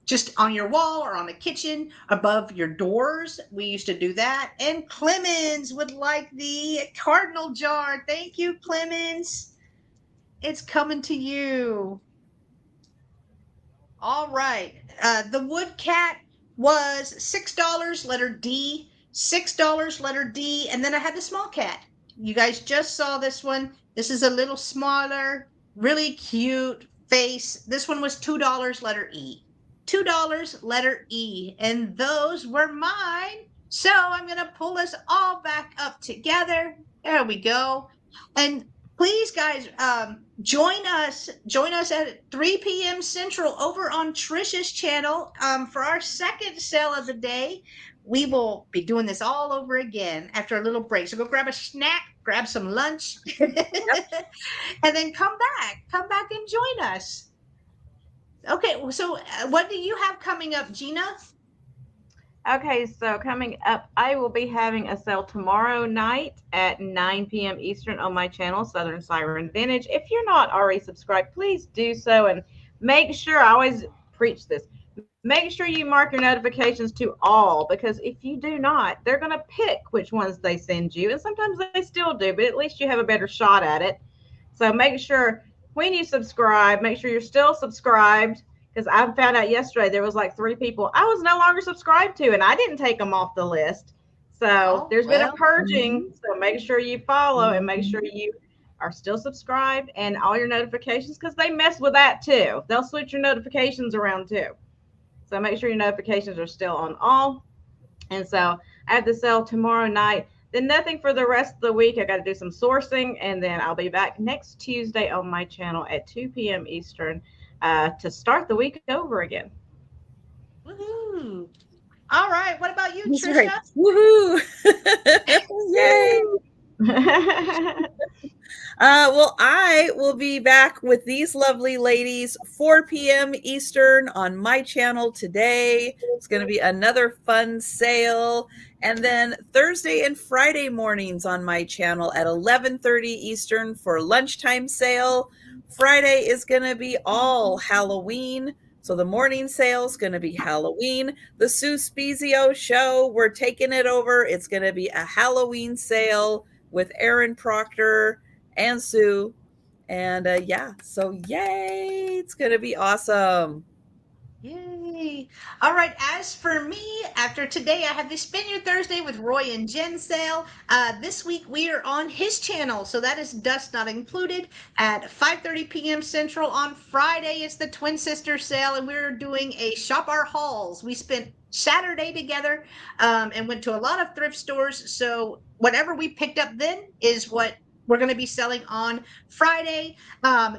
just on your wall or on the kitchen above your doors. We used to do that. And Clemens would like the cardinal jar. Thank you, Clemens. It's coming to you. All right. The wood cat was $6, letter D. $6, letter D. And then I had the small cat. You guys just saw this one. This is a little smaller, really cute face. This one was $2, letter E. $2, letter E. And those were mine. So I'm going to pull us all back up together. There we go. And please, guys, join us at 3 p.m. Central over on Trisha's channel for our second sale of the day. We will be doing this all over again after a little break. So go grab a snack, grab some lunch, and then come back and join us. Okay, so what do you have coming up, Gina? Okay, so coming up, I will be having a sale tomorrow night at 9 p.m. Eastern on my channel, Southern Siren Vintage. If you're not already subscribed, please do so, and make sure, I always preach this, make sure you mark your notifications to all, because if you do not, they're going to pick which ones they send you, and sometimes they still do, but at least you have a better shot at it. So make sure when you subscribe, make sure you're still subscribed, because I found out yesterday there was like 3 people I was no longer subscribed to, and I didn't take them off the list. So there's been a purging. So make sure you follow and make sure you are still subscribed and all your notifications, because they mess with that too. They'll switch your notifications around too. So make sure your notifications are still on all. And so I have the sale tomorrow night. Then nothing for the rest of the week. I got to do some sourcing, and then I'll be back next Tuesday on my channel at 2 p.m. Eastern to start the week over again. Woohoo! All right. What about you, That's Trisha? right. Woohoo! Yay! Well, I will be back with these lovely ladies 4 p.m. Eastern on my channel today. It's going to be another fun sale. And then Thursday and Friday mornings on my channel at 11:30 Eastern for lunchtime sale. Friday is going to be all Halloween. So the morning sale is going to be Halloween. The Sue Spezio show, we're taking it over. It's going to be a Halloween sale with Erin Proctor and Sue. And yeah, so yay, it's going to be awesome. Yay. All right. As for me, after today, I have the Spin Your Thursday with Roy and Jen sale. This week, we are on his channel. So that is Dust Not Included at 5:30 p.m. Central. On Friday, it's the Twin Sisters sale, and we're doing a Shop Our Hauls. We spent Saturday together and went to a lot of thrift stores. So whatever we picked up then is what we're going to be selling on Friday.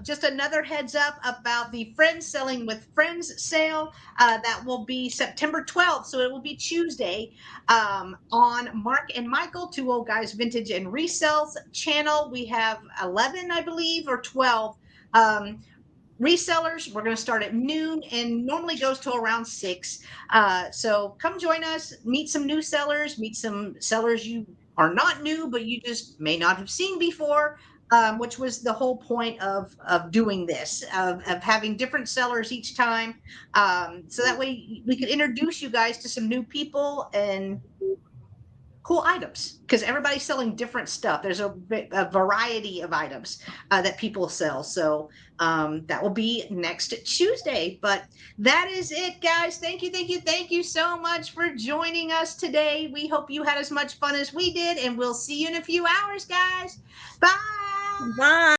Just another heads up about the Friends Selling with Friends sale. That will be September 12th. So it will be Tuesday on Mark and Michael, Two Old Guys Vintage and Resells channel. We have 11, I believe, or 12 resellers. We're going to start at noon and normally goes to around 6. So come join us, meet some new sellers, meet some sellers you are not new, but you just may not have seen before, which was the whole point of doing this, of having different sellers each time. So that way we could introduce you guys to some new people and cool items, because everybody's selling different stuff. There's a variety of items that people sell. So that will be next Tuesday. But that is it, guys. Thank you so much for joining us today. We hope you had as much fun as we did, and we'll see you in a few hours, guys. Bye. Bye.